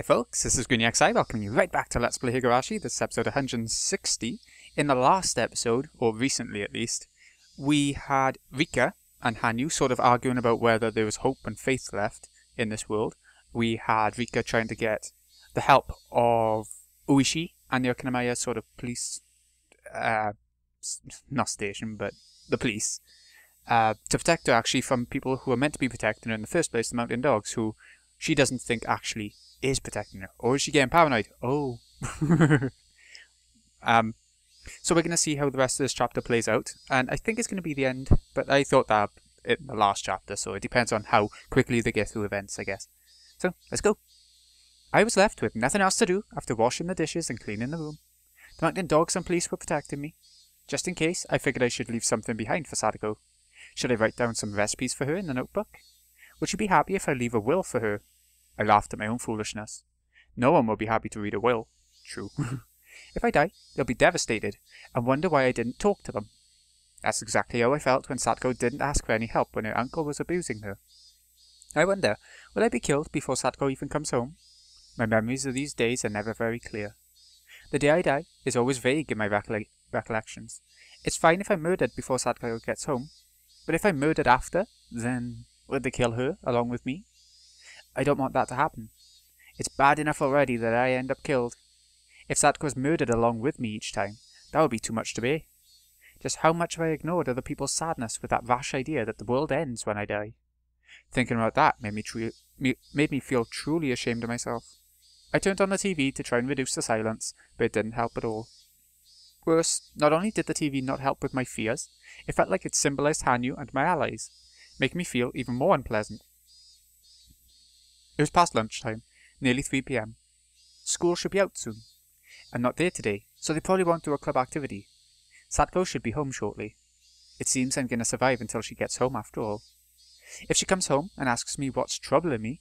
folks, this is GreenXI welcoming you right back to Let's Play Higurashi. This is episode 160. In the last episode, or recently at least, we had Rika and Hanyu sort of arguing about whether there was hope and faith left in this world. We had Rika trying to get the help of Uishi and the Okinamaya sort of police, not station, but the police, to protect her actually from people who are meant to be protecting her in the first place, the mountain dogs, who she doesn't think actually is protecting her. Or is she getting paranoid? Oh. So we're going to see how the rest of this chapter plays out. And I think it's going to be the end. But I thought that in the last chapter. So it depends on how quickly they get through events, I guess. So, let's go. I was left with nothing else to do after washing the dishes and cleaning the room. The mountain dogs and police were protecting me. Just in case, I figured I should leave something behind for Sadako. Should I write down some recipes for her in the notebook? Would she be happy if I leave a will for her? I laughed at my own foolishness. No one will be happy to read a will. True. If I die, they'll be devastated and wonder why I didn't talk to them. That's exactly how I felt when Sadako didn't ask for any help when her uncle was abusing her. I wonder, will I be killed before Sadako even comes home? My memories of these days are never very clear. The day I die is always vague in my recollections. It's fine if I'm murdered before Sadako gets home, but if I'm murdered after, then would they kill her along with me? I don't want that to happen. It's bad enough already that I end up killed. If Sadako's murdered along with me each time, that would be too much to bear. Just how much have I ignored other people's sadness with that rash idea that the world ends when I die? Thinking about that made me feel truly ashamed of myself. I turned on the TV to try and reduce the silence, but it didn't help at all. Worse, not only did the TV not help with my fears, it felt like it symbolized Hanyu and my allies, making me feel even more unpleasant. It was past lunchtime, nearly 3 p.m. School should be out soon. I'm not there today, so they probably won't do a club activity. Sadako should be home shortly. It seems I'm going to survive until she gets home after all. If she comes home and asks me what's troubling me,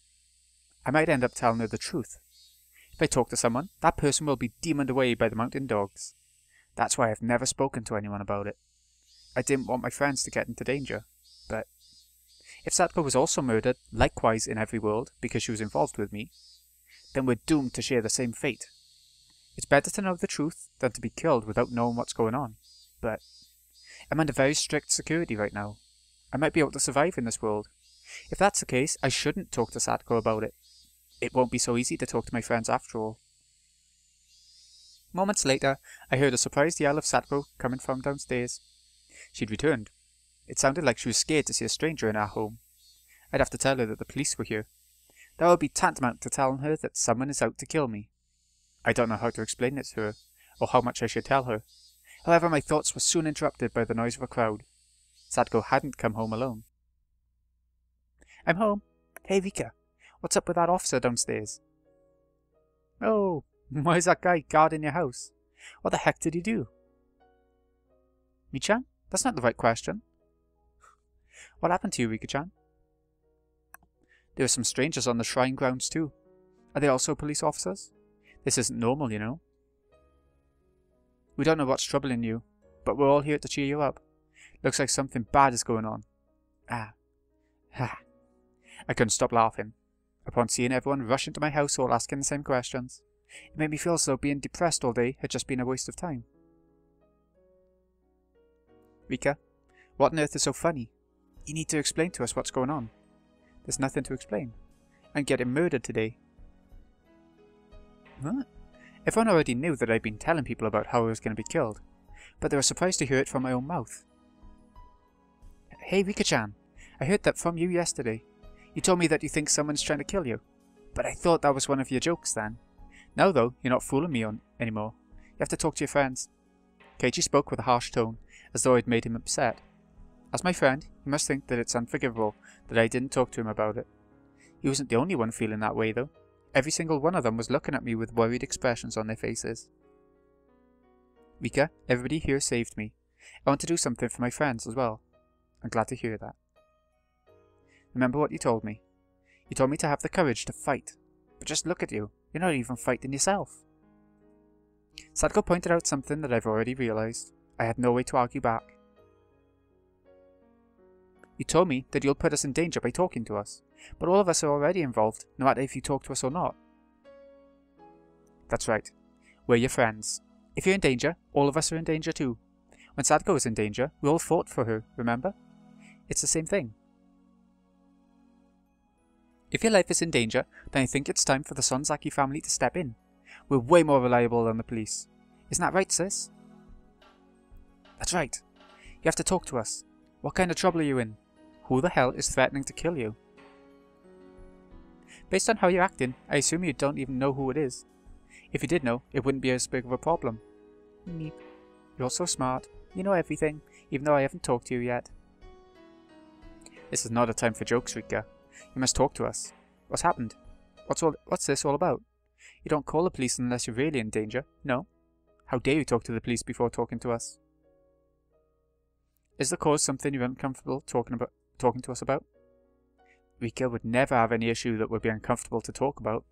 I might end up telling her the truth. If I talk to someone, that person will be demoned away by the mountain dogs. That's why I've never spoken to anyone about it. I didn't want my friends to get into danger, but if Sadako was also murdered, likewise in every world, because she was involved with me, then we're doomed to share the same fate. It's better to know the truth than to be killed without knowing what's going on, but I'm under very strict security right now. I might be able to survive in this world. If that's the case, I shouldn't talk to Sadako about it. It won't be so easy to talk to my friends after all. Moments later, I heard a surprised yell of Sadako coming from downstairs. She'd returned. It sounded like she was scared to see a stranger in our home. I'd have to tell her that the police were here. That would be tantamount to telling her that someone is out to kill me. I don't know how to explain it to her, or how much I should tell her. However, my thoughts were soon interrupted by the noise of a crowd. Sadako hadn't come home alone. I'm home. Hey Rika, what's up with that officer downstairs? Oh, why is that guy guarding your house? What the heck did he do? Mi-chan? That's not the right question. What happened to you, Rika-chan? There are some strangers on the shrine grounds too. Are they also police officers? This isn't normal, you know. We don't know what's troubling you, but we're all here to cheer you up. Looks like something bad is going on. Ah. Ha. I couldn't stop laughing. Upon seeing everyone rush into my house all asking the same questions, it made me feel as though being depressed all day had just been a waste of time. Rika, what on earth is so funny? You need to explain to us what's going on. There's nothing to explain. I'm getting murdered today. What? Everyone already knew that I'd been telling people about how I was going to be killed, but they were surprised to hear it from my own mouth. Hey Rika-chan, I heard that from you yesterday. You told me that you think someone's trying to kill you, but I thought that was one of your jokes then. Now though, you're not fooling me anymore. You have to talk to your friends. Keiichi spoke with a harsh tone, as though I'd made him upset. As my friend, he must think that it's unforgivable that I didn't talk to him about it. He wasn't the only one feeling that way though. Every single one of them was looking at me with worried expressions on their faces. Rika, everybody here saved me. I want to do something for my friends as well. I'm glad to hear that. Remember what you told me. You told me to have the courage to fight. But just look at you. You're not even fighting yourself. Sadako pointed out something that I've already realized. I had no way to argue back. You told me that you'll put us in danger by talking to us, but all of us are already involved, no matter if you talk to us or not. That's right. We're your friends. If you're in danger, all of us are in danger too. When Sadako was in danger, we all fought for her, remember? It's the same thing. If your life is in danger, then I think it's time for the Sonzaki family to step in. We're way more reliable than the police. Isn't that right, sis? That's right. You have to talk to us. What kind of trouble are you in? Who the hell is threatening to kill you? Based on how you're acting, I assume you don't even know who it is. If you did know, it wouldn't be as big of a problem. Meep. You're so smart. You know everything, even though I haven't talked to you yet. This is not a time for jokes, Rika. You must talk to us. What's happened? What's this all about? You don't call the police unless you're really in danger, no? How dare you talk to the police before talking to us? Is the cause something you're uncomfortable talking to us about? Rika would never have any issue that would be uncomfortable to talk about.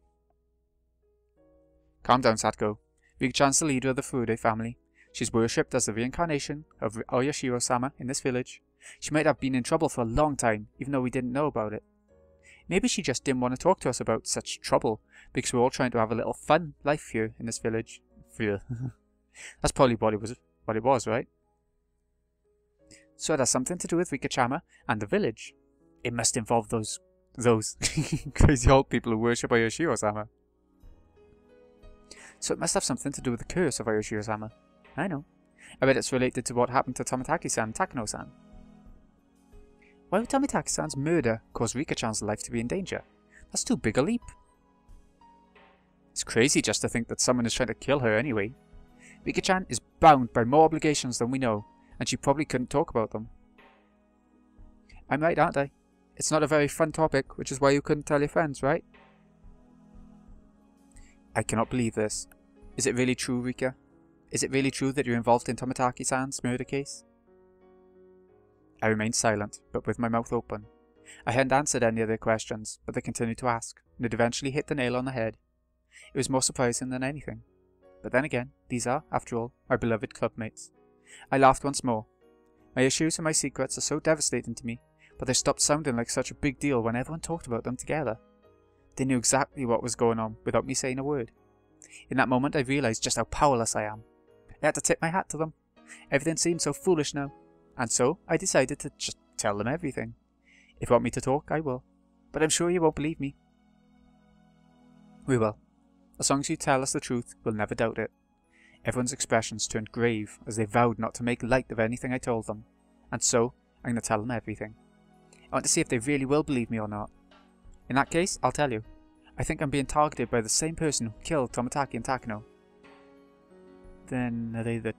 Calm down, Satko. Rika-chan's the leader of the Furude family. She's worshipped as the reincarnation of Oyashiro-sama in this village. She might have been in trouble for a long time, even though we didn't know about it. Maybe she just didn't want to talk to us about such trouble, because we're all trying to have a little fun life here in this village. That's probably what it was, right? So it has something to do with Rika-chama and the village. It must involve those crazy old people who worship Oyashiro-sama. So it must have something to do with the curse of Oyashiro-sama. I know. I bet it's related to what happened to Tomitaki-san and Takano-san. Why would Tomitaki-san's murder cause Rika-chan's life to be in danger? That's too big a leap. It's crazy just to think that someone is trying to kill her anyway. Rika-chan is bound by more obligations than we know, and she probably couldn't talk about them. I'm right, aren't I? It's not a very fun topic, which is why you couldn't tell your friends, right? I cannot believe this. Is it really true, Rika? Is it really true that you're involved in Tomitaki-san's murder case? I remained silent, but with my mouth open. I hadn't answered any of their questions, but they continued to ask, and it eventually hit the nail on the head. It was more surprising than anything. But then again, these are, after all, our beloved clubmates. I laughed once more. My issues and my secrets are so devastating to me, but they stopped sounding like such a big deal when everyone talked about them together. They knew exactly what was going on without me saying a word. In that moment I realised just how powerless I am. I had to tip my hat to them. Everything seemed so foolish now. And so I decided to just tell them everything. If you want me to talk, I will. But I'm sure you won't believe me. We will. As long as you tell us the truth, we'll never doubt it. Everyone's expressions turned grave as they vowed not to make light of anything I told them. And so, I'm going to tell them everything. I want to see if they really will believe me or not. In that case, I'll tell you. I think I'm being targeted by the same person who killed Tomitaki and Takano. Then, are they the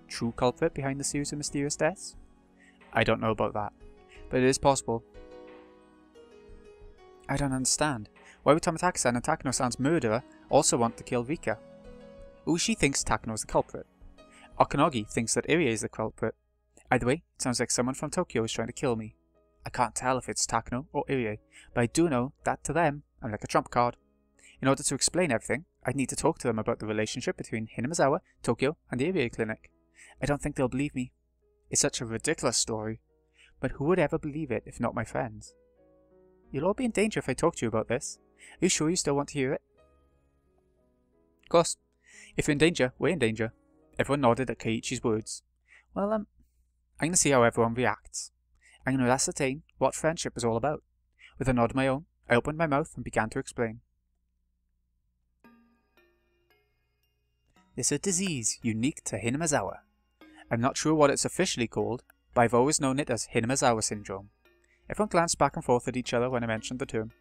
true culprit behind the series of mysterious deaths? I don't know about that, but it is possible. I don't understand. Why would Tomitaki-san and Takano-san's murderer also want to kill Rika? Ushi thinks Takano is the culprit. Okanogi thinks that Irie is the culprit. Either way, it sounds like someone from Tokyo is trying to kill me. I can't tell if it's Takano or Irie, but I do know that to them, I'm like a trump card. In order to explain everything, I'd need to talk to them about the relationship between Hinamizawa, Tokyo, and the Irie clinic. I don't think they'll believe me. It's such a ridiculous story. But who would ever believe it if not my friends? You'll all be in danger if I talk to you about this. Are you sure you still want to hear it? Of course. If you're in danger, we're in danger. Everyone nodded at Keiichi's words. Well, I'm going to see how everyone reacts. I'm going to ascertain what friendship is all about. With a nod of my own, I opened my mouth and began to explain. It's a disease unique to Hinamizawa. I'm not sure what it's officially called, but I've always known it as Hinamizawa syndrome. Everyone glanced back and forth at each other when I mentioned the term.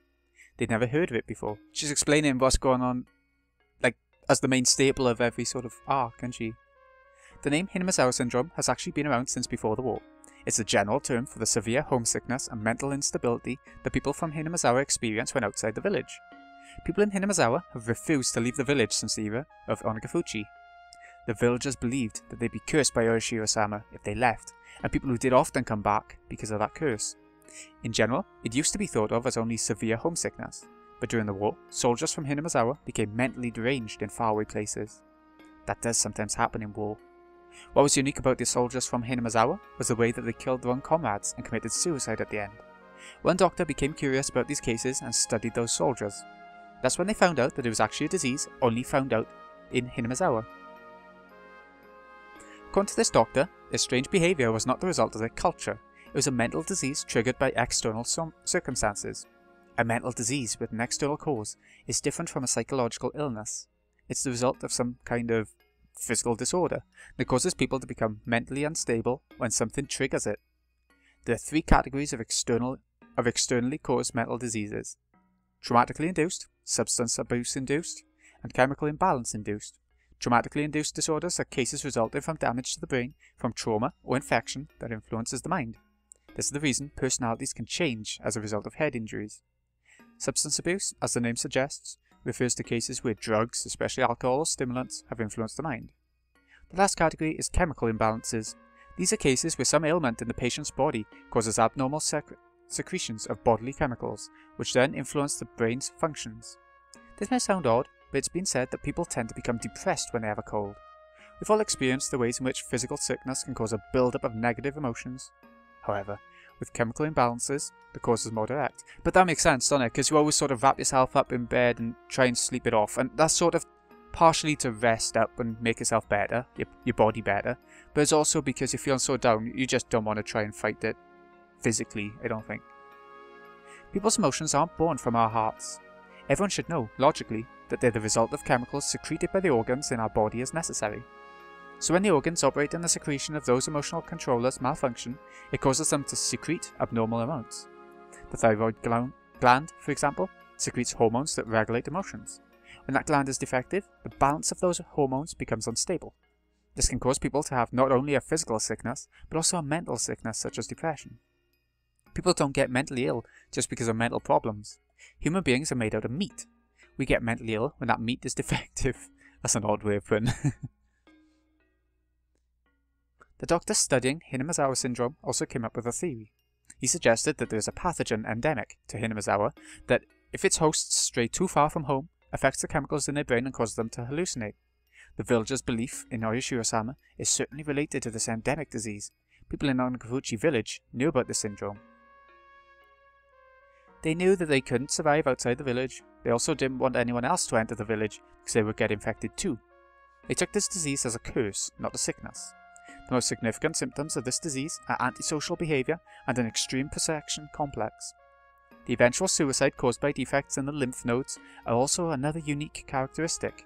They'd never heard of it before. She's explaining what's going on, like, as the main staple of every sort of arc, isn't she? The name Hinamizawa syndrome has actually been around since before the war. It's a general term for the severe homesickness and mental instability that people from Hinamizawa experience when outside the village. People in Hinamizawa have refused to leave the village since the era of Onagafuchi. The villagers believed that they'd be cursed by Oyashiro-sama if they left, and people who did often come back because of that curse. In general, it used to be thought of as only severe homesickness, but during the war, soldiers from Hinamizawa became mentally deranged in faraway places. That does sometimes happen in war. What was unique about the soldiers from Hinamizawa was the way that they killed their own comrades and committed suicide at the end. One doctor became curious about these cases and studied those soldiers. That's when they found out that it was actually a disease only found out in Hinamizawa. According to this doctor, their strange behaviour was not the result of their culture, it was a mental disease triggered by external circumstances. A mental disease with an external cause is different from a psychological illness. It's the result of some kind of physical disorder that causes people to become mentally unstable when something triggers it. There are three categories of externally caused mental diseases: traumatically induced, substance abuse induced, and chemical imbalance induced. Traumatically induced disorders are cases resulting from damage to the brain from trauma or infection that influences the mind. This is the reason personalities can change as a result of head injuries. Substance abuse, as the name suggests, refers to cases where drugs, especially alcohol or stimulants, have influenced the mind. The last category is chemical imbalances. These are cases where some ailment in the patient's body causes abnormal secretions of bodily chemicals, which then influence the brain's functions. This may sound odd, but it's been said that people tend to become depressed when they have a cold. We've all experienced the ways in which physical sickness can cause a build-up of negative emotions. However, with chemical imbalances, the cause is more direct. But that makes sense, doesn't it? Because you always sort of wrap yourself up in bed and try and sleep it off. And that's sort of partially to rest up and make yourself better, your body better. But it's also because you're feeling so down, you just don't want to try and fight it physically, I don't think. People's emotions aren't born from our hearts. Everyone should know, logically, that they're the result of chemicals secreted by the organs in our body as necessary. So when the organs operating the secretion of those emotional controllers malfunction, it causes them to secrete abnormal amounts. The thyroid gland, for example, secretes hormones that regulate emotions. When that gland is defective, the balance of those hormones becomes unstable. This can cause people to have not only a physical sickness, but also a mental sickness such as depression. People don't get mentally ill just because of mental problems. Human beings are made out of meat. We get mentally ill when that meat is defective. That's an odd way of putting it. The doctor studying Hinamizawa syndrome also came up with a theory. He suggested that there is a pathogen endemic to Hinamizawa that, if its hosts stray too far from home, affects the chemicals in their brain and causes them to hallucinate. The villagers' belief in Oyashiro-sama is certainly related to this endemic disease. People in Onagafuchi village knew about this syndrome. They knew that they couldn't survive outside the village. They also didn't want anyone else to enter the village because they would get infected too. They took this disease as a curse, not a sickness. The most significant symptoms of this disease are antisocial behaviour and an extreme perception complex. The eventual suicide caused by defects in the lymph nodes are also another unique characteristic.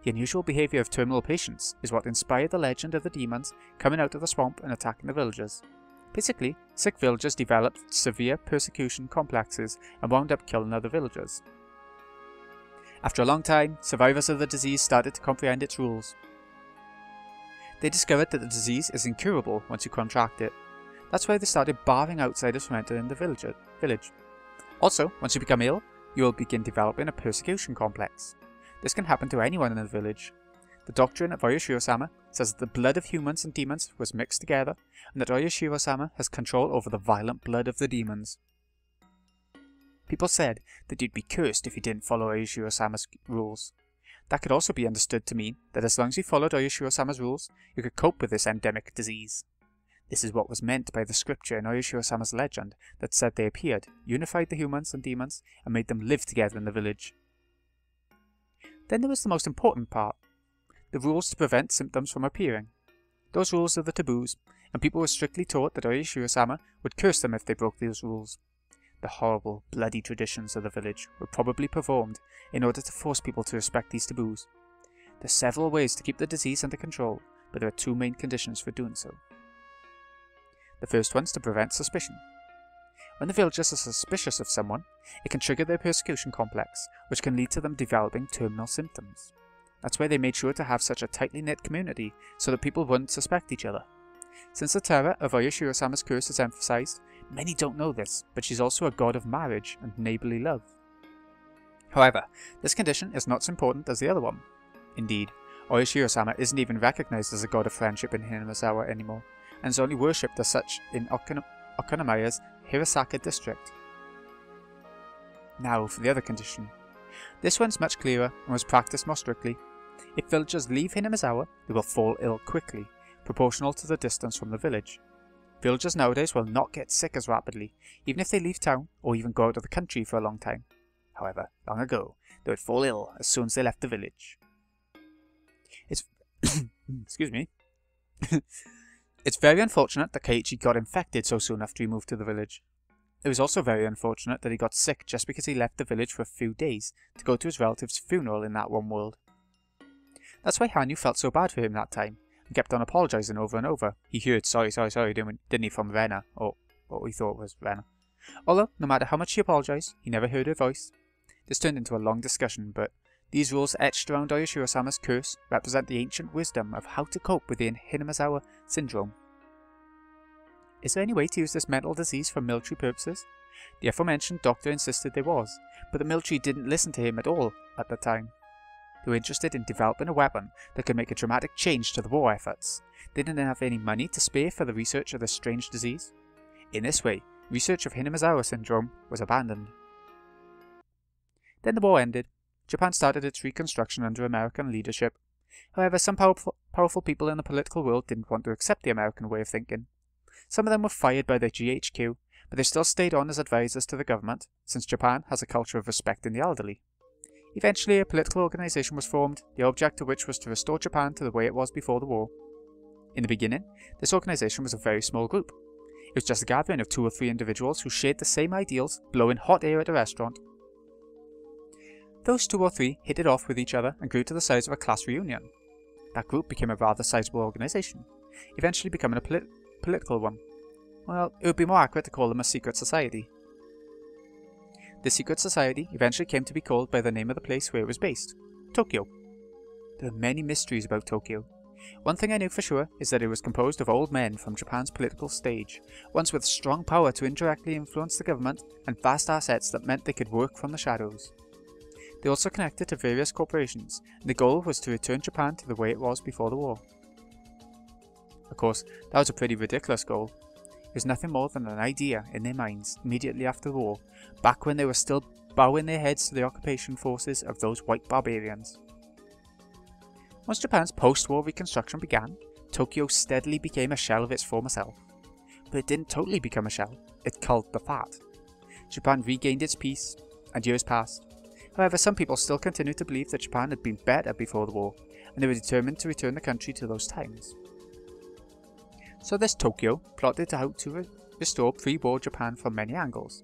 The unusual behaviour of terminal patients is what inspired the legend of the demons coming out of the swamp and attacking the villagers. Basically, sick villagers developed severe persecution complexes and wound up killing other villagers. After a long time, survivors of the disease started to comprehend its rules. They discovered that the disease is incurable once you contract it. That's why they started barring outsiders from entering the village. Also, once you become ill, you will begin developing a persecution complex. This can happen to anyone in the village. The doctrine of Oyashiro-sama says that the blood of humans and demons was mixed together, and that Oyashiro-sama has control over the violent blood of the demons. People said that you'd be cursed if you didn't follow Oyashiro-sama's rules. That could also be understood to mean that as long as you followed Oyashiro-sama's rules, you could cope with this endemic disease. This is what was meant by the scripture in Oyashiro-sama's legend that said they appeared, unified the humans and demons, and made them live together in the village. Then there was the most important part, the rules to prevent symptoms from appearing. Those rules are the taboos, and people were strictly taught that Oyashiro-sama would curse them if they broke those rules. The horrible, bloody traditions of the village were probably performed in order to force people to respect these taboos. There are several ways to keep the disease under control, but there are two main conditions for doing so. The first one is to prevent suspicion. When the villagers are suspicious of someone, it can trigger their persecution complex, which can lead to them developing terminal symptoms. That's why they made sure to have such a tightly knit community, so that people wouldn't suspect each other. Since the terror of Oyashiro-sama's curse is emphasized, many don't know this, but she's also a god of marriage and neighbourly love. However, this condition is not as important as the other one. Indeed, Oyashiro-sama isn't even recognized as a god of friendship in Hinamizawa anymore, and is only worshipped as such in Okonomiya's Hirasaka district. Now for the other condition. This one's much clearer and was practiced more strictly. If villagers leave Hinamizawa, they will fall ill quickly, proportional to the distance from the village. Villagers nowadays will not get sick as rapidly, even if they leave town or even go out of the country for a long time. However, long ago, they would fall ill as soon as they left the village. It's excuse me. It's very unfortunate that Keiichi got infected so soon after he moved to the village. It was also very unfortunate that he got sick just because he left the village for a few days to go to his relative's funeral in that one world. That's why Hanyu felt so bad for him that time, and kept on apologising over and over. He heard sorry, didn't he, from Rena, or what we thought was Rena. Although, no matter how much he apologised, he never heard her voice. This turned into a long discussion, but these rules etched around Oyashiro-sama's curse represent the ancient wisdom of how to cope with the Hinamazawa syndrome. Is there any way to use this mental disease for military purposes? The aforementioned doctor insisted there was, but the military didn't listen to him at all at the time. They were interested in developing a weapon that could make a dramatic change to the war efforts. They didn't have any money to spare for the research of this strange disease. In this way, research of Hinamazawa syndrome was abandoned. Then the war ended. Japan started its reconstruction under American leadership. However, some powerful people in the political world didn't want to accept the American way of thinking. Some of them were fired by the GHQ, but they still stayed on as advisors to the government, since Japan has a culture of respecting the elderly. Eventually, a political organisation was formed, the object of which was to restore Japan to the way it was before the war. In the beginning, this organisation was a very small group. It was just a gathering of 2 or 3 individuals who shared the same ideals, blowing hot air at a restaurant. Those 2 or 3 hit it off with each other and grew to the size of a class reunion. That group became a rather sizable organisation, eventually becoming a political one. Well, it would be more accurate to call them a secret society. The secret society eventually came to be called by the name of the place where it was based, Tokyo. There are many mysteries about Tokyo. One thing I knew for sure is that it was composed of old men from Japan's political stage, ones with strong power to indirectly influence the government and vast assets that meant they could work from the shadows. They also connected to various corporations, and the goal was to return Japan to the way it was before the war. Of course, that was a pretty ridiculous goal. It was nothing more than an idea in their minds immediately after the war, back when they were still bowing their heads to the occupation forces of those white barbarians. Once Japan's post-war reconstruction began, Tokyo steadily became a shell of its former self. But it didn't totally become a shell, it culled the fat. Japan regained its peace, and years passed. However, some people still continued to believe that Japan had been better before the war, and they were determined to return the country to those times. So this Tokyo plotted how to restore pre-war Japan from many angles.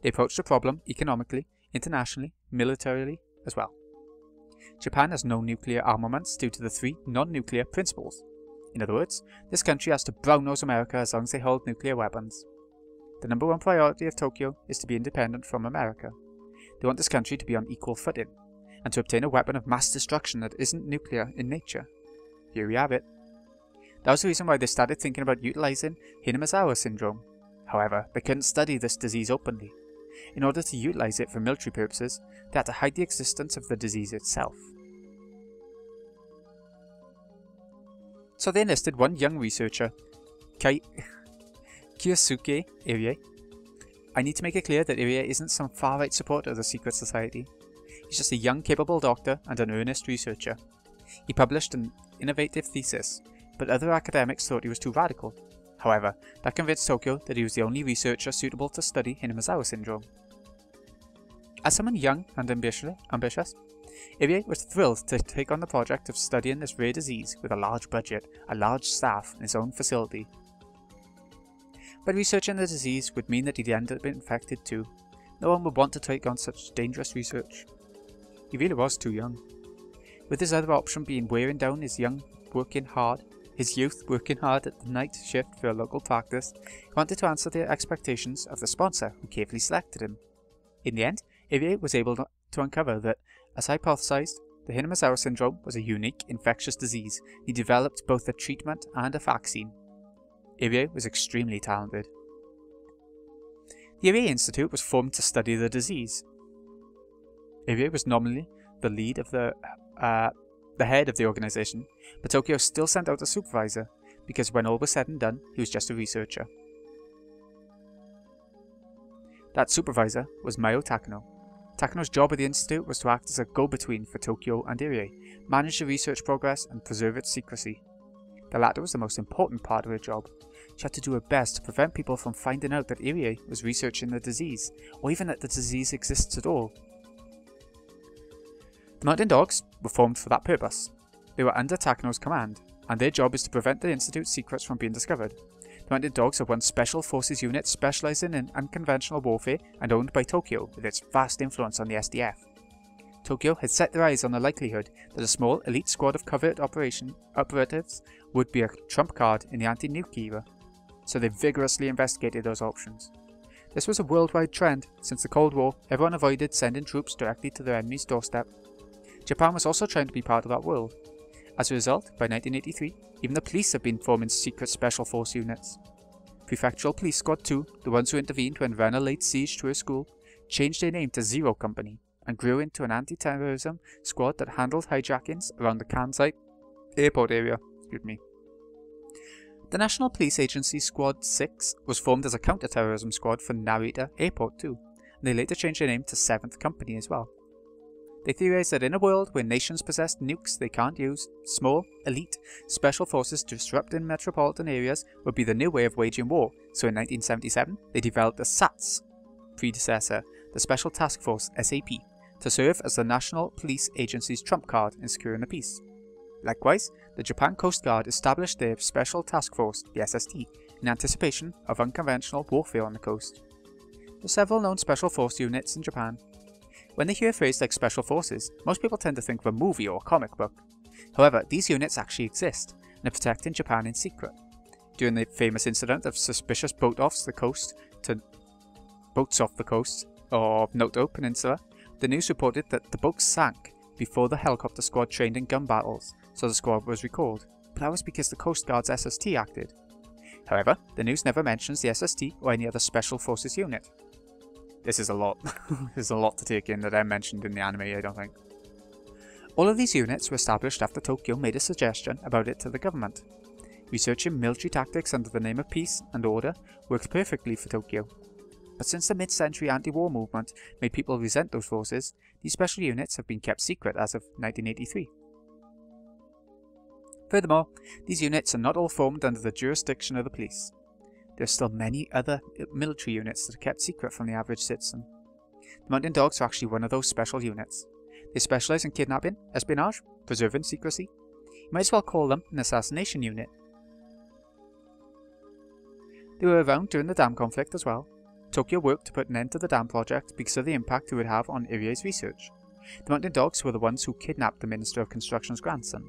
They approached the problem economically, internationally, militarily as well. Japan has no nuclear armaments due to the 3 non-nuclear principles. In other words, this country has to brown-nose America as long as they hold nuclear weapons. The number 1 priority of Tokyo is to be independent from America. They want this country to be on equal footing, and to obtain a weapon of mass destruction that isn't nuclear in nature. Here we have it. That was the reason why they started thinking about utilising Hinamazawa syndrome. However, they couldn't study this disease openly. In order to utilise it for military purposes, they had to hide the existence of the disease itself. So they enlisted one young researcher, Kyosuke Irie. I need to make it clear that Irie isn't some far-right supporter of the secret society. He's just a young, capable doctor and an earnest researcher. He published an innovative thesis, but other academics thought he was too radical. However, that convinced Tokyo that he was the only researcher suitable to study Hinamazawa syndrome. As someone young and ambitious, Irie was thrilled to take on the project of studying this rare disease with a large budget, a large staff, and his own facility. But researching the disease would mean that he'd end up infected too. No one would want to take on such dangerous research. He really was too young. With his other option being wearing down his youth working hard at the night shift for a local practice, he wanted to answer the expectations of the sponsor who carefully selected him. In the end, Irie was able to uncover that, as hypothesized, the Hinamazawa syndrome was a unique infectious disease. He developed both a treatment and a vaccine. Irie was extremely talented. The Irie Institute was formed to study the disease. Irie was nominally the lead of the head of the organisation, but Tokyo still sent out a supervisor, because when all was said and done, he was just a researcher. That supervisor was Mayo Takano. Takano's job at the Institute was to act as a go-between for Tokyo and Irie, manage the research progress and preserve its secrecy. The latter was the most important part of her job. She had to do her best to prevent people from finding out that Irie was researching the disease, or even that the disease exists at all. The Mountain Dogs were formed for that purpose. They were under Takano's command, and their job is to prevent the Institute's secrets from being discovered. The Mounted Dogs are one special forces unit specialising in unconventional warfare and owned by Tokyo, with its vast influence on the SDF. Tokyo had set their eyes on the likelihood that a small elite squad of covert operatives would be a trump card in the anti-nuke era, so they vigorously investigated those options. This was a worldwide trend. Since the Cold War, everyone avoided sending troops directly to their enemy's doorstep. Japan was also trying to be part of that world. As a result, by 1983, even the police had been forming secret special force units. Prefectural Police Squad 2, the ones who intervened when Rena laid siege to her school, changed their name to Zero Company and grew into an anti-terrorism squad that handled hijackings around the Kansai airport area. The National Police Agency Squad 6 was formed as a counter-terrorism squad for Narita Airport too, and they later changed their name to 7th Company as well. They theorized that in a world where nations possessed nukes they can't use, small, elite, special forces disrupting metropolitan areas would be the new way of waging war, so in 1977 they developed the SAT's predecessor, the Special Task Force SAP, to serve as the National Police Agency's trump card in securing the peace. Likewise, the Japan Coast Guard established their Special Task Force, the SST, in anticipation of unconventional warfare on the coast. There are several known special force units in Japan. When they hear a phrase like Special Forces, most people tend to think of a movie or a comic book. However, these units actually exist, and are protecting Japan in secret. During the famous incident of suspicious boats off the coast of Noto Peninsula, the news reported that the boats sank before the helicopter squad trained in gun battles, so the squad was recalled, but that was because the Coast Guard's SST acted. However, the news never mentions the SST or any other Special Forces unit. This is a lot. There's a lot to take in that I mentioned in the anime, I don't think. All of these units were established after Tokyo made a suggestion about it to the government. Researching military tactics under the name of peace and order worked perfectly for Tokyo. But since the mid-century anti-war movement made people resent those forces, these special units have been kept secret as of 1983. Furthermore, these units are not all formed under the jurisdiction of the police. There are still many other military units that are kept secret from the average citizen. The Mountain Dogs are actually one of those special units. They specialise in kidnapping, espionage, preserving secrecy. You might as well call them an assassination unit. They were around during the dam conflict as well. Tokyo worked to put an end to the dam project because of the impact it would have on Irie's research. The Mountain Dogs were the ones who kidnapped the Minister of Construction's grandson.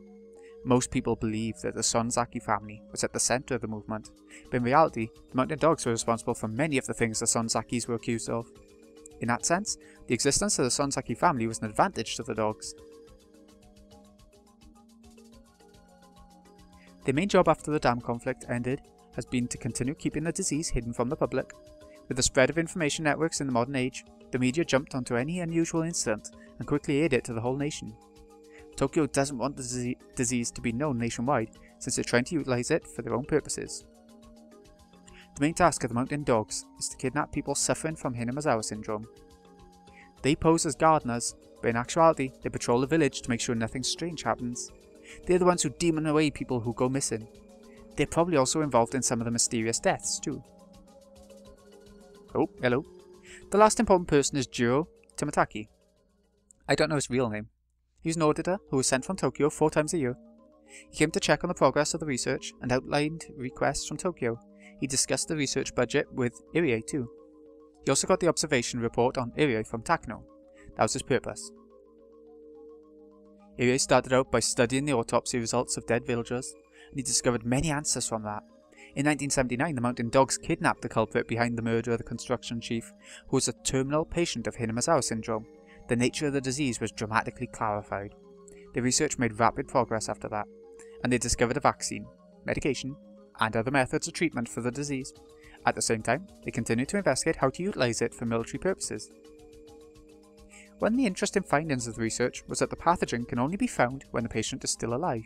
Most people believe that the Sonzaki family was at the centre of the movement, but in reality, the Mountain Dogs were responsible for many of the things the Sonzakis were accused of. In that sense, the existence of the Sonzaki family was an advantage to the dogs. Their main job after the dam conflict ended has been to continue keeping the disease hidden from the public. With the spread of information networks in the modern age, the media jumped onto any unusual incident and quickly aired it to the whole nation. Tokyo doesn't want the disease to be known nationwide, since they're trying to utilise it for their own purposes. The main task of the Mountain Dogs is to kidnap people suffering from Hinamazawa syndrome. They pose as gardeners, but in actuality they patrol the village to make sure nothing strange happens. They're the ones who demon away people who go missing. They're probably also involved in some of the mysterious deaths too. Oh, hello. The last important person is Jiro Tomataki. I don't know his real name. He was an auditor who was sent from Tokyo 4 times a year. He came to check on the progress of the research and outlined requests from Tokyo. He discussed the research budget with Irie too. He also got the observation report on Irie from Takano. That was his purpose. Irie started out by studying the autopsy results of dead villagers, and he discovered many answers from that. In 1979, the Mountain Dogs kidnapped the culprit behind the murder of the construction chief, who was a terminal patient of Hinamazawa syndrome. The nature of the disease was dramatically clarified. The research made rapid progress after that, and they discovered a vaccine, medication, and other methods of treatment for the disease. At the same time, they continued to investigate how to utilise it for military purposes. One of the interesting findings of the research was that the pathogen can only be found when the patient is still alive.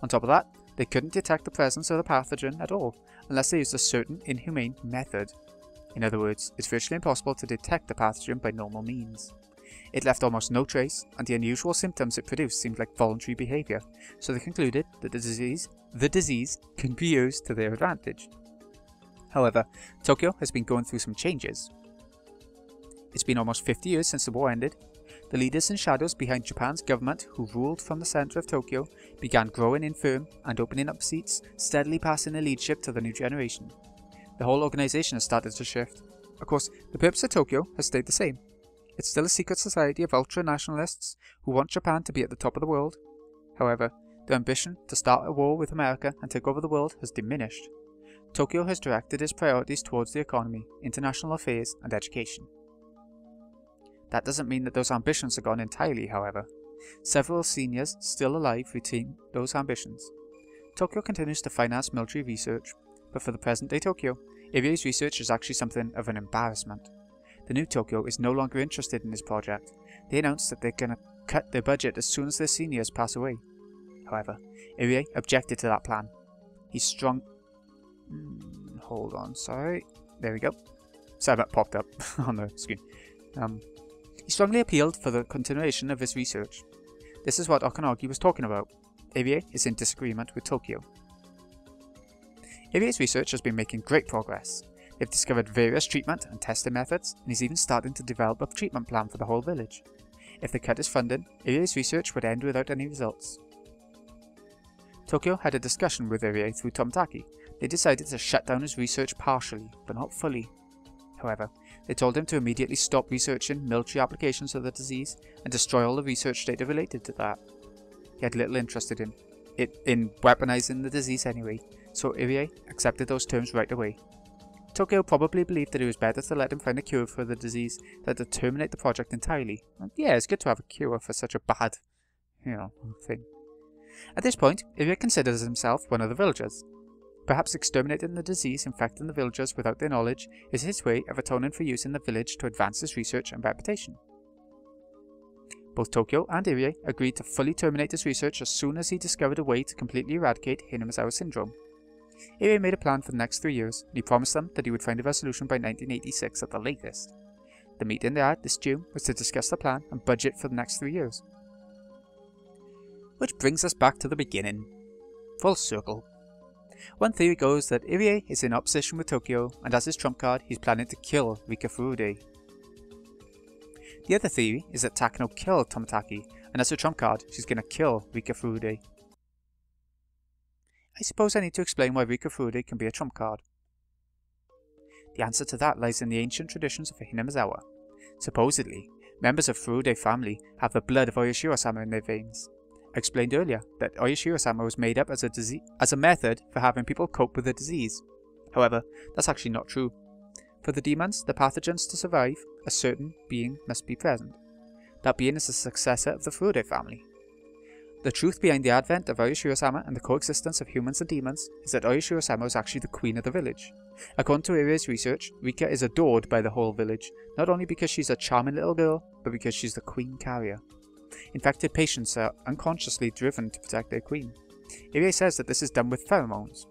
On top of that, they couldn't detect the presence of the pathogen at all, unless they used a certain inhumane method. In other words, it's virtually impossible to detect the pathogen by normal means. It left almost no trace, and the unusual symptoms it produced seemed like voluntary behaviour, so they concluded that the disease can be used to their advantage. However, Tokyo has been going through some changes. It's been almost 50 years since the war ended. The leaders in shadows behind Japan's government, who ruled from the center of Tokyo, began growing infirm and opening up seats, steadily passing the leadership to the new generation. The whole organization has started to shift. Of course, the purpose of Tokyo has stayed the same. It's still a secret society of ultra-nationalists who want Japan to be at the top of the world. However, their ambition to start a war with America and take over the world has diminished. Tokyo has directed its priorities towards the economy, international affairs, and education. That doesn't mean that those ambitions are gone entirely, however. Several seniors still alive retain those ambitions. Tokyo continues to finance military research, but for the present-day Tokyo, Irie's research is actually something of an embarrassment. The new Tokyo is no longer interested in this project. They announced that they're going to cut their budget as soon as their seniors pass away. However, Irie objected to that plan. He hold on, sorry. There we go. Sorry, that popped up on the screen. He strongly appealed for the continuation of his research. This is what Okanagi was talking about. Irie is in disagreement with Tokyo. Irie's research has been making great progress. They've discovered various treatment and testing methods, and he's even starting to develop a treatment plan for the whole village. If they cut his funding, Irie's research would end without any results. Tokyo had a discussion with Irie through Tomitaki. They decided to shut down his research partially, but not fully. However, they told him to immediately stop researching military applications of the disease and destroy all the research data related to that. He had little interest in weaponizing the disease anyway, so Irie accepted those terms right away. Tokyo probably believed that it was better to let him find a cure for the disease than to terminate the project entirely. And yeah, it's good to have a cure for such a bad, thing. At this point, Irie considers himself one of the villagers. Perhaps exterminating the disease infecting the villagers without their knowledge is his way of atoning for using the village to advance his research and reputation. Both Tokyo and Irie agreed to fully terminate his research as soon as he discovered a way to completely eradicate Hinamizawa syndrome. Irie made a plan for the next 3 years, and he promised them that he would find a resolution by 1986 at the latest. The meeting they had this June was to discuss the plan and budget for the next 3 years. Which brings us back to the beginning. Full circle. One theory goes that Irie is in opposition with Tokyo, and as his trump card, he's planning to kill Rika Furude. The other theory is that Takano killed Tomitaki, and as her trump card, she's going to kill Rika Furude. I suppose I need to explain why Rika Furude can be a trump card. The answer to that lies in the ancient traditions of Hinamizawa. Supposedly, members of Furude family have the blood of Oyashiro-sama in their veins. I explained earlier that Oyashiro-sama was made up as a method for having people cope with the disease. However, that's actually not true. For the demons, the pathogens to survive, a certain being must be present. That being is the successor of the Furude family. The truth behind the advent of Oyashiro-sama and the coexistence of humans and demons is that Oyashiro-sama is actually the queen of the village. According to Irie's research, Rika is adored by the whole village, not only because she's a charming little girl, but because she's the queen carrier. Infected patients are unconsciously driven to protect their queen. Irie says that this is done with pheromones.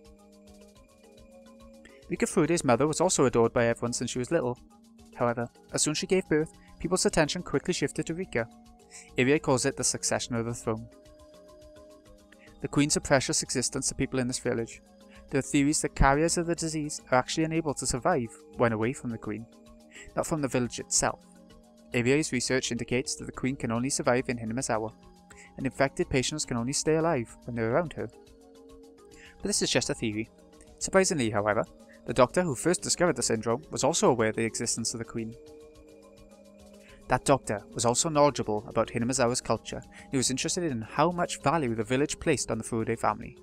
Rika Furude's mother was also adored by everyone since she was little. However, as soon as she gave birth, people's attention quickly shifted to Rika. Irie calls it the succession of the throne. The queen's a precious existence to people in this village. There are theories that carriers of the disease are actually unable to survive when away from the queen, not from the village itself. Irie's research indicates that the queen can only survive in Hinamizawa, and infected patients can only stay alive when they're around her. But this is just a theory. Surprisingly, however, the doctor who first discovered the syndrome was also aware of the existence of the queen. That doctor was also knowledgeable about Hinamizawa's culture, and he was interested in how much value the village placed on the Furude family.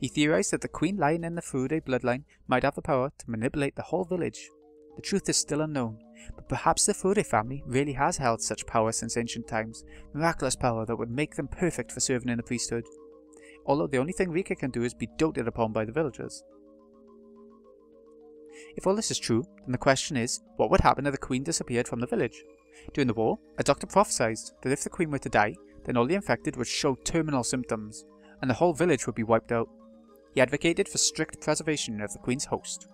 He theorized that the queen line in the Furude bloodline might have the power to manipulate the whole village. The truth is still unknown, but perhaps the Furude family really has held such power since ancient times, miraculous power that would make them perfect for serving in the priesthood. Although the only thing Rika can do is be doted upon by the villagers. If all this is true, then the question is, what would happen if the queen disappeared from the village? During the war, a doctor prophesied that if the queen were to die, then all the infected would show terminal symptoms, and the whole village would be wiped out. He advocated for strict preservation of the queen's host.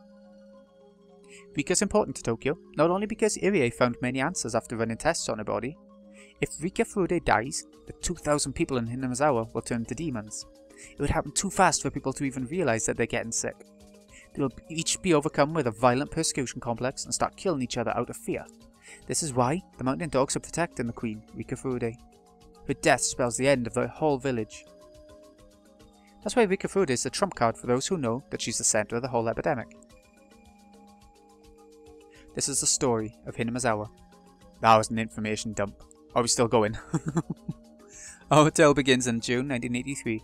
Rika is important to Tokyo, not only because Irie found many answers after running tests on her body. If Rika Furude dies, the 2,000 people in Hinamizawa will turn to demons. It would happen too fast for people to even realize that they're getting sick. They will each be overcome with a violent persecution complex and start killing each other out of fear. This is why the mountain dogs are protecting the queen, Rika. Her death spells the end of the whole village. That's why Rika is the trump card for those who know that she's the center of the whole epidemic. This is the story of Higurashi. That was an information dump. Are we still going? Our tale begins in June 1983.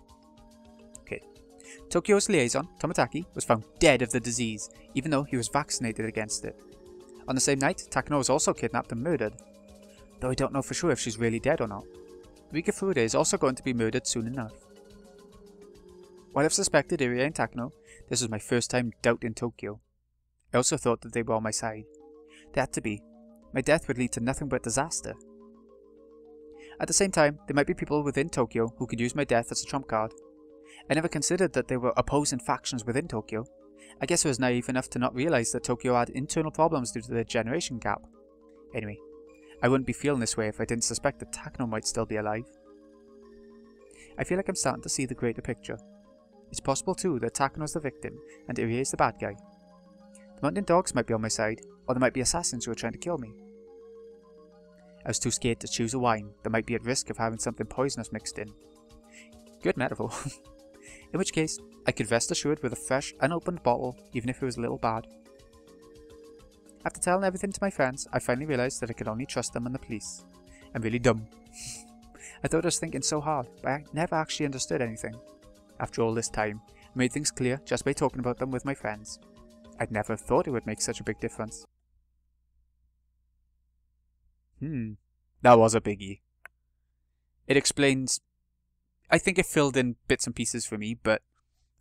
Okay. Tokyo's liaison, Tomitaki, was found dead of the disease, even though he was vaccinated against it. On the same night, Takano was also kidnapped and murdered, though I don't know for sure if she's really dead or not. Rika is also going to be murdered soon enough. While I've suspected Irie and Takano, this was my first time doubting Tokyo. I also thought that they were on my side. They had to be. My death would lead to nothing but disaster. At the same time, there might be people within Tokyo who could use my death as a trump card. I never considered that there were opposing factions within Tokyo. I guess I was naive enough to not realize that Tokyo had internal problems due to the generation gap. Anyway, I wouldn't be feeling this way if I didn't suspect that Takano might still be alive. I feel like I'm starting to see the greater picture. It's possible too that Takano's the victim and Irie is the bad guy. The mountain dogs might be on my side, or there might be assassins who are trying to kill me. I was too scared to choose a wine that might be at risk of having something poisonous mixed in. Good metaphor. In which case, I could rest assured with a fresh, unopened bottle, even if it was a little bad. After telling everything to my friends, I finally realised that I could only trust them and the police. I'm really dumb. I thought I was thinking so hard, but I never actually understood anything. After all this time, I made things clear just by talking about them with my friends. I'd never thought it would make such a big difference. That was a biggie. It explains... I think it filled in bits and pieces for me, but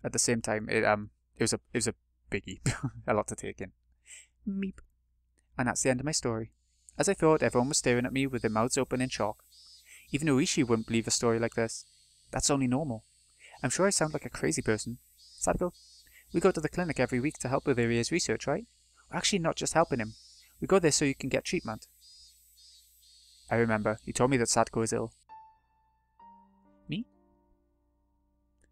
at the same time, it was a biggie. A lot to take in. Meep. And that's the end of my story. As I thought, everyone was staring at me with their mouths open in shock. Even Oishi wouldn't believe a story like this. That's only normal. I'm sure I sound like a crazy person. Sadako, we go to the clinic every week to help with Irie's research, right? We're actually not just helping him. We go there so you can get treatment. I remember, you told me that Sadako is ill. Me?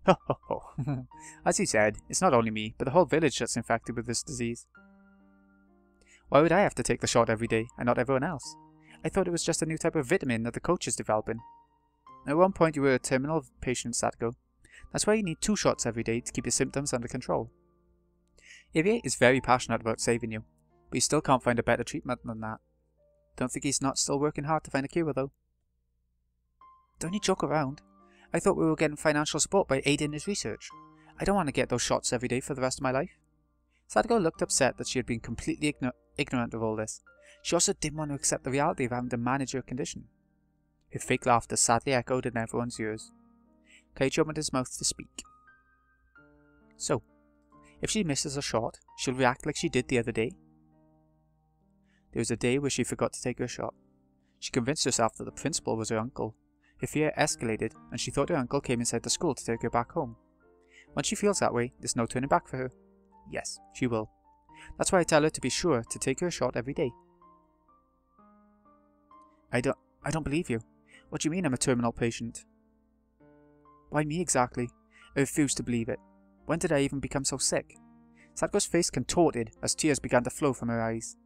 Ho ho ho. As you said, it's not only me, but the whole village that's infected with this disease. Why would I have to take the shot every day, and not everyone else? I thought it was just a new type of vitamin that the coach is developing. At one point you were a terminal patient, Sadako. That's why you need 2 shots every day to keep your symptoms under control. Irie is very passionate about saving you, but you still can't find a better treatment than that. Don't think he's not still working hard to find a cure, though. Don't you joke around. I thought we were getting financial support by aiding his research. I don't want to get those shots every day for the rest of my life. Sadako looked upset that she had been completely ignorant of all this. She also didn't want to accept the reality of having to manage her condition. Her fake laughter sadly echoed in everyone's ears. Keiichi opened his mouth to speak. So, if she misses a shot, she'll react like she did the other day? There was a day where she forgot to take her shot. She convinced herself that the principal was her uncle. Her fear escalated, and she thought her uncle came inside the school to take her back home. Once she feels that way, there's no turning back for her. Yes, she will. That's why I tell her to be sure to take her shot every day. I don't believe you. What do you mean I'm a terminal patient? Why me exactly? I refuse to believe it. When did I even become so sick? Sadako's face contorted as tears began to flow from her eyes.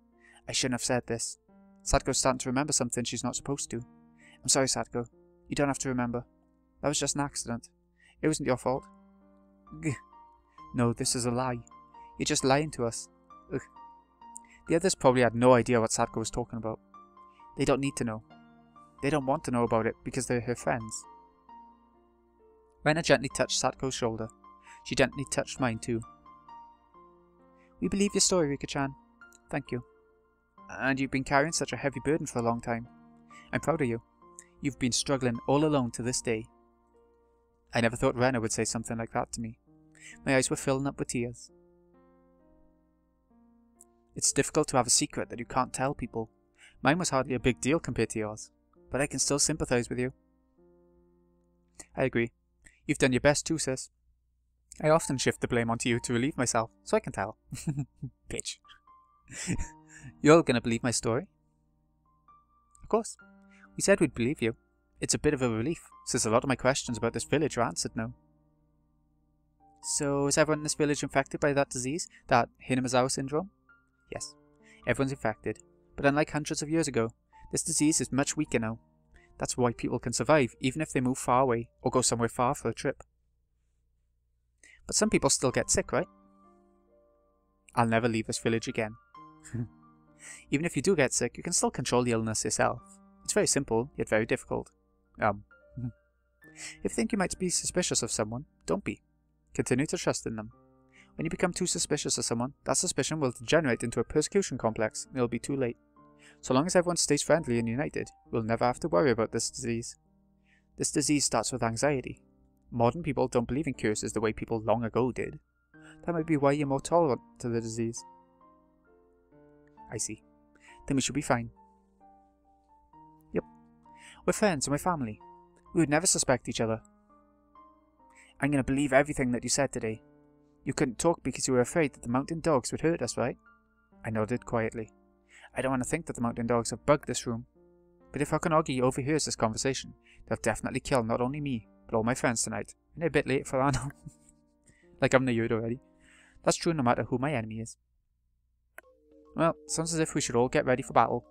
I shouldn't have said this. Sadako's starting to remember something she's not supposed to. I'm sorry, Sadako. You don't have to remember. That was just an accident. It wasn't your fault. Gh. No, this is a lie. You're just lying to us. Ugh. The others probably had no idea what Sadako was talking about. They don't need to know. They don't want to know about it because they're her friends. Rena gently touched Sadako's shoulder. She gently touched mine too. We believe your story, Rika-chan. Thank you. And you've been carrying such a heavy burden for a long time. I'm proud of you. You've been struggling all alone to this day. I never thought Rena would say something like that to me. My eyes were filling up with tears. It's difficult to have a secret that you can't tell people. Mine was hardly a big deal compared to yours, but I can still sympathize with you. I agree. You've done your best too, sis. I often shift the blame onto you to relieve myself, so I can tell. Bitch. You're gonna believe my story? Of course. We said we'd believe you. It's a bit of a relief, since a lot of my questions about this village are answered now. So, is everyone in this village infected by that disease? That Higurashi syndrome? Yes. Everyone's infected. But unlike hundreds of years ago, this disease is much weaker now. That's why people can survive even if they move far away or go somewhere far for a trip. But some people still get sick, right? I'll never leave this village again. Even if you do get sick, you can still control the illness yourself. It's very simple, yet very difficult. If you think you might be suspicious of someone, don't be. Continue to trust in them. When you become too suspicious of someone, that suspicion will degenerate into a persecution complex, and it'll be too late. So long as everyone stays friendly and united, we'll never have to worry about this disease. This disease starts with anxiety. Modern people don't believe in curses the way people long ago did. That might be why you're more tolerant to the disease. I see. Then we should be fine. Yep. We're friends and we're family. We would never suspect each other. I'm going to believe everything that you said today. You couldn't talk because you were afraid that the mountain dogs would hurt us, right? I nodded quietly. I don't want to think that the mountain dogs have bugged this room. But if Higurashi overhears this conversation, they'll definitely kill not only me, but all my friends tonight. And they're a bit late for that now. Like I'm the Yud already. That's true no matter who my enemy is. Well, sounds as if we should all get ready for battle.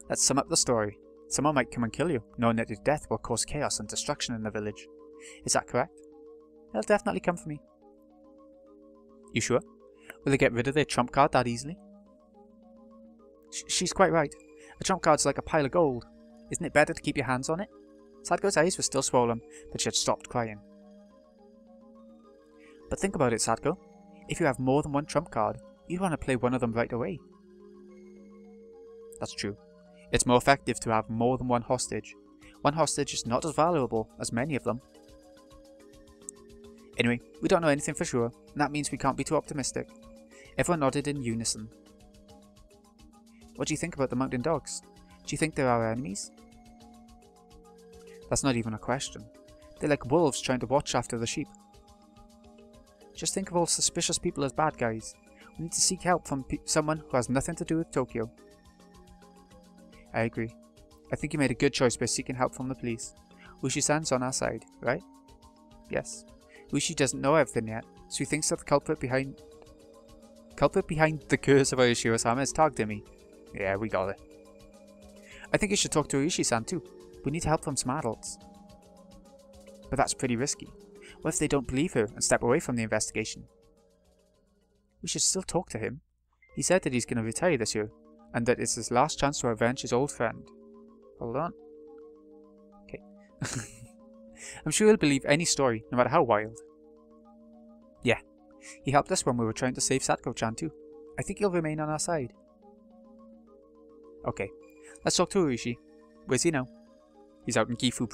Let's sum up the story. Someone might come and kill you, knowing that your death will cause chaos and destruction in the village. Is that correct? They'll definitely come for me. You sure? Will they get rid of their trump card that easily? She's quite right. A trump card's like a pile of gold. Isn't it better to keep your hands on it? Sadko's eyes were still swollen, but she had stopped crying. But think about it, Sadko. If you have more than one trump card, you'd want to play one of them right away. That's true. It's more effective to have more than one hostage. One hostage is not as valuable as many of them. Anyway, we don't know anything for sure, and that means we can't be too optimistic. Everyone nodded in unison. What do you think about the mountain dogs? Do you think they're our enemies? That's not even a question. They're like wolves trying to watch after the sheep. Just think of all suspicious people as bad guys. We need to seek help from someone who has nothing to do with Tokyo. I agree. I think you made a good choice by seeking help from the police. Ushi-san's on our side, right? Yes. Ushi doesn't know everything yet, so he thinks that the culprit behind the curse of Aoshiro-sama is Tagdemi. Yeah, we got it. I think you should talk to Ushi-san too. We need help from some adults. But that's pretty risky. What if they don't believe her and step away from the investigation? We should still talk to him. He said that he's going to retire this year, and that it's his last chance to avenge his old friend. Hold on. Okay. I'm sure he'll believe any story, no matter how wild. Yeah. He helped us when we were trying to save Satko-chan too. I think he'll remain on our side. Okay. Let's talk to Urishi. Where's he now? He's out in Gifu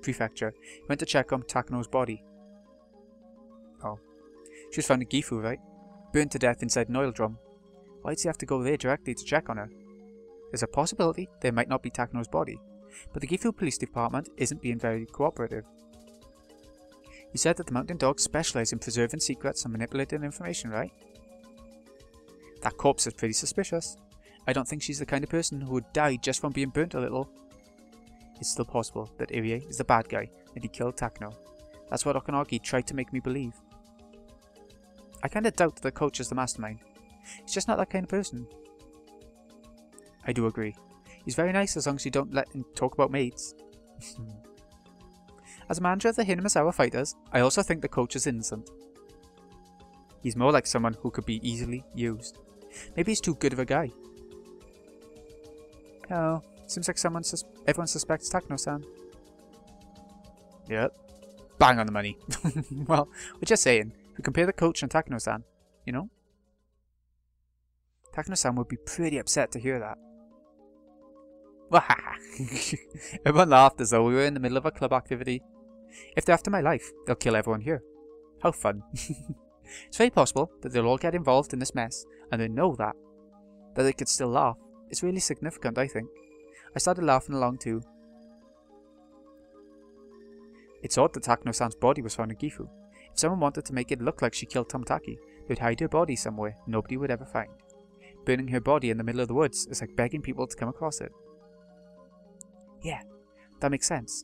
Prefecture. He went to check on Takano's body. Oh. She was found in Gifu, right? Burned to death inside an oil drum. Why does he have to go there directly to check on her? There's a possibility there might not be Takano's body, but the Gifu Police Department isn't being very cooperative. You said that the mountain dogs specialize in preserving secrets and manipulating information, right? That corpse is pretty suspicious. I don't think she's the kind of person who would die just from being burnt a little. It's still possible that Irie is the bad guy and he killed Takano. That's what Higurashi tried to make me believe. I kinda doubt that the coach is the mastermind. He's just not that kind of person. I do agree. He's very nice as long as you don't let him talk about maids. As a manager of the Hinamisawa fighters, I also think the coach is innocent. He's more like someone who could be easily used. Maybe he's too good of a guy. Oh, seems like everyone suspects Takano-san. Yep. Bang on the money. Well, we're just saying, if we compare the coach and Takano-san, you know? Takano-san would be pretty upset to hear that. Everyone laughed as though we were in the middle of a club activity. If they're after my life, they'll kill everyone here. How fun. It's very possible that they'll all get involved in this mess, and they know that. That they could still laugh. It's really significant, I think. I started laughing along too. It's odd that Takano-san's body was found in Gifu. If someone wanted to make it look like she killed Tomoaki, they'd hide her body somewhere nobody would ever find. Burning her body in the middle of the woods is like begging people to come across it. Yeah, that makes sense.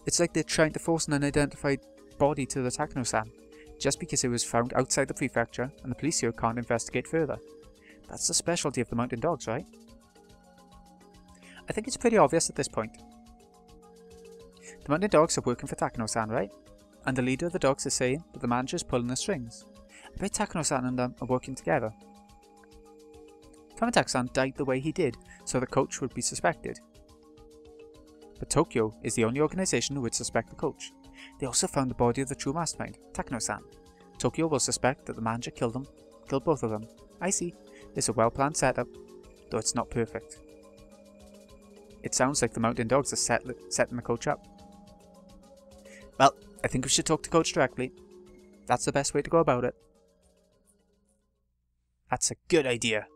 It's like they're trying to force an unidentified body to the Takano-san, just because it was found outside the prefecture and the police here can't investigate further. That's the specialty of the mountain dogs, right? I think it's pretty obvious at this point. The mountain dogs are working for Takano-san, right? And the leader of the dogs is saying that the manager's pulling the strings. I bet Takano-san and them are working together. Tomitake-san died the way he did, so the coach would be suspected. But Tokyo is the only organization who would suspect the coach. They also found the body of the true mastermind, Takano-san. Tokyo will suspect that the manager killed both of them. I see. It's a well-planned setup, though it's not perfect. It sounds like the mountain dogs are setting the coach up. Well, I think we should talk to coach directly. That's the best way to go about it. That's a good idea.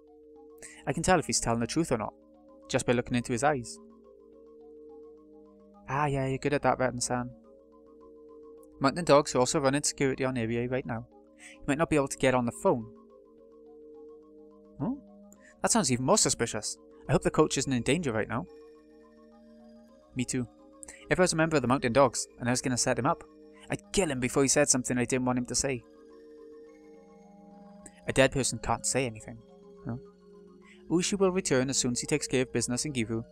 I can tell if he's telling the truth or not, just by looking into his eyes. Ah yeah, you're good at that, Veteran-san. Mountain dogs are also running security on area right now. You might not be able to get on the phone. Oh, that sounds even more suspicious. I hope the coach isn't in danger right now. Me too. If I was a member of the mountain dogs, and I was going to set him up, I'd kill him before he said something I didn't want him to say. A dead person can't say anything. No? Ushi will return as soon as he takes care of business in Gifu.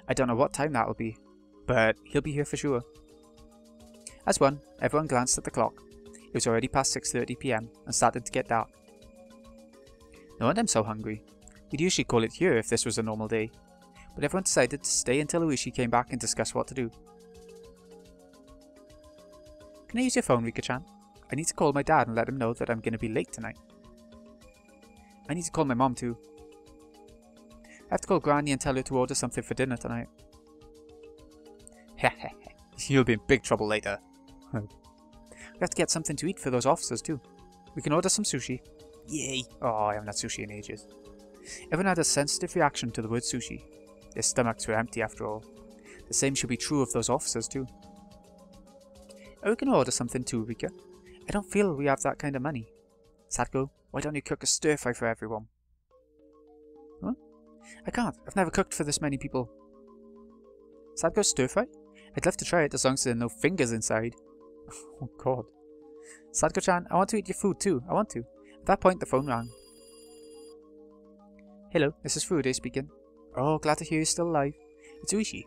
I don't know what time that will be, but he'll be here for sure. As one, everyone glanced at the clock. It was already past 6:30 PM and started to get dark. No wonder I'm so hungry. We'd usually call it here if this was a normal day, but everyone decided to stay until Ushi came back and discuss what to do. Can I use your phone, Rika-chan? I need to call my dad and let him know that I'm going to be late tonight. I need to call my mom too. I have to call Granny and tell her to order something for dinner tonight. Heh. You'll be in big trouble later. We have to get something to eat for those officers too. We can order some sushi. Yay! Oh, I haven't had sushi in ages. Everyone had a sensitive reaction to the word sushi. Their stomachs were empty after all. The same should be true of those officers too. Are we going to order something too, Rika? I don't feel we have that kind of money. Sadko, why don't you cook a stir-fry for everyone? Huh? I can't. I've never cooked for this many people. Sadko's stir-fry? I'd love to try it as long as there are no fingers inside. Oh god. Sadko-chan, I want to eat your food too. I want to. At that point, the phone rang. Hello, this is Furude speaking. Oh, glad to hear you're still alive. It's Uishi.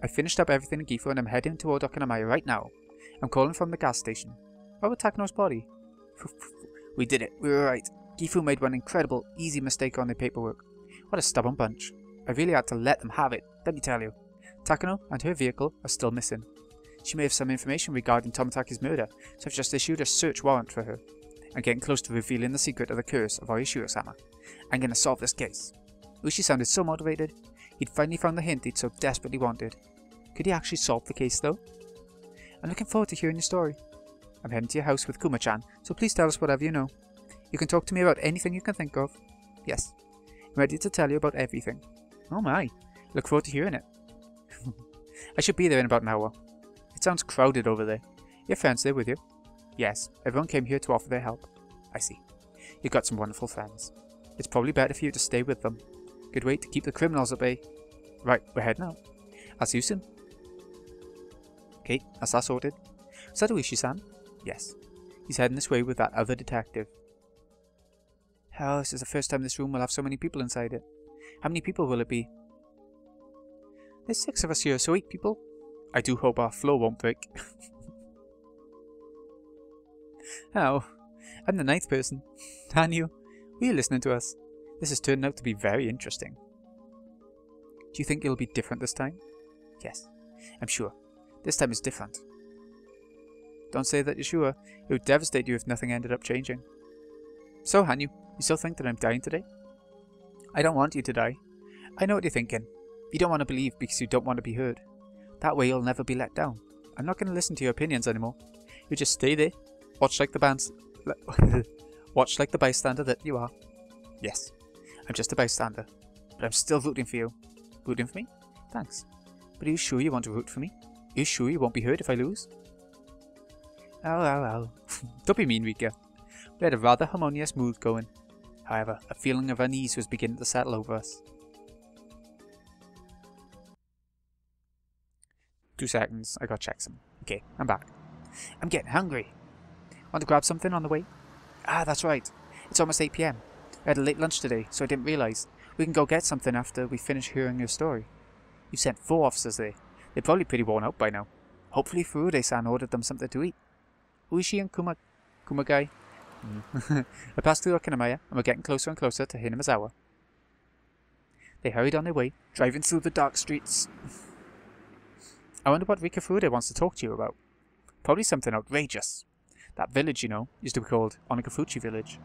I finished up everything in Gifu and I'm heading toward Okinamaya right now. I'm calling from the gas station. What about Takano's body? We did it. We were right. Gifu made one incredible, easy mistake on their paperwork. What a stubborn bunch. I really had to let them have it, let me tell you. Takano and her vehicle are still missing. She may have some information regarding Tomitake's murder, so I've just issued a search warrant for her. I'm getting close to revealing the secret of the curse of Oyashiro-sama. I'm going to solve this case. Ushi sounded so motivated. He'd finally found the hint he'd so desperately wanted. Could he actually solve the case though? I'm looking forward to hearing your story. I'm heading to your house with Kuma-chan, so please tell us whatever you know. You can talk to me about anything you can think of. Yes, I'm ready to tell you about everything. Oh my, look forward to hearing it. I should be there in about an hour. It sounds crowded over there. Your friends there with you? Yes, everyone came here to offer their help. I see. You've got some wonderful friends. It's probably better for you to stay with them. Good way to keep the criminals at bay. Right, we're heading out. I'll see you soon. Okay, that's that sorted. Is that Uishi-san? Yes. He's heading this way with that other detective. Oh, this is the first time this room will have so many people inside it. How many people will it be? There's 6 of us here, so 8 people. I do hope our floor won't break. Oh, I'm the 9th person. And you? Were you listening to us? This is turning out to be very interesting. Do you think it'll be different this time? Yes, I'm sure. This time is different. Don't say that you're sure. It would devastate you if nothing ended up changing. So, Hanyu, you still think that I'm dying today? I don't want you to die. I know what you're thinking. You don't want to believe because you don't want to be heard. That way you'll never be let down. I'm not going to listen to your opinions anymore. You just stay there. Watch like the Watch like the bystander that you are. Yes, I'm just a bystander. But I'm still rooting for you. Rooting for me? Thanks. But are you sure you want to root for me? Are you sure you won't be hurt if I lose? Oh. Don't be mean, Rika. We had a rather harmonious mood going. However, a feeling of unease was beginning to settle over us. 2 seconds, I gotta check some. Okay, I'm back. I'm getting hungry. Want to grab something on the way? Ah, that's right. It's almost 8 PM. I had a late lunch today, so I didn't realise. We can go get something after we finish hearing your story. You sent 4 officers there. They're probably pretty worn out by now. Hopefully Furude-san ordered them something to eat. Uishi and Kumagai. I passed through Akinamaya, and we're getting closer and closer to Hinamazawa. They hurried on their way, driving through the dark streets. I wonder what Rika Furude wants to talk to you about. Probably something outrageous. That village, you know, used to be called Onikafuchi Village.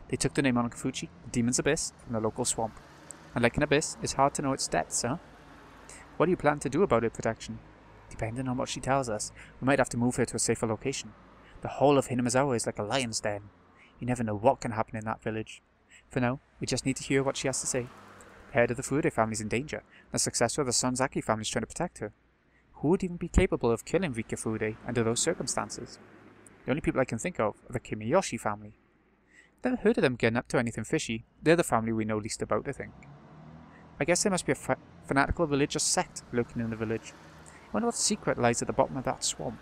They took the name Onikafuchi, the demon's abyss, from the local swamp. And like an abyss, it's hard to know its depths, huh? What do you plan to do about its protection? Depending on what she tells us, we might have to move her to a safer location. The whole of Hinamazawa is like a lion's den. You never know what can happen in that village. For now, we just need to hear what she has to say. The head of the Furude family is in danger, and the successor of the Sonzaki family is trying to protect her. Who would even be capable of killing Rika Furude under those circumstances? The only people I can think of are the Kimiyoshi family. Never heard of them getting up to anything fishy. They're the family we know least about, I think. I guess there must be a fanatical religious sect lurking in the village. I wonder what secret lies at the bottom of that swamp.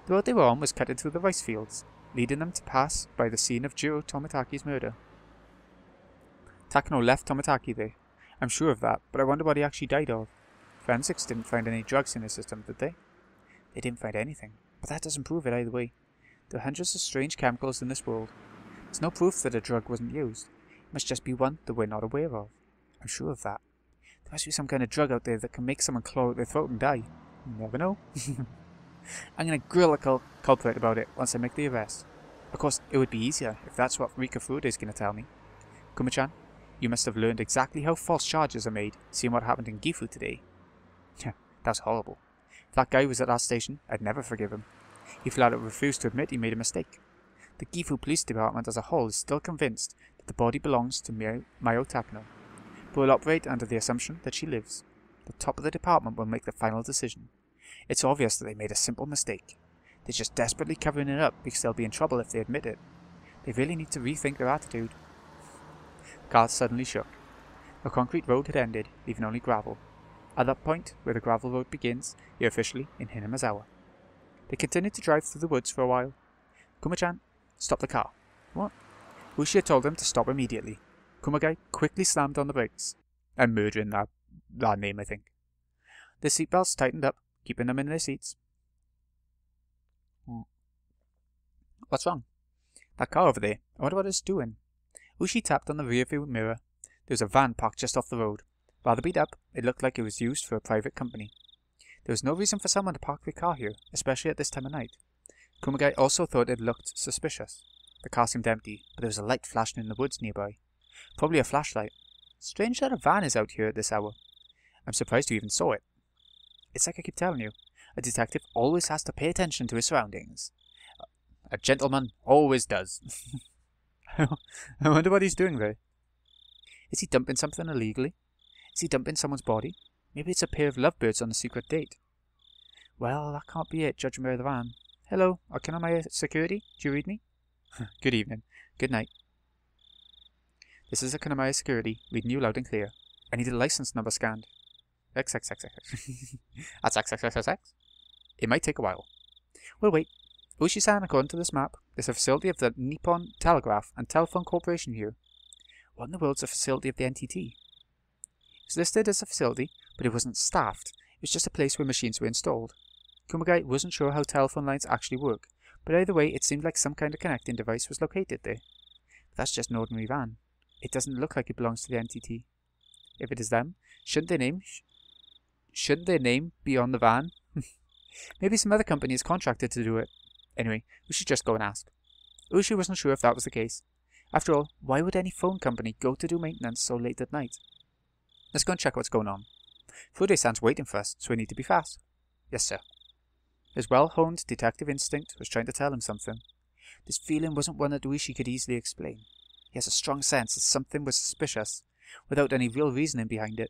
The road they were on was cut into the rice fields, leading them to pass by the scene of Jiro Tomitaki's murder. Takano left Tomitaki there. I'm sure of that, but I wonder what he actually died of. Forensics didn't find any drugs in his system, did they? They didn't find anything, but that doesn't prove it either way. There are hundreds of strange chemicals in this world. There's no proof that a drug wasn't used. It must just be one that we're not aware of. I'm sure of that. There must be some kind of drug out there that can make someone claw out their throat and die. You never know. I'm going to grill a culprit about it once I make the arrest. Of course, it would be easier if that's what Rika Furude is going to tell me. Kuma-chan, you must have learned exactly how false charges are made, seeing what happened in Gifu today. That was horrible. If that guy was at our station, I'd never forgive him. He flat out refused to admit he made a mistake. The Gifu Police Department as a whole is still convinced that the body belongs to Mayo Takano, but will operate under the assumption that she lives. The top of the department will make the final decision. It's obvious that they made a simple mistake. They're just desperately covering it up because they'll be in trouble if they admit it. They really need to rethink their attitude. The car suddenly shook. The concrete road had ended, leaving only gravel. At that point, where the gravel road begins, you're officially in Hinamazawa. They continued to drive through the woods for a while. Kuma-chan, stop the car. What? Ushi had told them to stop immediately. Kumagai quickly slammed on the brakes. I'm murdering that name, I think. The seatbelts tightened up, keeping them in their seats. What's wrong? That car over there. I wonder what it's doing. Ushi tapped on the rearview mirror. There was a van parked just off the road. Rather beat up, it looked like it was used for a private company. There was no reason for someone to park their car here, especially at this time of night. Kumagai also thought it looked suspicious. The car seemed empty, but there was a light flashing in the woods nearby. Probably a flashlight. Strange that a van is out here at this hour. I'm surprised you even saw it. It's like I keep telling you, a detective always has to pay attention to his surroundings. A gentleman always does. I wonder what he's doing there. Is he dumping something illegally? Is he dumping someone's body? Maybe it's a pair of lovebirds on a secret date. Well, that can't be it, judging by the van. Hello, Akinamaya Security? Do you read me? Good evening. Good night. This is Akinamaya Security, reading you loud and clear. I need a license number scanned. XXXX. That's XXXX. It might take a while. We'll wait. Ushi-san, according to this map, there's a facility of the Nippon Telegraph and Telephone Corporation here. What in the world's a facility of the NTT? It was listed as a facility, but it wasn't staffed. It was just a place where machines were installed. Kumagai wasn't sure how telephone lines actually work, but either way it seemed like some kind of connecting device was located there. But that's just an ordinary van. It doesn't look like it belongs to the NTT. If it is them, shouldn't their name be on the van? Maybe some other company is contracted to do it. Anyway, we should just go and ask. Ushi wasn't sure if that was the case. After all, why would any phone company go to do maintenance so late at night? Let's go and check what's going on. Furude-san's waiting for us, so we need to be fast. Yes, sir. His well-honed detective instinct was trying to tell him something. This feeling wasn't one that Uishi could easily explain. He has a strong sense that something was suspicious, without any real reasoning behind it.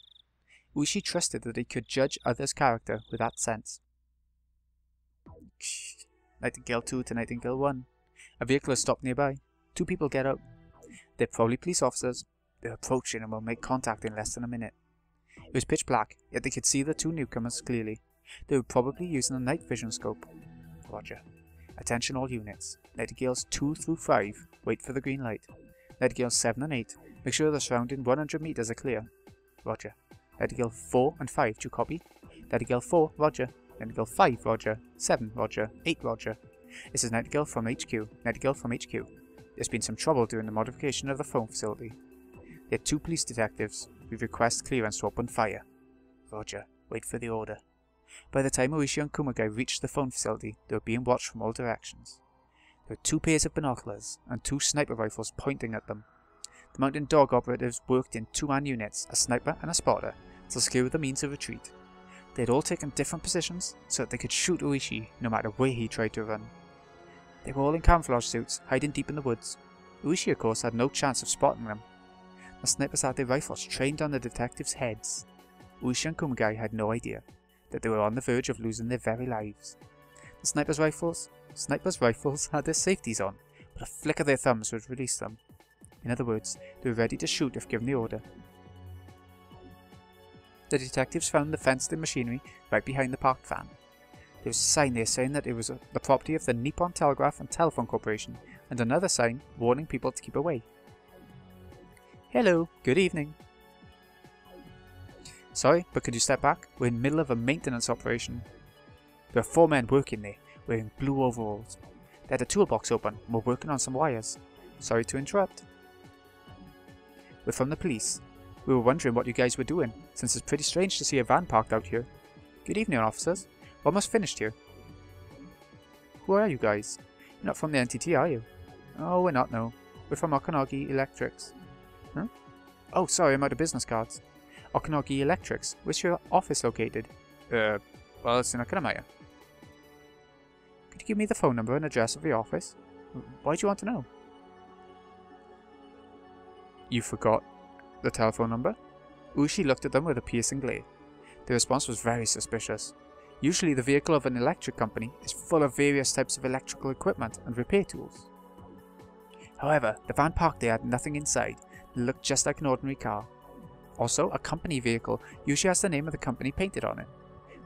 Uishi trusted that he could judge others' character with that sense. Nightingale 2 to Nightingale 1. A vehicle has stopped nearby. 2 people get out. They're probably police officers. They're approaching and will make contact in less than a minute. It was pitch black, yet they could see the 2 newcomers clearly. They were probably using a night vision scope. Roger. Attention all units. Nightingales 2 through 5. Wait for the green light. Nightingale 7 and 8. Make sure the surrounding 100 meters are clear. Roger. Nightingale 4 and 5, do you copy? Nightingale 4, roger. Nightingale 5, roger. 7, roger. 8, roger. This is Nightingale from HQ. Nightingale from HQ. There's been some trouble during the modification of the phone facility. There are 2 police detectives. We request clearance to open fire. Roger. Wait for the order. By the time Higurashi and Kumagai reached the phone facility, they were being watched from all directions. There were 2 pairs of binoculars and 2 sniper rifles pointing at them. The mountain dog operatives worked in 2-man units, a sniper and a spotter, to secure the means of retreat. They had all taken different positions so that they could shoot Higurashi no matter where he tried to run. They were all in camouflage suits, hiding deep in the woods. Higurashi, of course, had no chance of spotting them. The snipers had their rifles trained on the detectives' heads. Higurashi and Kumagai had no idea that they were on the verge of losing their very lives. The snipers' rifles had their safeties on, but a flick of their thumbs would release them. In other words, they were ready to shoot if given the order. The detectives found the fenced-in machinery right behind the parked van. There was a sign there saying that it was the property of the Nippon Telegraph and Telephone Corporation, and another sign warning people to keep away. Hello, good evening. Sorry, but could you step back? We're in the middle of a maintenance operation. There are 4 men working there, wearing blue overalls. They had a toolbox open and were working on some wires. Sorry to interrupt. We're from the police. We were wondering what you guys were doing, since it's pretty strange to see a van parked out here. Good evening, officers. We're almost finished here. Who are you guys? You're not from the NTT, are you? Oh, we're not, no. We're from Okanogi Electrics. Huh? Oh, sorry, I'm out of business cards. Okanogi Electrics. Where's your office located? Well, it's in Akanamaya. Could you give me the phone number and address of your office? Why do you want to know? You forgot the telephone number? Higurashi looked at them with a piercing glare. The response was very suspicious. Usually the vehicle of an electric company is full of various types of electrical equipment and repair tools. However, the van parked there had nothing inside. It looked just like an ordinary car. Also, a company vehicle usually has the name of the company painted on it.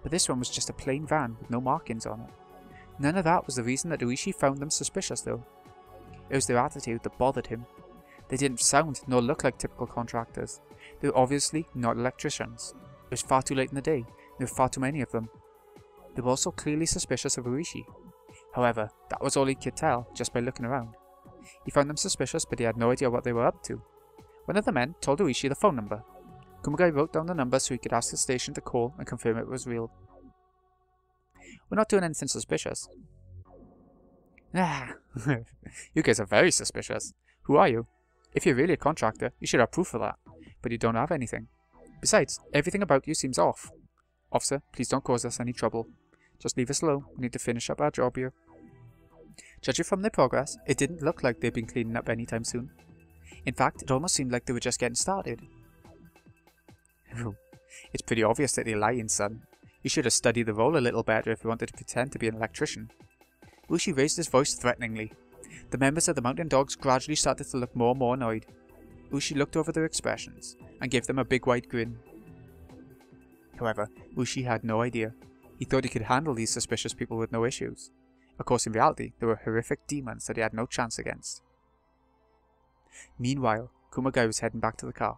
But this one was just a plain van with no markings on it. None of that was the reason that Higurashi found them suspicious though. It was their attitude that bothered him. They didn't sound nor look like typical contractors. They were obviously not electricians. It was far too late in the day. There were far too many of them. They were also clearly suspicious of Higurashi. However, that was all he could tell just by looking around. He found them suspicious, but he had no idea what they were up to. One of the men told Higurashi the phone number. Kumagai wrote down the number so he could ask the station to call and confirm it was real. We're not doing anything suspicious. Ah, you guys are very suspicious. Who are you? If you're really a contractor, you should have proof of that, but you don't have anything. Besides, everything about you seems off. Officer, please don't cause us any trouble. Just leave us alone, we need to finish up our job here. Judging from their progress, it didn't look like they'd been cleaning up anytime soon. In fact, it almost seemed like they were just getting started. It's pretty obvious that you're lying, son. You should have studied the role a little better if you wanted to pretend to be an electrician. Higurashi raised his voice threateningly. The members of the Mountain Dogs gradually started to look more and more annoyed. Higurashi looked over their expressions and gave them a big wide grin. However, Higurashi had no idea. He thought he could handle these suspicious people with no issues. Of course, in reality, they were horrific demons that he had no chance against. Meanwhile, Kumagai was heading back to the car.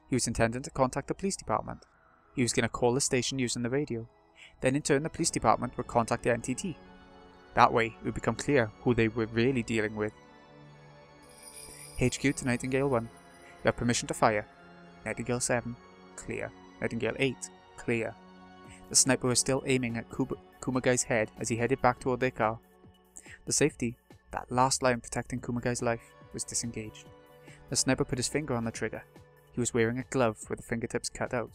He was intending to contact the police department. He was going to call the station using the radio. Then in turn the police department would contact the NTT. That way it would become clear who they were really dealing with. HQ to Nightingale 1. You have permission to fire. Nightingale 7. Clear. Nightingale 8. Clear. The sniper was still aiming at Kumagai's head as he headed back toward their car. The safety, that last line protecting Kumagai's life, was disengaged. The sniper put his finger on the trigger. He was wearing a glove with the fingertips cut out.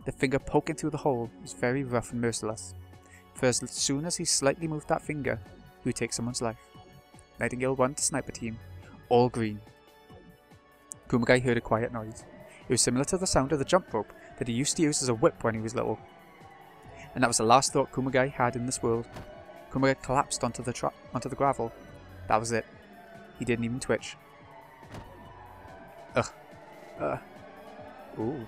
The finger poking through the hole was very rough and merciless. For as soon as he slightly moved that finger, he would take someone's life. Nightingale 1 to sniper team, all green. Kumagai heard a quiet noise. It was similar to the sound of the jump rope that he used to use as a whip when he was little. And that was the last thought Kumagai had in this world. Kumagai collapsed onto the gravel. That was it. He didn't even twitch. Ugh. Ooh.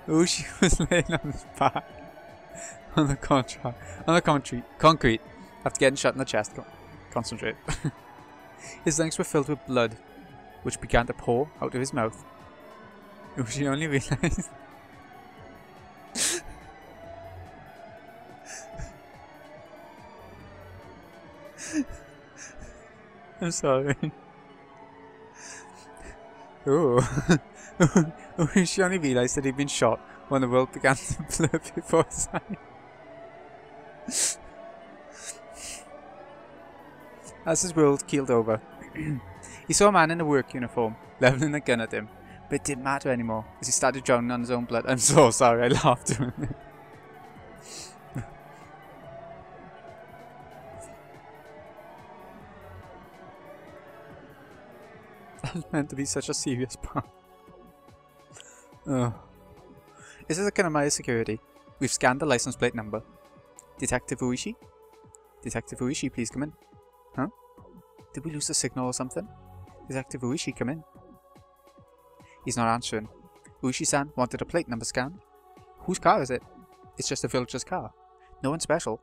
Ooh, she was laying on his back. On the concrete. Have to get shot in the chest. Concentrate. His lungs were filled with blood, which began to pour out of his mouth. She only realized... I'm sorry. Oh. She only realized that he'd been shot when the world began to blur before his eyes. As his world keeled over, he saw a man in a work uniform, leveling a gun at him, but it didn't matter anymore, as he started drowning on his own blood. I'm so sorry, I laughed. That was meant to be such a serious part. Oh. This is a Kanamaya security. We've scanned the license plate number. Detective Uishi? Detective Uishi, please come in. Huh? Did we lose the signal or something? Detective Uishi, come in. He's not answering. Uishi-san wanted a plate number scanned. Whose car is it? It's just a villager's car. No one special.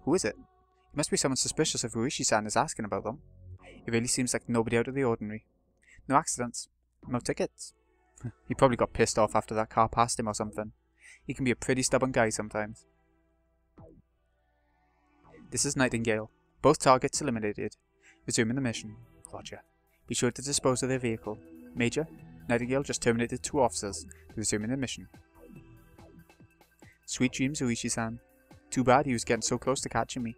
Who is it? It must be someone suspicious if Uishi-san is asking about them. It really seems like nobody out of the ordinary. No accidents. No tickets. He probably got pissed off after that car passed him or something. He can be a pretty stubborn guy sometimes. This is Nightingale. Both targets eliminated. Resuming the mission. Roger. Be sure to dispose of their vehicle. Major, Nightingale just terminated 2 officers. Resuming the mission. Sweet dreams, Uishi-san. Too bad he was getting so close to catching me.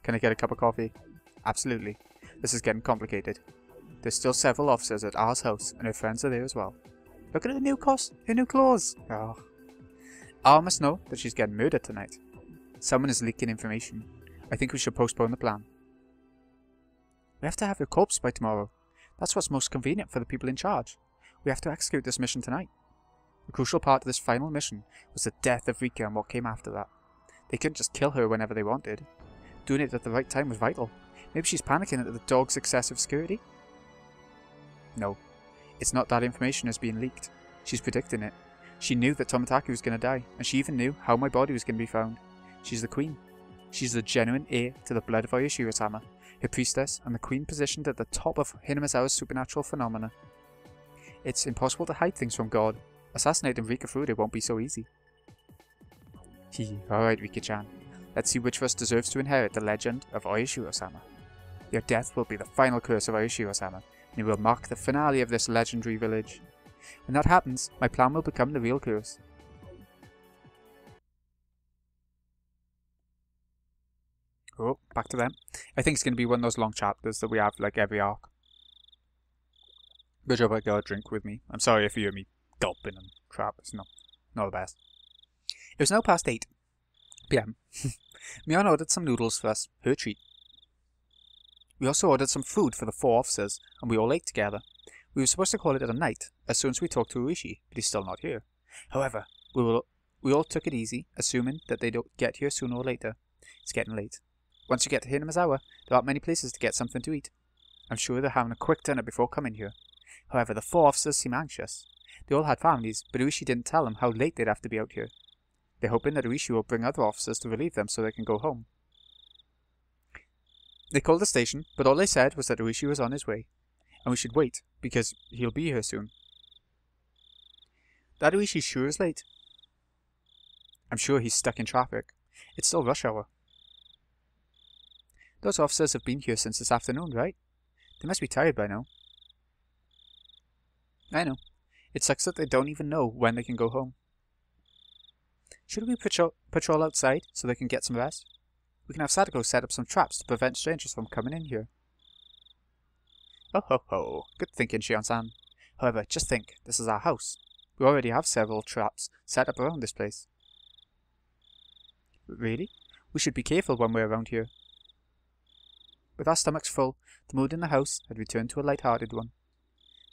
Can I get a cup of coffee? Absolutely. This is getting complicated. There's still several officers at R's house, and her friends are there as well. Look at her new clothes! Oh. R must know that she's getting murdered tonight. Someone is leaking information. I think we should postpone the plan. We have to have her corpse by tomorrow. That's what's most convenient for the people in charge. We have to execute this mission tonight. The crucial part of this final mission was the death of Rika and what came after that. They couldn't just kill her whenever they wanted. Doing it at the right time was vital. Maybe she's panicking at the dog's excessive security? No. It's not that information is being leaked. She's predicting it. She knew that Tomotaku was going to die, and she even knew how my body was going to be found. She's the queen. She's the genuine heir to the blood of Oyashiro-sama, her priestess, and the queen positioned at the top of Hinamizawa's supernatural phenomena. It's impossible to hide things from God. Assassinating Rika Furude won't be so easy. Alright, Rika-chan. Let's see which of us deserves to inherit the legend of Oyashiro-sama. Your death will be the final curse of Oyashiro-sama, and it will mark the finale of this legendary village. When that happens, my plan will become the real curse. Oh, back to them. I think it's going to be one of those long chapters that we have like every arc. Good job I got a drink with me. I'm sorry if you hear me gulping and crap. It's not the best. It was now past 8 PM. Mion ordered some noodles for us, her treat. We also ordered some food for the 4 officers, and we all ate together. We were supposed to call it a night as soon as we talked to Uishi, but he's still not here. However, we all took it easy, assuming that they'd get here sooner or later. It's getting late. Once you get to Hinamizawa, there aren't many places to get something to eat. I'm sure they're having a quick dinner before coming here. However, the 4 officers seem anxious. They all had families, but Uishi didn't tell them how late they'd have to be out here. They're hoping that Uishi will bring other officers to relieve them so they can go home. They called the station, but all they said was that Uishi was on his way, and we should wait, because he'll be here soon. That Uishi sure is late. I'm sure he's stuck in traffic. It's still rush hour. Those officers have been here since this afternoon, right? They must be tired by now. I know. It sucks that they don't even know when they can go home. Should we patrol outside so they can get some rest? We can have Sadako set up some traps to prevent strangers from coming in here. Oh ho ho, good thinking, Shion-san. However, just think, this is our house. We already have several traps set up around this place. Really? We should be careful when we're around here. With our stomachs full, the mood in the house had returned to a light-hearted one.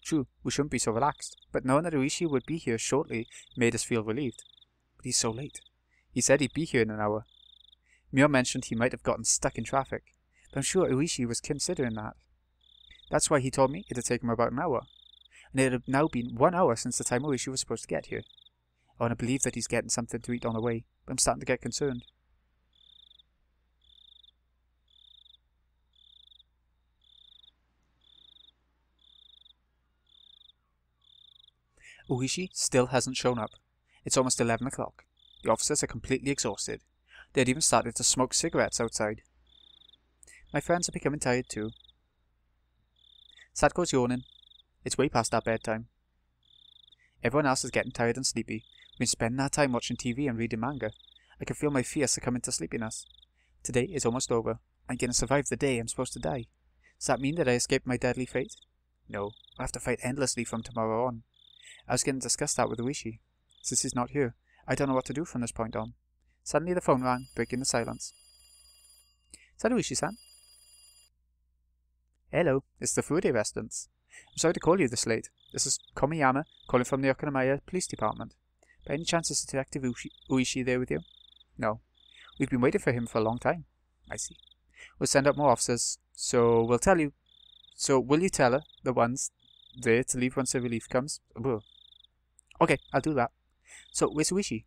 True, we shouldn't be so relaxed, but knowing that Uishi would be here shortly made us feel relieved. But he's so late. He said he'd be here in an hour. Mio mentioned he might have gotten stuck in traffic, but I'm sure Uishi was considering that. That's why he told me it had taken him about an hour, and it had now been 1 hour since the time Uishi was supposed to get here. I want to believe that he's getting something to eat on the way, but I'm starting to get concerned. Uishi still hasn't shown up. It's almost 11 o'clock. The officers are completely exhausted. They had even started to smoke cigarettes outside. My friends are becoming tired too. Sato's yawning. It's way past our bedtime. Everyone else is getting tired and sleepy. We've been spending our time watching TV and reading manga. I can feel my fear succumbing to sleepiness. Today is almost over. I'm going to survive the day I'm supposed to die. Does that mean that I escaped my deadly fate? No, I'll have to fight endlessly from tomorrow on. I was going to discuss that with Uishi. Since he's not here, I don't know what to do from this point on. Suddenly the phone rang, breaking the silence. Is that Uishi-san? Hello, it's the Fude residence. I'm sorry to call you this late. This is Komiyama, calling from the Okinawa Police Department. By any chance is Detective Uishi there with you? No. We've been waiting for him for a long time. I see. We'll send out more officers, so we'll tell you. So will you tell her, the ones there, to leave once the relief comes? Okay, I'll do that. So, where's Uishi?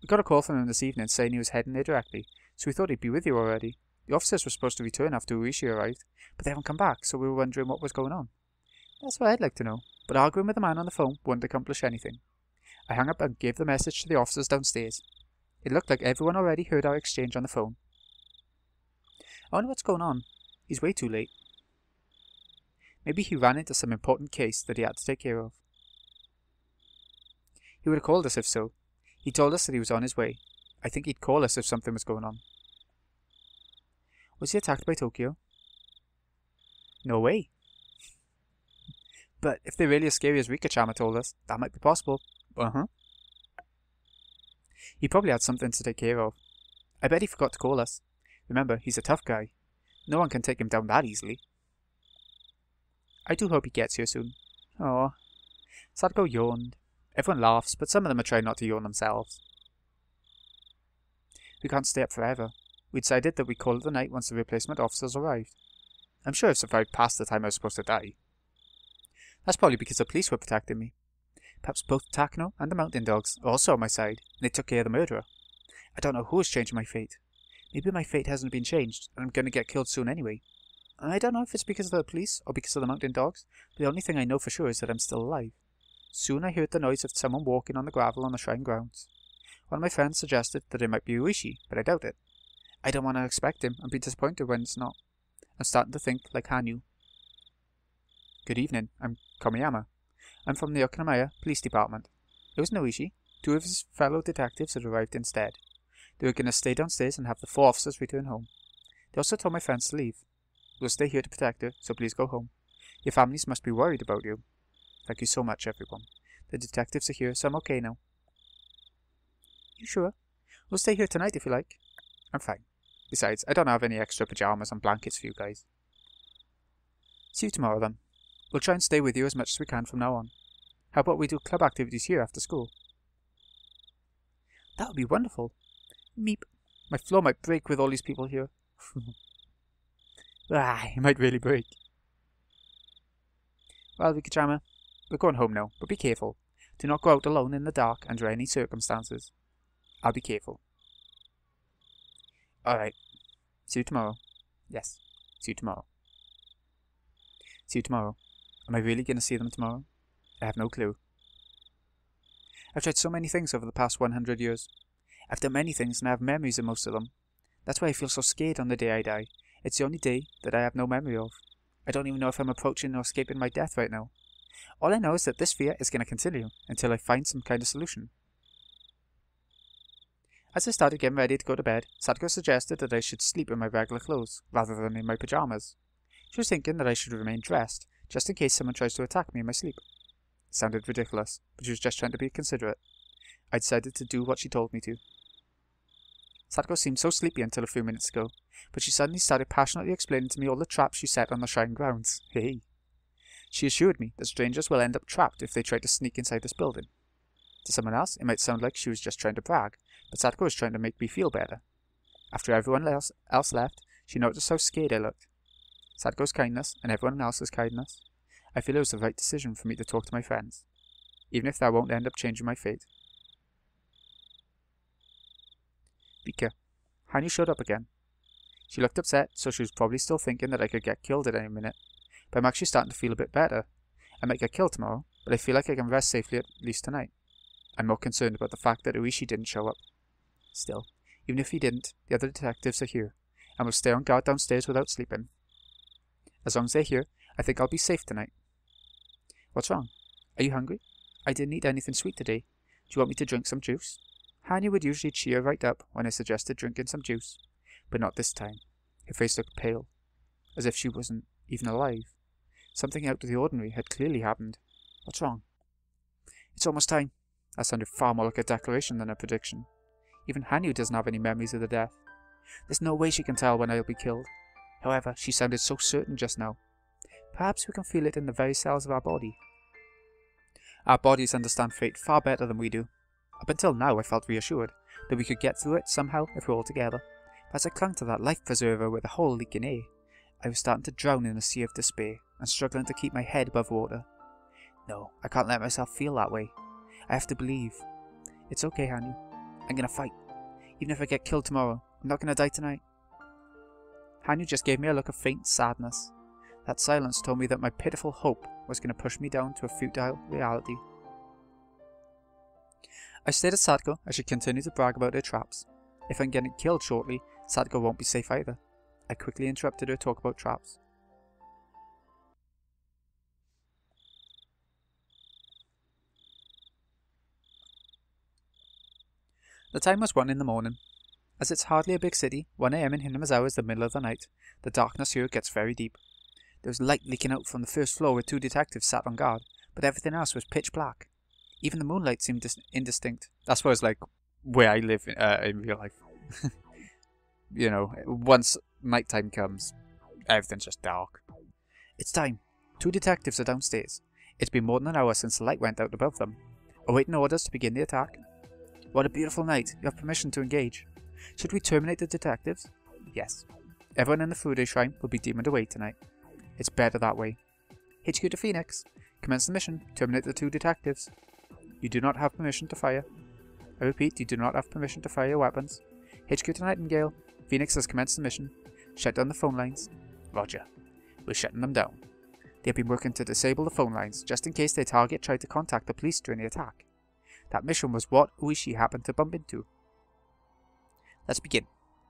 We got a call from him this evening saying he was heading there directly, so we thought he'd be with you already. The officers were supposed to return after Uishi arrived, but they haven't come back, so we were wondering what was going on. That's what I'd like to know, but arguing with the man on the phone wouldn't accomplish anything. I hung up and gave the message to the officers downstairs. It looked like everyone already heard our exchange on the phone. I wonder what's going on. He's way too late. Maybe he ran into some important case that he had to take care of. He would have called us if so. He told us that he was on his way. I think he'd call us if something was going on. Was he attacked by Tokyo? No way. But if they're really as scary as Rika-chama told us, that might be possible. He probably had something to take care of. I bet he forgot to call us. Remember, he's a tough guy. No one can take him down that easily. I do hope he gets here soon. Aw. Sadako yawned. Everyone laughs, but some of them are trying not to yawn themselves. We can't stay up forever. We decided that we'd call it the night once the replacement officers arrived. I'm sure I've survived past the time I was supposed to die. That's probably because the police were protecting me. Perhaps both Takano and the mountain dogs are also on my side, and they took care of the murderer. I don't know who is changing my fate. Maybe my fate hasn't been changed, and I'm going to get killed soon anyway. I don't know if it's because of the police or because of the mountain dogs, but the only thing I know for sure is that I'm still alive. Soon I heard the noise of someone walking on the gravel on the shrine grounds. One of my friends suggested that it might be Uishi, but I doubt it. I don't want to expect him and be disappointed when it's not. I'm starting to think like Hanyu. Good evening, I'm Komiyama. I'm from the Okinawa Police Department. It was no Uishi. Two of his fellow detectives had arrived instead. They were going to stay downstairs and have the 4 officers return home. They also told my friends to leave. We'll stay here to protect her, so please go home. Your families must be worried about you. Thank you so much, everyone. The detectives are here, so I'm okay now. You sure? We'll stay here tonight if you like. I'm fine. Besides, I don't have any extra pajamas and blankets for you guys. See you tomorrow then. We'll try and stay with you as much as we can from now on. How about we do club activities here after school? That would be wonderful. Meep. My floor might break with all these people here. It might really break. Well, Rika-chama, we're going home now, but be careful. Do not go out alone in the dark under any circumstances. I'll be careful. Alright. See you tomorrow. Yes. See you tomorrow. See you tomorrow. Am I really going to see them tomorrow? I have no clue. I've tried so many things over the past 100 years. I've done many things and I have memories of most of them. That's why I feel so scared on the day I die. It's the only day that I have no memory of. I don't even know if I'm approaching or escaping my death right now. All I know is that this fear is going to continue until I find some kind of solution. As I started getting ready to go to bed, Sadako suggested that I should sleep in my regular clothes, rather than in my pajamas. She was thinking that I should remain dressed, just in case someone tries to attack me in my sleep. It sounded ridiculous, but she was just trying to be considerate. I decided to do what she told me to. Sadako seemed so sleepy until a few minutes ago, but she suddenly started passionately explaining to me all the traps she set on the shrine grounds. Hey! She assured me that strangers will end up trapped if they try to sneak inside this building. To someone else, it might sound like she was just trying to brag, but Sadako was trying to make me feel better. After everyone else left, she noticed how scared I looked. Sadako's kindness and everyone else's kindness. I feel it was the right decision for me to talk to my friends, even if that won't end up changing my fate. Rika, Hanyu showed up again. She looked upset, so she was probably still thinking that I could get killed at any minute, but I'm actually starting to feel a bit better. I might get killed tomorrow, but I feel like I can rest safely at least tonight. I'm more concerned about the fact that Uishi didn't show up. Still, even if he didn't, the other detectives are here, and will stay on guard downstairs without sleeping. As long as they're here, I think I'll be safe tonight. What's wrong? Are you hungry? I didn't eat anything sweet today. Do you want me to drink some juice? Hanya would usually cheer right up when I suggested drinking some juice, but not this time. Her face looked pale, as if she wasn't even alive. Something out of the ordinary had clearly happened. What's wrong? It's almost time. That sounded far more like a declaration than a prediction. Even Hanyu doesn't have any memories of the death. There's no way she can tell when I'll be killed. However, she sounded so certain just now. Perhaps we can feel it in the very cells of our body. Our bodies understand fate far better than we do. Up until now I felt reassured that we could get through it somehow if we're all together. But as I clung to that life preserver with a hole leaking air, I was starting to drown in a sea of despair and struggling to keep my head above water. No, I can't let myself feel that way. I have to believe. It's okay, Hanyu. I'm gonna fight. Even if I get killed tomorrow, I'm not gonna die tonight. Hanyu just gave me a look of faint sadness. That silence told me that my pitiful hope was going to push me down to a futile reality. I stared at Sadako as she continued to brag about her traps. If I'm getting killed shortly, Sadako won't be safe either. I quickly interrupted her talk about traps. The time was 1 in the morning. As it's hardly a big city, 1 AM in Hinamazawa is the middle of the night. The darkness here gets very deep. There was light leaking out from the first floor where 2 detectives sat on guard, but everything else was pitch black. Even the moonlight seemed indistinct. That's what it's like where I live in real life. You know, once nighttime comes, everything's just dark. It's time. 2 detectives are downstairs. It's been more than an hour since the light went out above them, awaiting orders to begin the attack. What a beautiful night. You have permission to engage. Should we terminate the detectives? Yes. Everyone in the Fude Shrine will be demoned away tonight. It's better that way. HQ to Phoenix. Commence the mission. Terminate the 2 detectives. You do not have permission to fire. I repeat, you do not have permission to fire your weapons. HQ to Nightingale. Phoenix has commenced the mission. Shut down the phone lines. Roger. We're shutting them down. They have been working to disable the phone lines, just in case their target tried to contact the police during the attack. That mission was what Uishi happened to bump into. Let's begin.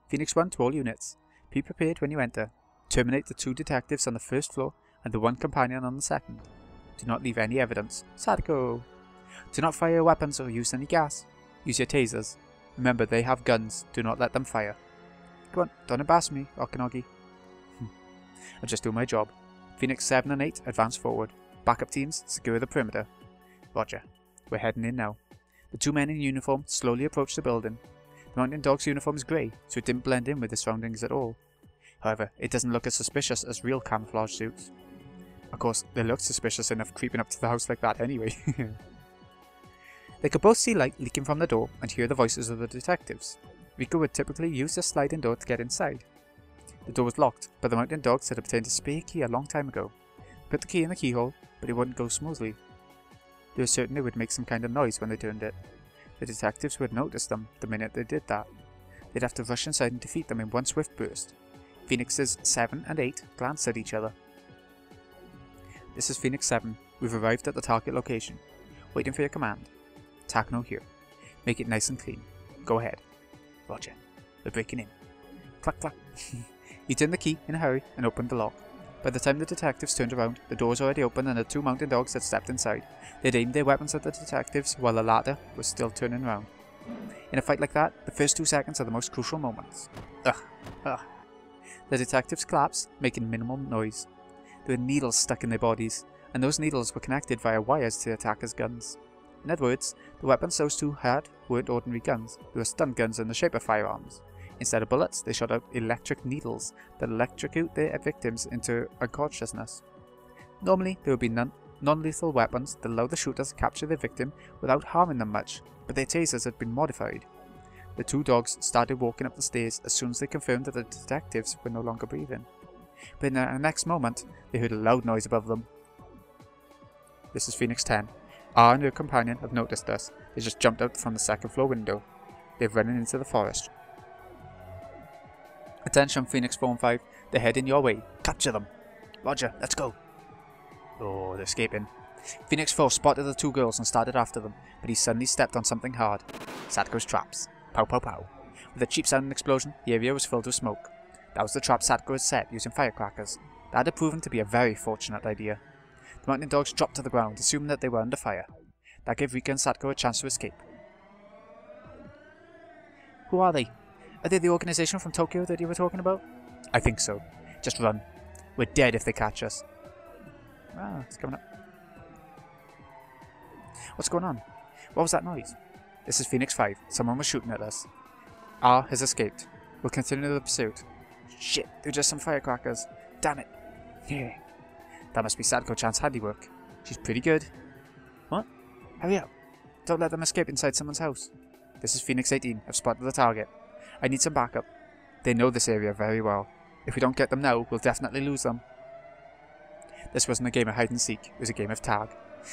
Phoenix 1 to all units. Be prepared when you enter. Terminate the 2 detectives on the first floor and the 1 companion on the second. Do not leave any evidence. Sadako! Do not fire your weapons or use any gas. Use your tasers. Remember, they have guns. Do not let them fire. Come on, don't embarrass me, Okinogi. I'm just doing my job. Phoenix 7 and 8, advance forward. Backup teams, secure the perimeter. Roger. We're heading in now. The 2 men in uniform slowly approach the building. The mountain dog's uniform is grey, so it didn't blend in with the surroundings at all. However, it doesn't look as suspicious as real camouflage suits. Of course, they look suspicious enough creeping up to the house like that anyway. They could both see light leaking from the door and hear the voices of the detectives. Rika would typically use the sliding door to get inside. The door was locked, but the mountain dogs had obtained a spare key a long time ago. Put the key in the keyhole, but it wouldn't go smoothly. They were certain it would make some kind of noise when they turned it. The detectives would notice them the minute they did that. They'd have to rush inside and defeat them in one swift burst. Phoenixes 7 and 8 glanced at each other. This is Phoenix 7. We've arrived at the target location. Waiting for your command. Takano here. Make it nice and clean. Go ahead. Roger. We're breaking in. Clack clack. He turned the key in a hurry and opened the lock. By the time the detectives turned around, the door was already open and the 2 mountain dogs had stepped inside. They'd aimed their weapons at the detectives while the latter was still turning around. In a fight like that, the first 2 seconds are the most crucial moments. Ugh. Ugh. The detectives collapsed, making minimal noise. There were needles stuck in their bodies, and those needles were connected via wires to the attackers' guns. In other words, the weapons those 2 had weren't ordinary guns, they were stun guns in the shape of firearms. Instead of bullets, they shot out electric needles that electrocute their victims into unconsciousness. Normally, there would be non-lethal weapons that allow the shooters to capture their victim without harming them much, but their tasers had been modified. The 2 dogs started walking up the stairs as soon as they confirmed that the detectives were no longer breathing. But in the next moment, they heard a loud noise above them. This is Phoenix 10. R and her companion have noticed us. They just jumped out from the 2nd floor window. They've run into the forest. Attention Phoenix 4 and 5, they're heading your way. Capture them. Roger, let's go. Oh, they're escaping. Phoenix 4 spotted the two girls and started after them, but he suddenly stepped on something hard. Satoko's traps. Pow pow pow. With a cheap sounding explosion, the area was filled with smoke. That was the trap Satoko had set using firecrackers. That had proven to be a very fortunate idea. The mountain dogs dropped to the ground, assuming that they were under fire. That gave Rika and Satoko a chance to escape. Who are they? Are they the organization from Tokyo that you were talking about? I think so. Just run. We're dead if they catch us. Ah, it's coming up. What's going on? What was that noise? This is Phoenix 5. Someone was shooting at us. R has escaped. We'll continue the pursuit. Shit, they're just some firecrackers. Damn it. Yeah. That must be Satoko-chan's handiwork. She's pretty good. What? Hurry up. Don't let them escape inside someone's house. This is Phoenix 18. I've spotted the target. I need some backup. They know this area very well. If we don't get them now, we'll definitely lose them. This wasn't a game of hide and seek. It was a game of tag.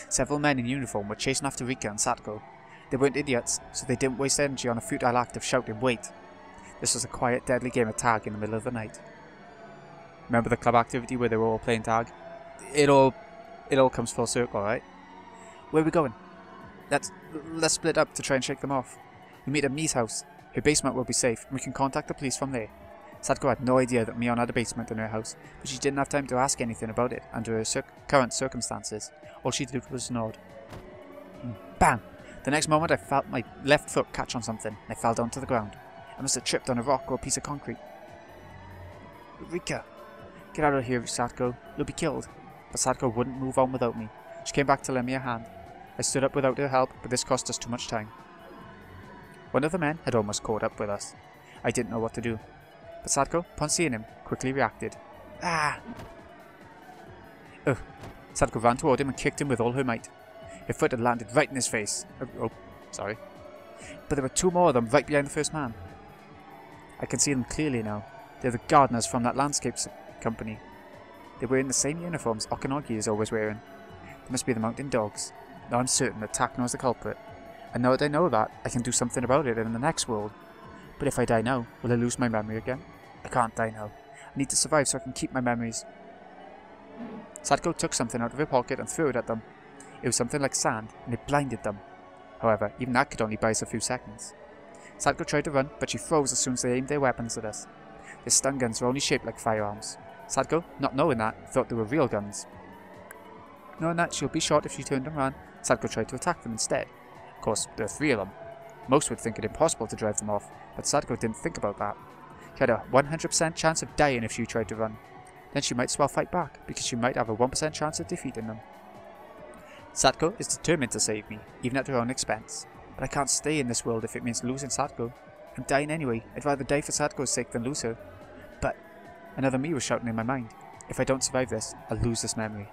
Several men in uniform were chasing after Rika and Satoko. They weren't idiots, so they didn't waste energy on a futile act of shouting, "Wait!" This was a quiet, deadly game of tag in the middle of the night. Remember the club activity where they were all playing tag? It all comes full circle, right? Where are we going? Let's split up to try and shake them off. We meet at Mi's house. Her basement will be safe, and we can contact the police from there. Satoko had no idea that Mion had a basement in her house, but she didn't have time to ask anything about it under her current circumstances. All she did was nod. Bang! The next moment I felt my left foot catch on something, and I fell down to the ground. I must have tripped on a rock or a piece of concrete. Rika! Get out of here, Satoko. You'll be killed. But Satoko wouldn't move on without me. She came back to lend me a hand. I stood up without her help, but this cost us too much time. One of the men had almost caught up with us. I didn't know what to do. But Satoko, upon seeing him, quickly reacted. Ah! Ugh. Satoko ran toward him and kicked him with all her might. Her foot had landed right in his face. Oh, sorry. But there were two more of them right behind the first man. I can see them clearly now. They're the gardeners from that landscapes company. They were in the same uniforms Okanogi is always wearing. They must be the mountain dogs. Now I'm certain that Takano is the culprit. And now that I know that, I can do something about it in the next world. But if I die now, will I lose my memory again? I can't die now. I need to survive so I can keep my memories. Satoko took something out of her pocket and threw it at them. It was something like sand, and it blinded them. However, even that could only buy us a few seconds. Satoko tried to run, but she froze as soon as they aimed their weapons at us. Their stun guns were only shaped like firearms. Satoko, not knowing that, thought they were real guns. Knowing that she'll be shot if she turned and ran, Satoko tried to attack them instead. Of course, there are three of them. Most would think it impossible to drive them off, but Satoko didn't think about that. She had a 100% chance of dying if she tried to run. Then she might as well fight back, because she might have a 1% chance of defeating them. Satoko is determined to save me, even at her own expense. But I can't stay in this world if it means losing Satoko. I'm dying anyway. I'd rather die for Satoko's sake than lose her. But another me was shouting in my mind. If I don't survive this, I'll lose this memory.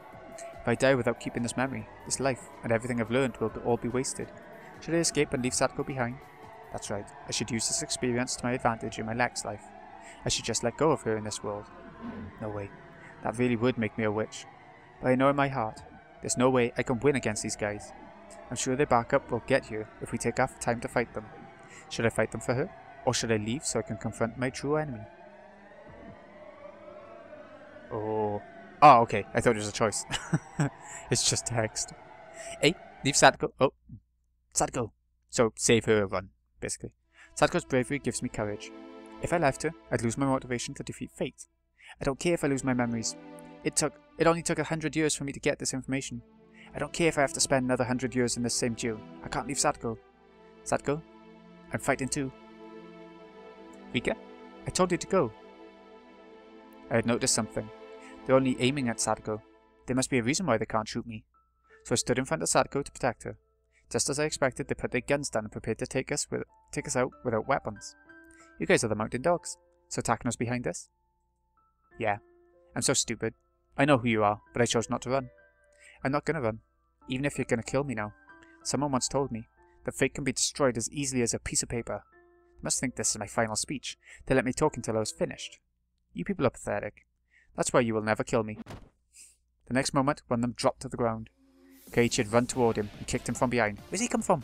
If I die without keeping this memory, this life, and everything I've learned will all be wasted. Should I escape and leave Satoko behind? That's right. I should use this experience to my advantage in my next life. I should just let go of her in this world. No way. That really would make me a witch. But I know in my heart, there's no way I can win against these guys. I'm sure their backup will get here if we take our time to fight them. Should I fight them for her? Or should I leave so I can confront my true enemy? Oh, okay. I thought it was a choice. It's just text. A. Leave Satoko. Oh. Satoko. So, save her or run, basically. Satoko's bravery gives me courage. If I left her, I'd lose my motivation to defeat fate. I don't care if I lose my memories. It only took 100 years for me to get this information. I don't care if I have to spend another 100 years in this same jail. I can't leave Satoko. Satoko, I'm fighting too. Rika, I told you to go. I had noticed something. They're only aiming at Satoko. There must be a reason why they can't shoot me. So I stood in front of Satoko to protect her. Just as I expected, they put their guns down and prepared to take us out without weapons. You guys are the mountain dogs. So Takano's behind this? Yeah. I'm so stupid. I know who you are, but I chose not to run. I'm not gonna run, even if you're gonna kill me now. Someone once told me that fate can be destroyed as easily as a piece of paper. You must think this is my final speech. They let me talk until I was finished. You people are pathetic. That's why you will never kill me. The next moment, one of them dropped to the ground. Keiichi had run toward him and kicked him from behind. Where's he come from?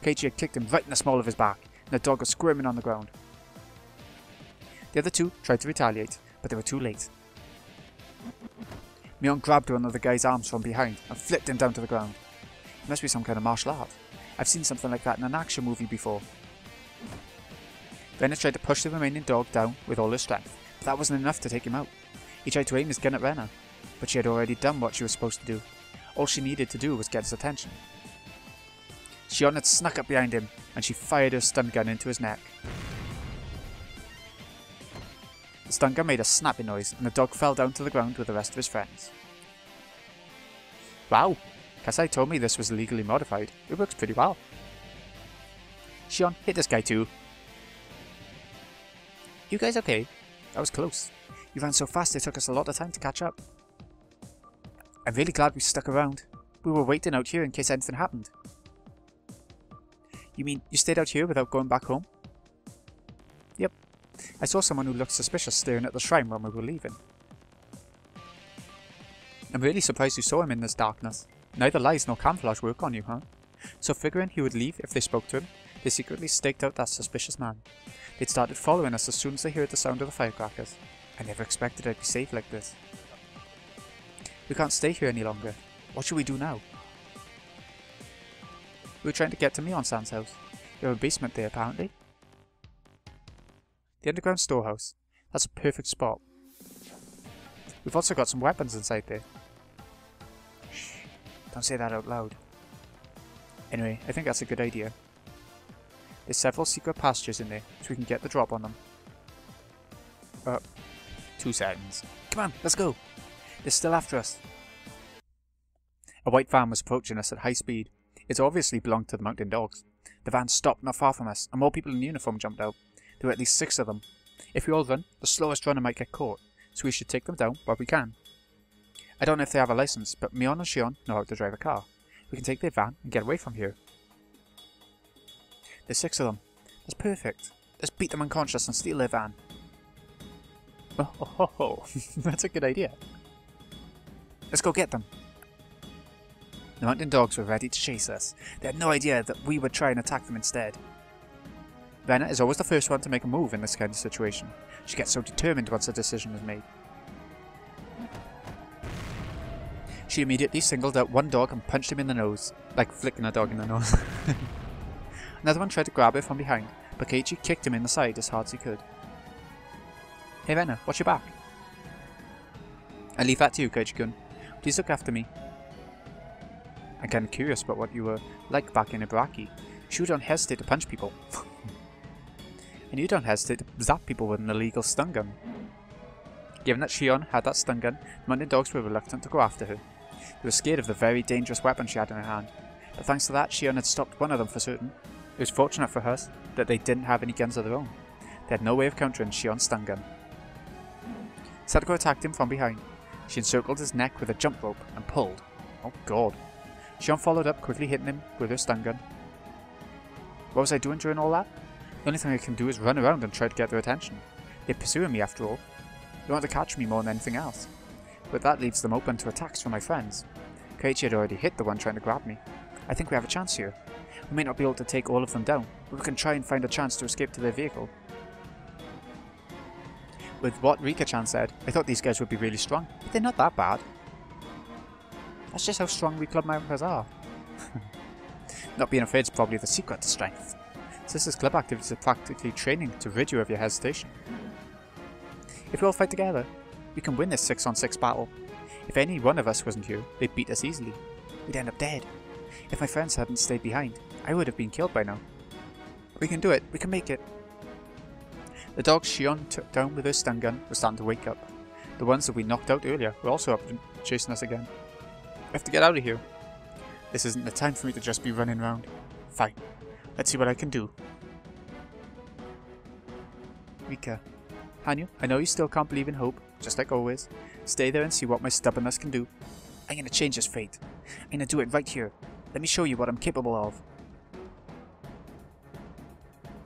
Keiichi had kicked him right in the small of his back, and the dog was squirming on the ground. The other two tried to retaliate, but they were too late. Mion grabbed one of the guy's arms from behind and flipped him down to the ground. It must be some kind of martial art. I've seen something like that in an action movie before. Rena tried to push the remaining dog down with all her strength, but that wasn't enough to take him out. He tried to aim his gun at Rena, but she had already done what she was supposed to do. All she needed to do was get his attention. Shion had snuck up behind him, and she fired her stun gun into his neck. The stun gun made a snapping noise, and the dog fell down to the ground with the rest of his friends. Wow! Kasai told me this was legally modified. It works pretty well. Shion, hit this guy too. You guys okay? That was close. You ran so fast it took us a lot of time to catch up. I'm really glad we stuck around. We were waiting out here in case anything happened. You mean you stayed out here without going back home? Yep. I saw someone who looked suspicious staring at the shrine when we were leaving. I'm really surprised you saw him in this darkness. Neither lies nor camouflage work on you, huh? So figuring he would leave if they spoke to him, they secretly staked out that suspicious man. They'd started following us as soon as they heard the sound of the firecrackers. I never expected I'd be safe like this. We can't stay here any longer. What should we do now? We were trying to get to Mion-san's house. They have a basement there, apparently. The underground storehouse. That's a perfect spot. We've also got some weapons inside there. Shh. Don't say that out loud. Anyway, I think that's a good idea. There's several secret passages in there, so we can get the drop on them. 2 seconds. Come on, let's go! They're still after us. A white van was approaching us at high speed. It obviously belonged to the mountain dogs. The van stopped not far from us, and more people in uniform jumped out. There were at least 6 of them. If we all run, the slowest runner might get caught, so we should take them down while we can. I don't know if they have a license, but Mion and Shion know how to drive a car. We can take their van and get away from here. There's 6 of them. That's perfect. Let's beat them unconscious and steal their van. Oh, that's a good idea. Let's go get them. The mountain dogs were ready to chase us. They had no idea that we would try and attack them instead. Rena is always the first one to make a move in this kind of situation. She gets so determined once a decision is made. She immediately singled out one dog and punched him in the nose, like flicking a dog in the nose. Another one tried to grab her from behind, but Keiichi kicked him in the side as hard as he could. Hey Rena, watch your back. I leave that to you, Keiichi-kun. Please look after me. I'm kinda curious about what you were like back in Ibaraki. You don't hesitate to punch people. And you don't hesitate to zap people with an illegal stun gun. Given that Shion had that stun gun, the mountain dogs were reluctant to go after her. They were scared of the very dangerous weapon she had in her hand, but thanks to that, Shion had stopped one of them for certain. It was fortunate for us that they didn't have any guns of their own. They had no way of countering Shion's stun gun. Sadako attacked him from behind. She encircled his neck with a jump rope and pulled. Oh god. Shion followed up, quickly hitting him with her stun gun. What was I doing during all that? The only thing I can do is run around and try to get their attention. They're pursuing me after all. They want to catch me more than anything else. But that leaves them open to attacks from my friends. Keiichi had already hit the one trying to grab me. I think we have a chance here. We may not be able to take all of them down, but we can try and find a chance to escape to their vehicle. With what Rika-chan said, I thought these guys would be really strong, but they're not that bad. That's just how strong we club members are. Not being afraid is probably the secret to strength. Sisters club activities are practically training to rid you of your hesitation. If we all fight together, we can win this 6-on-6 battle. If any one of us wasn't here, they'd beat us easily. We'd end up dead. If my friends hadn't stayed behind, I would have been killed by now. We can do it, we can make it. The dogs Shion took down with her stun gun were starting to wake up. The ones that we knocked out earlier were also up and chasing us again. We have to get out of here. This isn't the time for me to just be running around. Fine. Let's see what I can do. Rika. Hanyu, I know you still can't believe in hope, just like always. Stay there and see what my stubbornness can do. I'm gonna change this fate. I'm gonna do it right here. Let me show you what I'm capable of.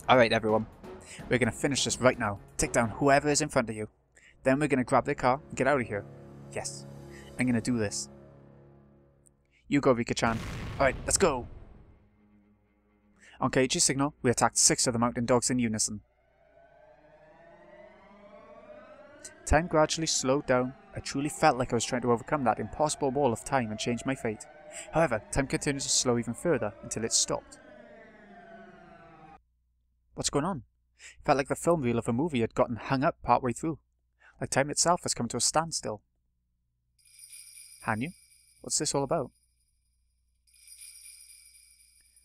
Alright everyone. We're gonna finish this right now. Take down whoever is in front of you. Then we're gonna grab their car and get out of here. Yes. I'm gonna do this. You go, Rika-chan. Alright, let's go! On Keiichi's signal, we attacked 6 of the mountain dogs in unison. Time gradually slowed down. I truly felt like I was trying to overcome that impossible wall of time and change my fate. However, time continued to slow even further until it stopped. What's going on? It felt like the film reel of a movie had gotten hung up partway through. Like time itself has come to a standstill. Hanyu, what's this all about?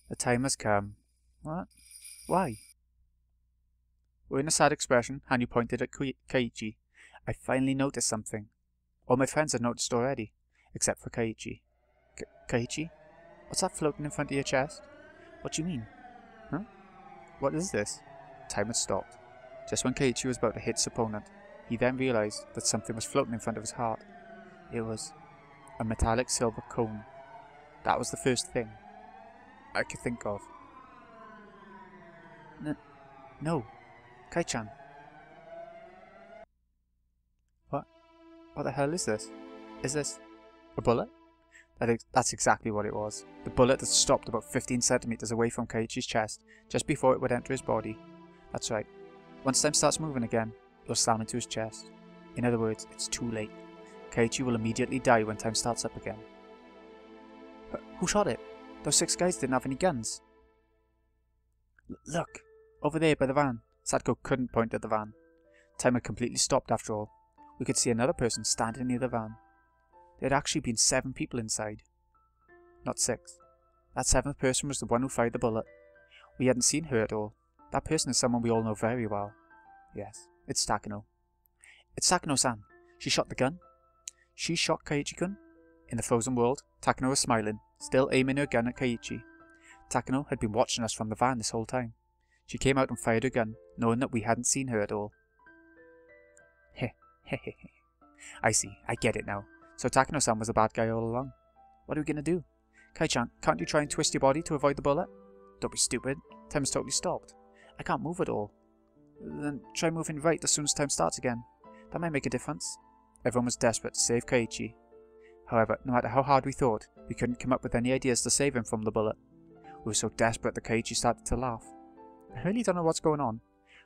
The time has come. What? Why? With a sad expression, Hanyu pointed at Keiichi. I finally noticed something. All my friends had noticed already, except for Keiichi. Keiichi? What's that floating in front of your chest? What do you mean? Huh? What is this? Time had stopped. Just when Keiichi was about to hit his opponent, he then realized that something was floating in front of his heart. It was a metallic silver cone. That was the first thing I could think of. No. Kai-chan. What the hell is this? Is this a bullet? That's exactly what it was. The bullet that stopped about 15 centimeters away from Keiichi's chest, just before it would enter his body. That's right. Once time starts moving again, it'll slam into his chest. In other words, it's too late. Keiichi will immediately die when time starts up again. But who shot it? Those 6 guys didn't have any guns. Look! Over there by the van. Sadako couldn't point at the van. Time had completely stopped after all. We could see another person standing near the van. There had actually been 7 people inside. Not 6. That 7th person was the one who fired the bullet. We hadn't seen her at all. That person is someone we all know very well. Yes, it's Takano. It's Takano-san. She shot the gun. She shot Keiichi-kun. In the frozen world, Takano was smiling, still aiming her gun at Keiichi. Takano had been watching us from the van this whole time. She came out and fired her gun, knowing that we hadn't seen her at all. Heh. I see, I get it now. So Takano-san was the bad guy all along. What are we gonna do? Kai-chan, can't you try and twist your body to avoid the bullet? Don't be stupid. Time has totally stopped. I can't move at all. Then try moving right as soon as time starts again. That might make a difference. Everyone was desperate to save Keiichi. However, no matter how hard we thought, we couldn't come up with any ideas to save him from the bullet. We were so desperate that Keiichi started to laugh. I really don't know what's going on,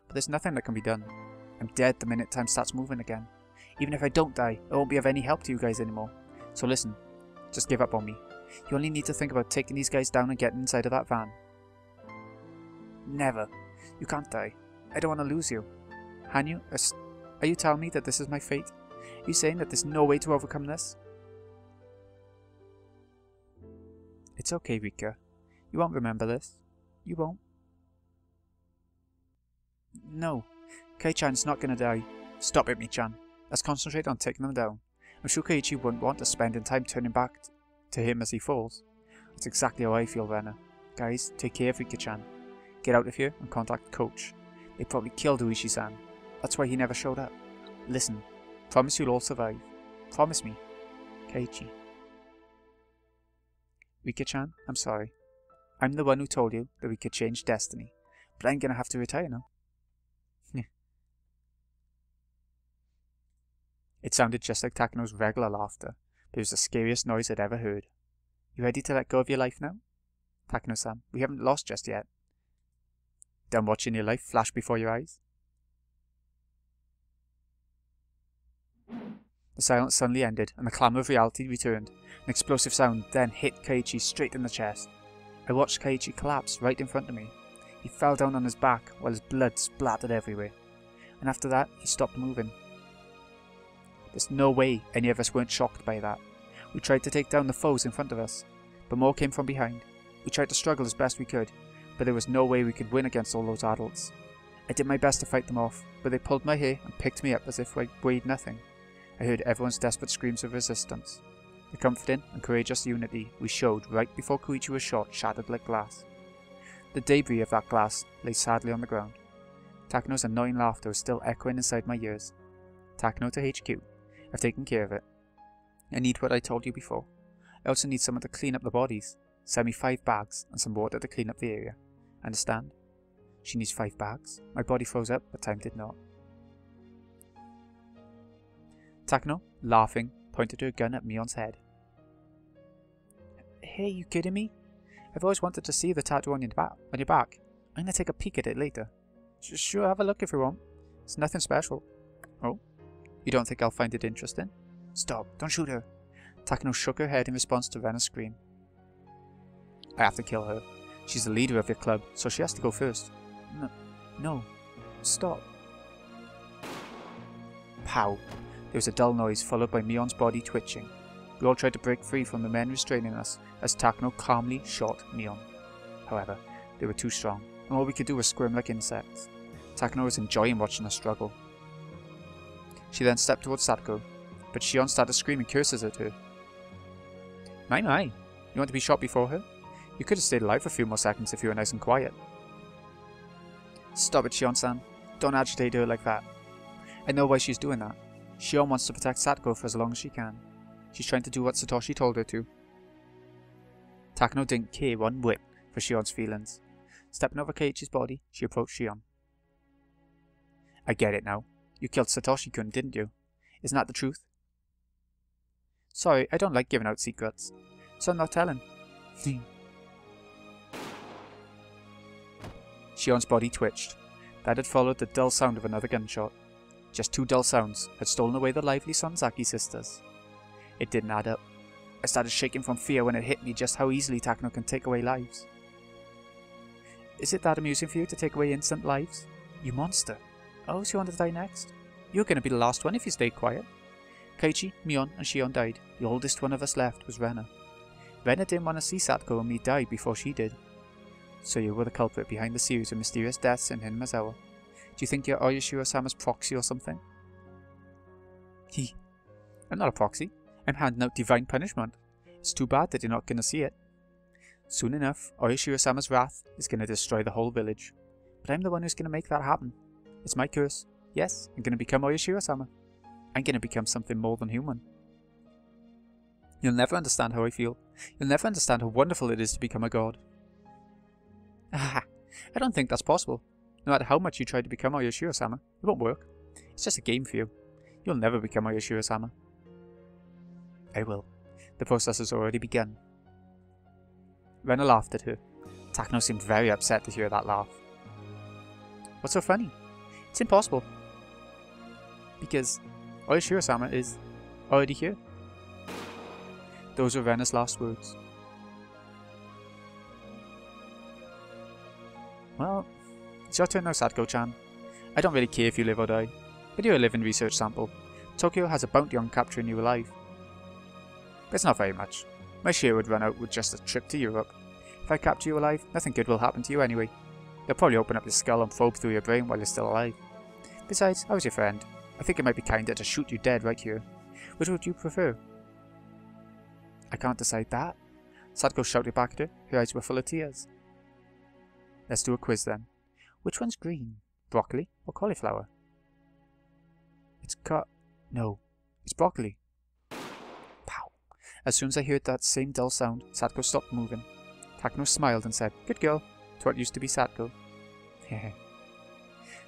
but there's nothing that can be done. I'm dead the minute time starts moving again. Even if I don't die, I won't be of any help to you guys anymore. So listen, just give up on me. You only need to think about taking these guys down and getting inside of that van. Never. You can't die. I don't want to lose you. Hanyu, are you telling me that this is my fate? Are you saying that there's no way to overcome this? It's okay, Rika. You won't remember this. You won't. No. Kei-chan's not gonna die. Stop it, Mi-chan. Let's concentrate on taking them down. I'm sure Keiichi wouldn't want us spending time turning back to him as he falls. That's exactly how I feel, Renna. Guys, take care of Rika-chan. Get out of here and contact Coach. They probably killed Uishi-san. That's why he never showed up. Listen, promise you'll all survive. Promise me. Keiichi. Rika-chan, I'm sorry. I'm the one who told you that we could change destiny. But I'm gonna have to retire now. It sounded just like Takano's regular laughter, but it was the scariest noise I'd ever heard. You ready to let go of your life now? Takano-san, we haven't lost just yet. Done watching your life flash before your eyes? The silence suddenly ended, and the clamour of reality returned. An explosive sound then hit Keiichi straight in the chest. I watched Keiichi collapse right in front of me. He fell down on his back, while his blood splattered everywhere. And after that, he stopped moving. There's no way any of us weren't shocked by that. We tried to take down the foes in front of us, but more came from behind. We tried to struggle as best we could, but there was no way we could win against all those adults. I did my best to fight them off, but they pulled my hair and picked me up as if I weighed nothing. I heard everyone's desperate screams of resistance. The comforting and courageous unity we showed right before Koichi was shot shattered like glass. The debris of that glass lay sadly on the ground. Takano's annoying laughter was still echoing inside my ears. Takano to HQ. I've taken care of it. I need what I told you before. I also need someone to clean up the bodies. Send me 5 bags and some water to clean up the area. Understand? She needs 5 bags. My body froze up, but time did not. Takano, laughing, pointed her gun at Mion's head. Hey, you kidding me? I've always wanted to see the tattoo on your back. I'm gonna take a peek at it later. Sure, have a look if you want. It's nothing special. Oh? You don't think I'll find it interesting? Stop, don't shoot her. Takano shook her head in response to Rena's scream. I have to kill her. She's the leader of your club, so she has to go first. No. Stop. Pow. There was a dull noise followed by Mion's body twitching. We all tried to break free from the men restraining us as Takano calmly shot Mion. However, they were too strong, and all we could do was squirm like insects. Takano was enjoying watching us struggle. She then stepped towards Satoko, but Shion started screaming curses at her. My, you want to be shot before her? You could have stayed alive for a few more seconds if you were nice and quiet. Stop it, Shion-san. Don't agitate her like that. I know why she's doing that. Shion wants to protect Satoko for as long as she can. She's trying to do what Satoshi told her to. Takano didn't care one whit for Shion's feelings. Stepping over Keiichi's body, she approached Shion. I get it now. You killed Satoshi-kun, didn't you? Isn't that the truth? Sorry, I don't like giving out secrets, so I'm not telling. Shion's body twitched. That had followed the dull sound of another gunshot. Just 2 dull sounds had stolen away the lively Sonzaki sisters. It didn't add up. I started shaking from fear when it hit me just how easily Takano can take away lives. Is it that amusing for you to take away innocent lives? You monster. Oh, so you want to die next? You're going to be the last one if you stay quiet. Keiichi, Mion and Shion died. The oldest one of us left was Rena. Rena didn't want to see Satoko and me die before she did. So you were the culprit behind the series of mysterious deaths in Hinmazawa. Do you think you're Oyashiro-sama's proxy or something? I'm not a proxy. I'm handing out divine punishment. It's too bad that you're not going to see it. Soon enough, Oyashiro-sama's wrath is going to destroy the whole village. But I'm the one who's going to make that happen. It's my curse. Yes, I'm going to become Oyashiro-sama. I'm going to become something more than human. You'll never understand how I feel. You'll never understand how wonderful it is to become a god. I don't think that's possible. No matter how much you try to become Oyashiro-sama, it won't work. It's just a game for you. You'll never become Oyashiro-sama. I will. The process has already begun. Rena laughed at her. Takano seemed very upset to hear that laugh. What's so funny? It's impossible. Because Oyashiro-sama is already here. Those were Rena's last words. Well, it's your turn now, Satoko-chan. I don't really care if you live or die, but you're a living research sample. Tokyo has a bounty on capturing you alive. But it's not very much. My share would run out with just a trip to Europe. If I capture you alive, nothing good will happen to you anyway. They'll probably open up your skull and probe through your brain while you're still alive. Besides, I was your friend. I think it might be kinder to shoot you dead right here. Which would you prefer? I can't decide that. Satoko shouted back at her. Her eyes were full of tears. Let's do a quiz then. Which one's green? Broccoli or cauliflower? It's No, it's broccoli. Pow. As soon as I heard that same dull sound, Satoko stopped moving. Takano smiled and said, Good girl, to what used to be Satoko. Hehe.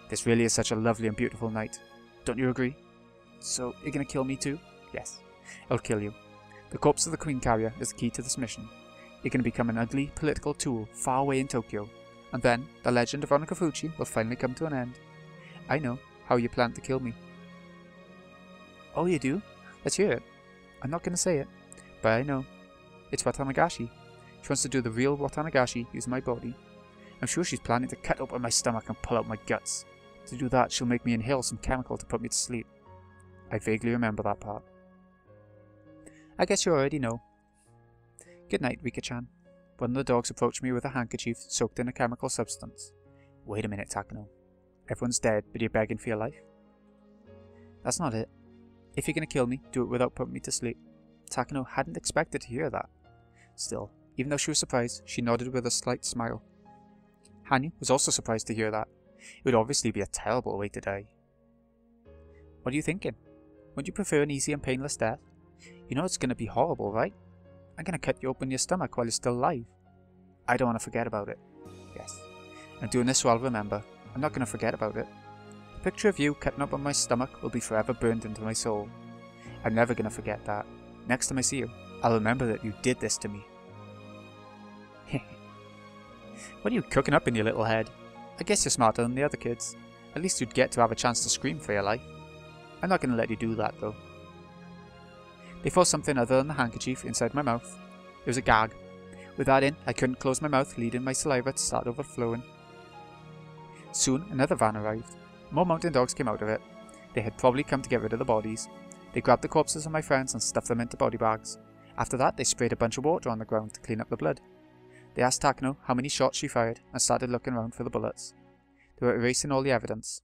This really is such a lovely and beautiful night. Don't you agree? So, you're gonna kill me too? Yes, I'll kill you. The corpse of the Queen Carrier is the key to this mission. You're gonna become an ugly political tool far away in Tokyo. And then, the legend of Onikafuchi will finally come to an end. I know how you plan to kill me. Oh, you do? Let's hear it. I'm not going to say it, but I know. It's Watanagashi. She wants to do the real Watanagashi using my body. I'm sure she's planning to cut open my stomach and pull out my guts. To do that, she'll make me inhale some chemical to put me to sleep. I vaguely remember that part. I guess you already know. Good night, Rika-chan. One of the dogs approached me with a handkerchief soaked in a chemical substance. Wait a minute, Takano. Everyone's dead, but you're begging for your life? That's not it. If you're going to kill me, do it without putting me to sleep. Takano hadn't expected to hear that. Still, even though she was surprised, she nodded with a slight smile. Hanyu was also surprised to hear that. It would obviously be a terrible way to die. What are you thinking? Would you prefer an easy and painless death? You know it's going to be horrible, right? I'm going to cut you open your stomach while you're still alive. I don't want to forget about it. Yes. I'm doing this so I'll remember. I'm not going to forget about it. The picture of you cutting open my stomach will be forever burned into my soul. I'm never going to forget that. Next time I see you, I'll remember that you did this to me. What are you cooking up in your little head? I guess you're smarter than the other kids. At least you'd get to have a chance to scream for your life. I'm not going to let you do that though. They forced something other than the handkerchief inside my mouth. It was a gag. With that in, I couldn't close my mouth, leading my saliva to start overflowing. Soon, another van arrived. More mountain dogs came out of it. They had probably come to get rid of the bodies. They grabbed the corpses of my friends and stuffed them into body bags. After that, they sprayed a bunch of water on the ground to clean up the blood. They asked Takano how many shots she fired and started looking around for the bullets. They were erasing all the evidence.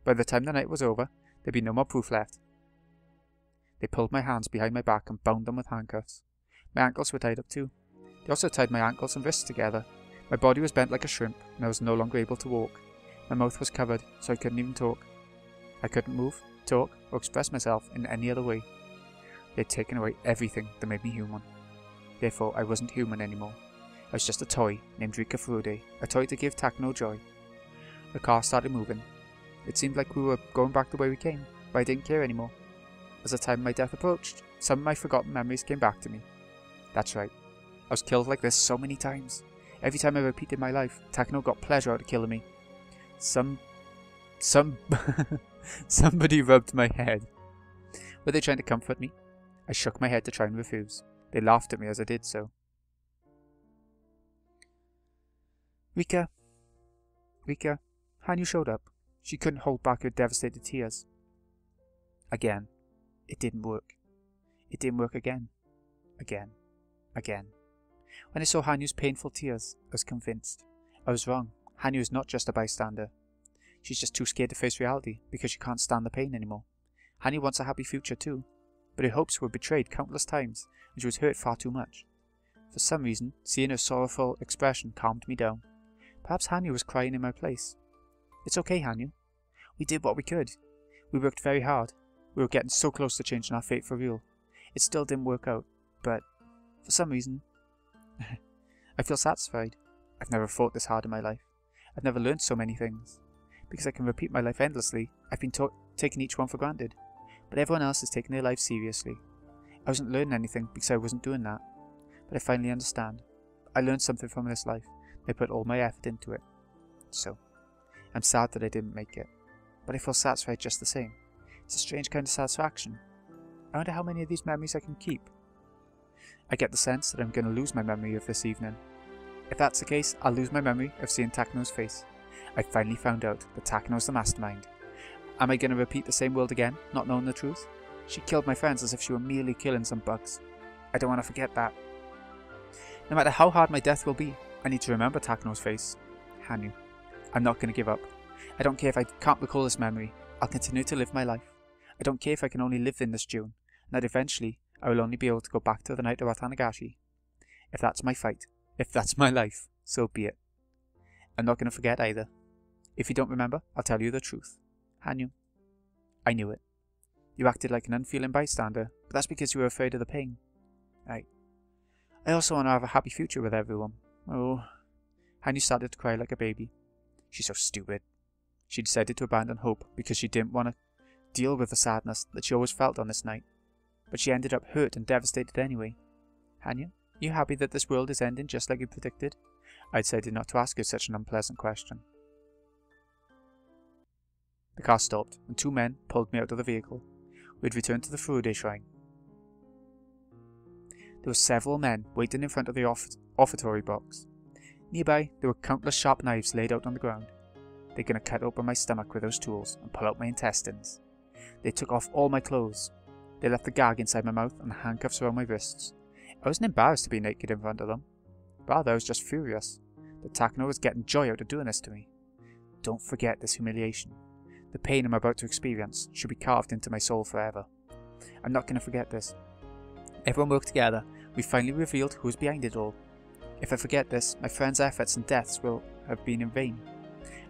By the time the night was over, there'd be no more proof left. They pulled my hands behind my back and bound them with handcuffs. My ankles were tied up too. They also tied my ankles and wrists together. My body was bent like a shrimp, and I was no longer able to walk. My mouth was covered, so I couldn't even talk. I couldn't move, talk, or express myself in any other way. They had taken away everything that made me human. Therefore, I wasn't human anymore. I was just a toy named Rika, a toy to give Takano joy. The car started moving. It seemed like we were going back the way we came, but I didn't care anymore. As the time of my death approached, some of my forgotten memories came back to me. That's right. I was killed like this so many times. Every time I repeated my life, Takano got pleasure out of killing me. Somebody rubbed my head. Were they trying to comfort me? I shook my head to try and refuse. They laughed at me as I did so. Rika, Hanyu showed up. She couldn't hold back her devastated tears. Again. It didn't work. It didn't work again. Again. When I saw Hanyu's painful tears, I was convinced. I was wrong. Hanyu is not just a bystander. She's just too scared to face reality because she can't stand the pain anymore. Hanyu wants a happy future too, but her hopes were betrayed countless times and she was hurt far too much. For some reason, seeing her sorrowful expression calmed me down. Perhaps Hanyu was crying in my place. It's okay, Hanyu. We did what we could. We worked very hard. We were getting so close to changing our fate for real. It still didn't work out, but for some reason, I feel satisfied. I've never fought this hard in my life. I've never learned so many things. Because I can repeat my life endlessly, I've been taking each one for granted. But everyone else is taking their life seriously. I wasn't learning anything because I wasn't doing that. But I finally understand. I learned something from this life. I put all my effort into it. So, I'm sad that I didn't make it. But I feel satisfied just the same. It's a strange kind of satisfaction. I wonder how many of these memories I can keep. I get the sense that I'm going to lose my memory of this evening. If that's the case, I'll lose my memory of seeing Takano's face. I finally found out that Takano's the mastermind. Am I going to repeat the same world again, not knowing the truth? She killed my friends as if she were merely killing some bugs. I don't want to forget that. No matter how hard my death will be, I need to remember Takano's face. Hanyu. I'm not going to give up. I don't care if I can't recall this memory. I'll continue to live my life. I don't care if I can only live in this June, and that eventually I will only be able to go back to the night of Higurashi. If that's my fight, if that's my life, so be it. I'm not going to forget either. If you don't remember, I'll tell you the truth. Hanyu. I knew it. You acted like an unfeeling bystander, but that's because you were afraid of the pain. I also want to have a happy future with everyone. Oh. Hanyu started to cry like a baby. She's so stupid. She decided to abandon hope because she didn't want to deal with the sadness that she always felt on this night. But she ended up hurt and devastated anyway. Hanyu, you happy that this world is ending just like you predicted? I decided not to ask her such an unpleasant question. The car stopped, and two men pulled me out of the vehicle. We had returned to the Furude shrine. There were several men waiting in front of the offertory box. Nearby, there were countless sharp knives laid out on the ground. They're going to cut open my stomach with those tools and pull out my intestines. They took off all my clothes. They left the gag inside my mouth and the handcuffs around my wrists. I wasn't embarrassed to be naked in front of them. Rather, I was just furious that Takano was getting joy out of doing this to me. Don't forget this humiliation. The pain I'm about to experience should be carved into my soul forever. I'm not going to forget this. Everyone worked together. We finally revealed who was behind it all. If I forget this, my friends' efforts and deaths will have been in vain.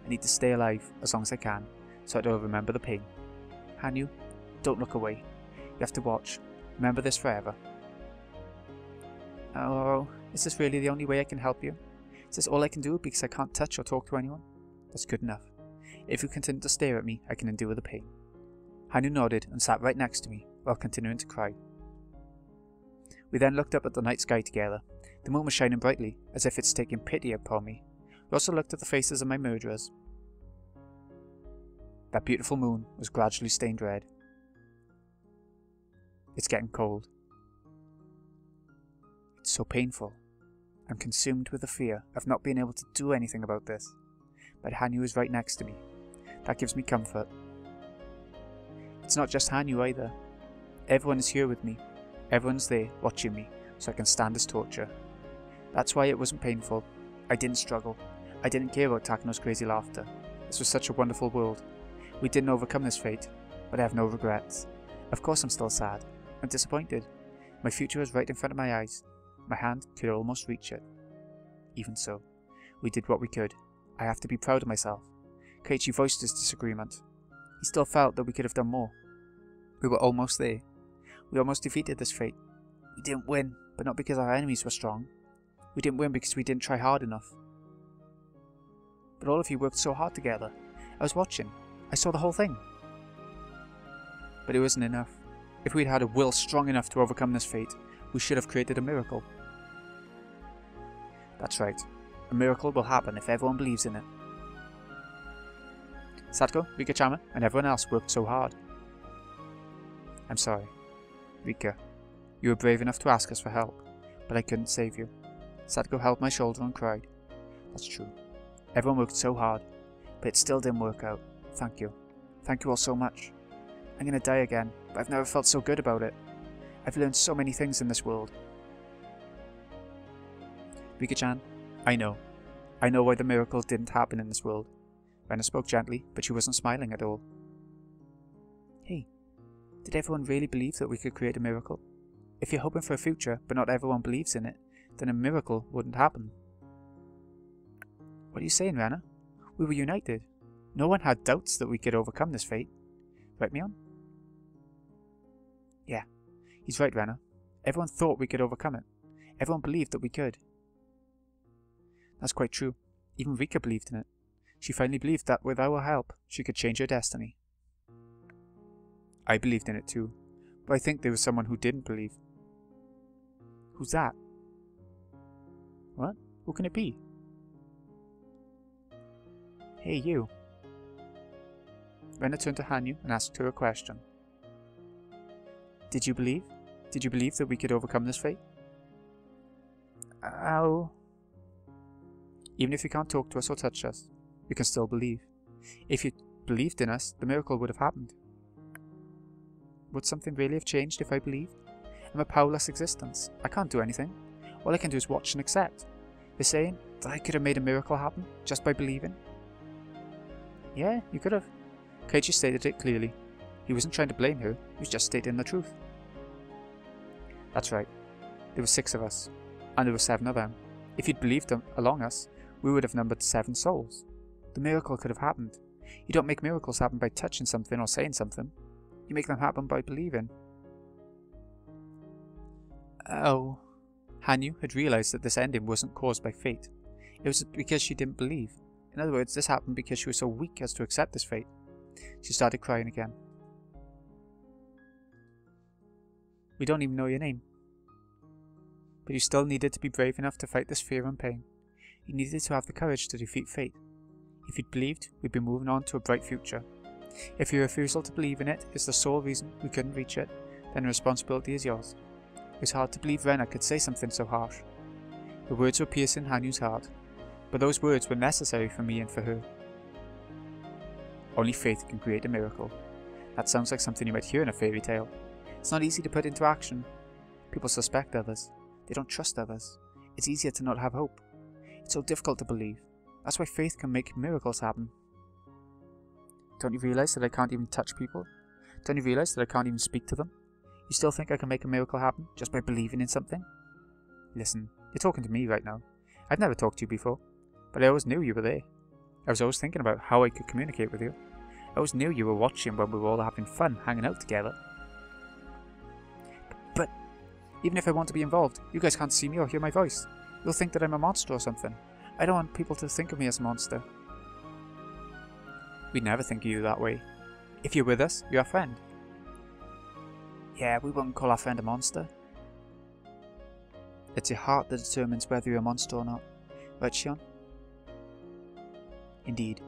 I need to stay alive as long as I can, so I don't remember the pain. Hanyu, don't look away. You have to watch. Remember this forever. Oh, is this really the only way I can help you? Is this all I can do because I can't touch or talk to anyone? That's good enough. If you continue to stare at me, I can endure the pain. Hanyu nodded and sat right next to me, while continuing to cry. We then looked up at the night sky together. The moon was shining brightly, as if it's taking pity upon me. We also looked at the faces of my murderers. That beautiful moon was gradually stained red. It's getting cold. It's so painful. I'm consumed with the fear of not being able to do anything about this. But Hanyu is right next to me. That gives me comfort. It's not just Hanyu either. Everyone is here with me. Everyone's there, watching me, so I can stand this torture. That's why it wasn't painful. I didn't struggle. I didn't care about Takano's crazy laughter. This was such a wonderful world. We didn't overcome this fate, but I have no regrets. Of course I'm still sad. I'm disappointed. My future is right in front of my eyes. My hand could almost reach it. Even so, we did what we could. I have to be proud of myself. Keiichi voiced his disagreement. He still felt that we could have done more. We were almost there. We almost defeated this fate. We didn't win, but not because our enemies were strong. We didn't win because we didn't try hard enough. But all of you worked so hard together. I was watching. I saw the whole thing. But it wasn't enough. If we'd had a will strong enough to overcome this fate, we should have created a miracle. That's right. A miracle will happen if everyone believes in it. Satoko, Rika-chama, and everyone else worked so hard. I'm sorry. Rika, you were brave enough to ask us for help, but I couldn't save you. Satoko held my shoulder and cried. That's true. Everyone worked so hard, but it still didn't work out. Thank you. Thank you all so much. I'm gonna die again, but I've never felt so good about it. I've learned so many things in this world. Rika-chan, I know. I know why the miracle didn't happen in this world. Rena spoke gently, but she wasn't smiling at all. Hey, did everyone really believe that we could create a miracle? If you're hoping for a future, but not everyone believes in it, then a miracle wouldn't happen. What are you saying, Rena? We were united. No one had doubts that we could overcome this fate. Right, Mion? Yeah, he's right, Rena. Everyone thought we could overcome it. Everyone believed that we could. That's quite true. Even Rika believed in it. She finally believed that with our help, she could change her destiny. I believed in it too, but I think there was someone who didn't believe. Who's that? What? Who can it be? Hey, you. Rena turned to Hanyu and asked her a question. Did you believe? Did you believe that we could overcome this fate? Ow. Even if you can't talk to us or touch us, you can still believe. If you believed in us, the miracle would have happened. Would something really have changed if I believed? I'm a powerless existence. I can't do anything. All I can do is watch and accept. They're saying that I could have made a miracle happen just by believing. Yeah, you could have. Keiichi stated it clearly. He wasn't trying to blame her, he was just stating the truth. That's right. There were 6 of us, and there were 7 of them. If you'd believed them along us, we would have numbered 7 souls. The miracle could have happened. You don't make miracles happen by touching something or saying something. You make them happen by believing. Oh. Hanyu had realised that this ending wasn't caused by fate. It was because she didn't believe. In other words, this happened because she was so weak as to accept this fate. She started crying again. We don't even know your name. But you still needed to be brave enough to fight this fear and pain. You needed to have the courage to defeat fate. If you'd believed, we'd be moving on to a bright future. If your refusal to believe in it is the sole reason we couldn't reach it, then the responsibility is yours. It was hard to believe Rena could say something so harsh. The words were piercing Hanyu's heart, but those words were necessary for me and for her. Only faith can create a miracle. That sounds like something you might hear in a fairy tale. It's not easy to put into action. People suspect others. They don't trust others. It's easier to not have hope. It's so difficult to believe. That's why faith can make miracles happen. Don't you realise that I can't even touch people? Don't you realise that I can't even speak to them? You still think I can make a miracle happen just by believing in something? Listen, you're talking to me right now. I've never talked to you before, but I always knew you were there. I was always thinking about how I could communicate with you. I always knew you were watching when we were all having fun hanging out together. But even if I want to be involved, you guys can't see me or hear my voice. You'll think that I'm a monster or something. I don't want people to think of me as a monster. We'd never think of you that way. If you're with us, you're our friend. Yeah, we wouldn't call our friend a monster. It's your heart that determines whether you're a monster or not. Right, Shion? Indeed.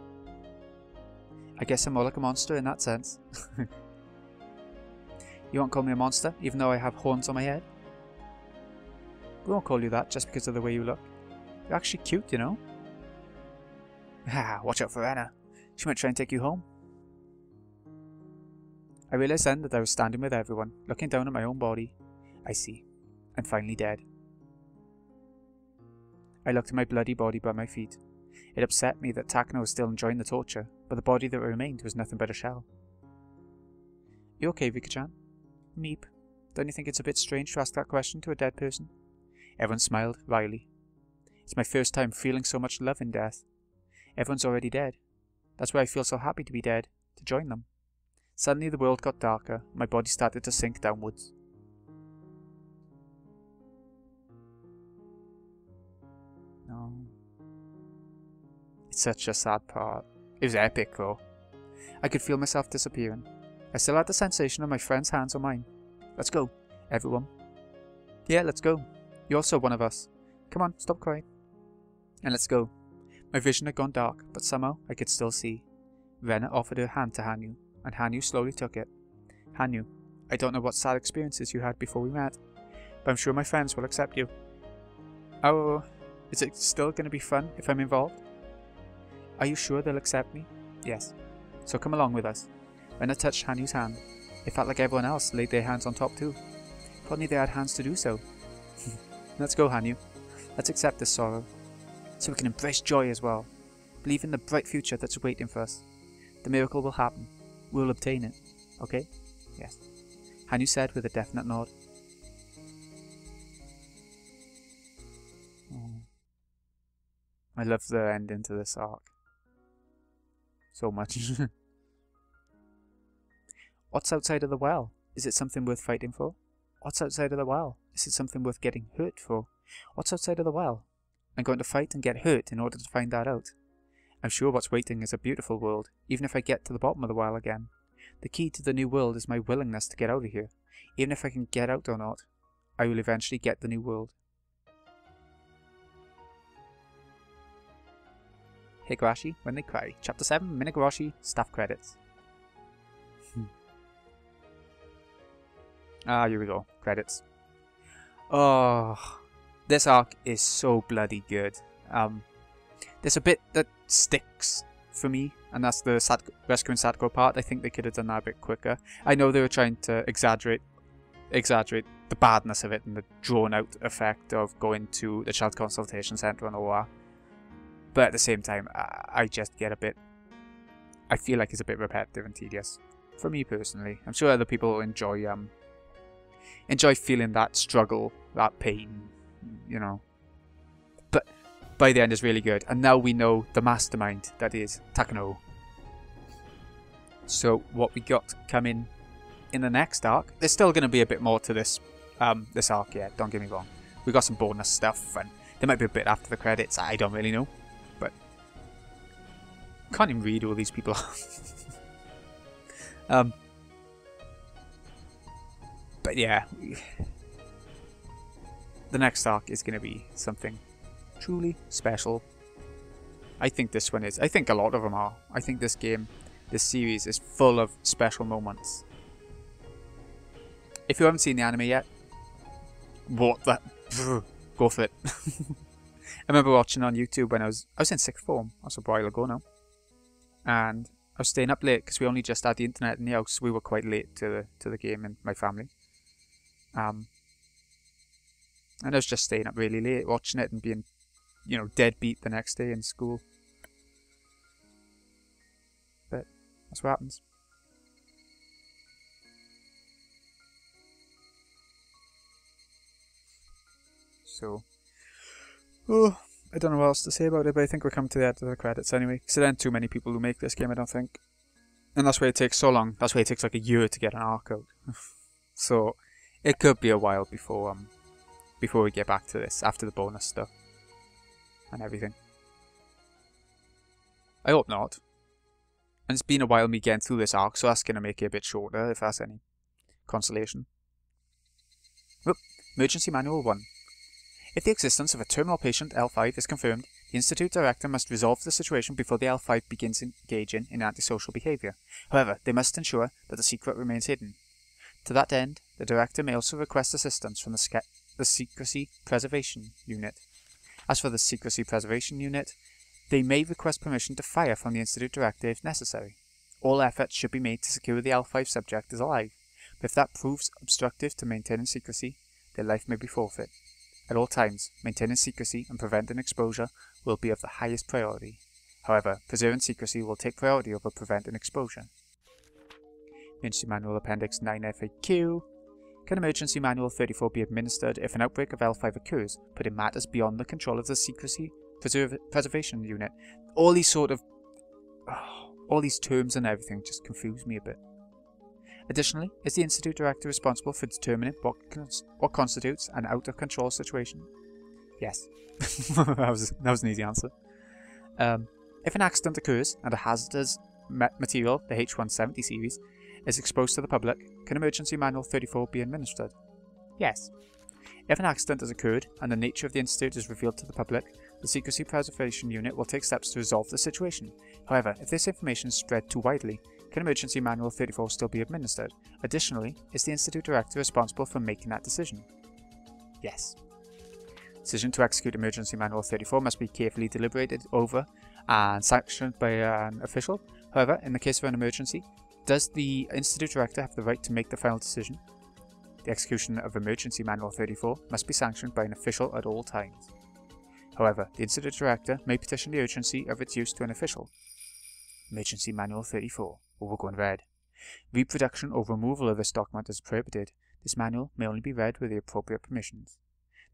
I guess I'm more like a monster in that sense. You won't call me a monster, even though I have horns on my head? We won't call you that just because of the way you look. You're actually cute, you know? Ah, watch out for Anna. She might try and take you home. I realised then that I was standing with everyone, looking down at my own body. I see. I'm finally dead. I looked at my bloody body by my feet. It upset me that Takano was still enjoying the torture, but the body that remained was nothing but a shell. You okay, Rika-chan? Meep. Don't you think it's a bit strange to ask that question to a dead person? Everyone smiled wryly. It's my first time feeling so much love in death. Everyone's already dead. That's why I feel so happy to be dead, to join them. Suddenly the world got darker, my body started to sink downwards. No. It's such a sad part. It was epic though. I could feel myself disappearing. I still had the sensation of my friend's hands on mine. Let's go, everyone. Yeah, let's go. You're also one of us. Come on, stop crying. And let's go. My vision had gone dark, but somehow I could still see. Rena offered her hand to Hanyu, and Hanyu slowly took it. Hanyu, I don't know what sad experiences you had before we met, but I'm sure my friends will accept you. Oh, is it still going to be fun if I'm involved? Are you sure they'll accept me? Yes. So come along with us. Rena touched Hanyu's hand. It felt like everyone else laid their hands on top too. If only they had hands to do so. Let's go, Hanyu. Let's accept this sorrow, so we can embrace joy as well. Believe in the bright future that's waiting for us. The miracle will happen. We'll obtain it. Okay? Yes. Hanyu said with a definite nod. Oh. I love the ending to this arc. So much. What's outside of the well? Is it something worth fighting for? What's outside of the well? Is it something worth getting hurt for? What's outside of the well? I'm going to fight and get hurt in order to find that out. I'm sure what's waiting is a beautiful world, even if I get to the bottom of the well again. The key to the new world is my willingness to get out of here. Even if I can get out or not, I will eventually get the new world. Higurashi, When They Cry. Chapter 7, Minigurashi, Staff Credits. Here we go. Credits. Oh, this arc is so bloody good. There's a bit that sticks for me, and that's the rescuing Sadako part. I think they could have done that a bit quicker. I know they were trying to exaggerate the badness of it and the drawn-out effect of going to the Child Consultation Centre and all that. But at the same time, I just get a bit... I feel like it's a bit repetitive and tedious. For me personally. I'm sure other people enjoy feeling that struggle, that pain, you know. But by the end it's really good. And now we know the mastermind that is Takano. So what we got coming in the next arc, there's still going to be a bit more to this this arc, yeah, don't get me wrong. We got some bonus stuff and there might be a bit after the credits, I don't really know. But I can't even read who all these people are. But yeah, the next arc is going to be something truly special. I think this one is. I think a lot of them are. I think this series is full of special moments. If you haven't seen the anime yet, go for it. I remember watching on YouTube when I was in sixth form. That's a while ago now. And I was staying up late because we only just had the internet in the house. We were quite late to the game in my family. And I was just staying up really late watching it and being, you know, deadbeat the next day in school. But that's what happens. So, I don't know what else to say about it, but I think we're coming to the end of the credits anyway. Because there aren't too many people who make this game, I don't think. And that's why it takes so long. That's why it takes like a year to get an arc out. So, it could be a while before we get back to this, after the bonus stuff. And everything. I hope not. And it's been a while me getting through this arc, so that's going to make it a bit shorter, if that's any consolation. Oh, Emergency Manual 1. If the existence of a terminal patient L5 is confirmed, The Institute Director must resolve the situation before the L5 begins engaging in antisocial behaviour. However, they must ensure that the secret remains hidden. To that end, the Director may also request assistance from the Secrecy Preservation Unit. As for the Secrecy Preservation Unit, they may request permission to fire from the Institute Director if necessary. All efforts should be made to secure the L5 subject is alive, but if that proves obstructive to maintaining secrecy, their life may be forfeit. At all times, maintaining secrecy and preventing exposure will be of the highest priority. However, preserving secrecy will take priority over preventing exposure. Emergency Manual Appendix 9 FAQ. Can Emergency Manual 34 be administered if an outbreak of L5 occurs, but it matters beyond the control of the Secrecy Preservation Unit? All these terms and everything just confuse me a bit. Additionally, is the Institute Director responsible for determining what constitutes an out-of-control situation? Yes. that was an easy answer. If an accident occurs and a hazardous material, the H170 series, is exposed to the public, can Emergency Manual 34 be administered? Yes. If an accident has occurred and the nature of the incident is revealed to the public, the Secrecy Preservation Unit will take steps to resolve the situation. However, if this information is spread too widely, can Emergency Manual 34 still be administered? Additionally, is the Institute Director responsible for making that decision? Yes. Decision to execute Emergency Manual 34 must be carefully deliberated over and sanctioned by an official. However, in the case of an emergency, does the Institute Director have the right to make the final decision? The execution of Emergency Manual 34 must be sanctioned by an official at all times. However, the Institute Director may petition the urgency of its use to an official. Emergency Manual 34. We'll go in red. Reproduction or removal of this document is prohibited. This manual may only be read with the appropriate permissions.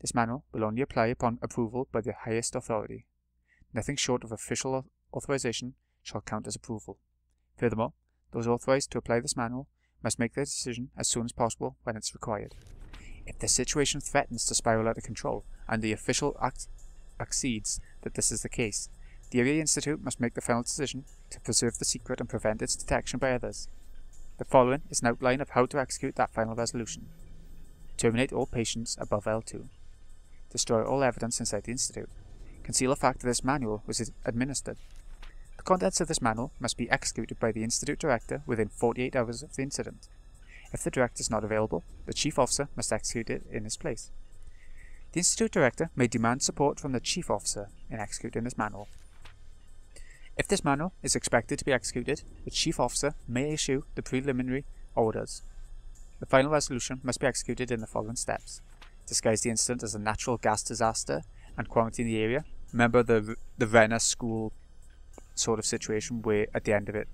This manual will only apply upon approval by the highest authority. Nothing short of official authorization shall count as approval. Furthermore, those authorized to apply this manual must make their decision as soon as possible when it's required. If the situation threatens to spiral out of control and the official accedes that this is the case, the Area Institute must make the final decision to preserve the secret and prevent its detection by others. The following is an outline of how to execute that final resolution. Terminate all patients above L2. Destroy all evidence inside the Institute. Conceal the fact that this manual was administered. The contents of this manual must be executed by the Institute Director within 48 hours of the incident. If the Director is not available, the Chief Officer must execute it in his place. The Institute Director may demand support from the Chief Officer in executing this manual. If this manual is expected to be executed, the Chief Officer may issue the preliminary orders. The final resolution must be executed in the following steps. Disguise the incident as a natural gas disaster and quarantine the area. Remember the Renner school sort of situation where at the end of it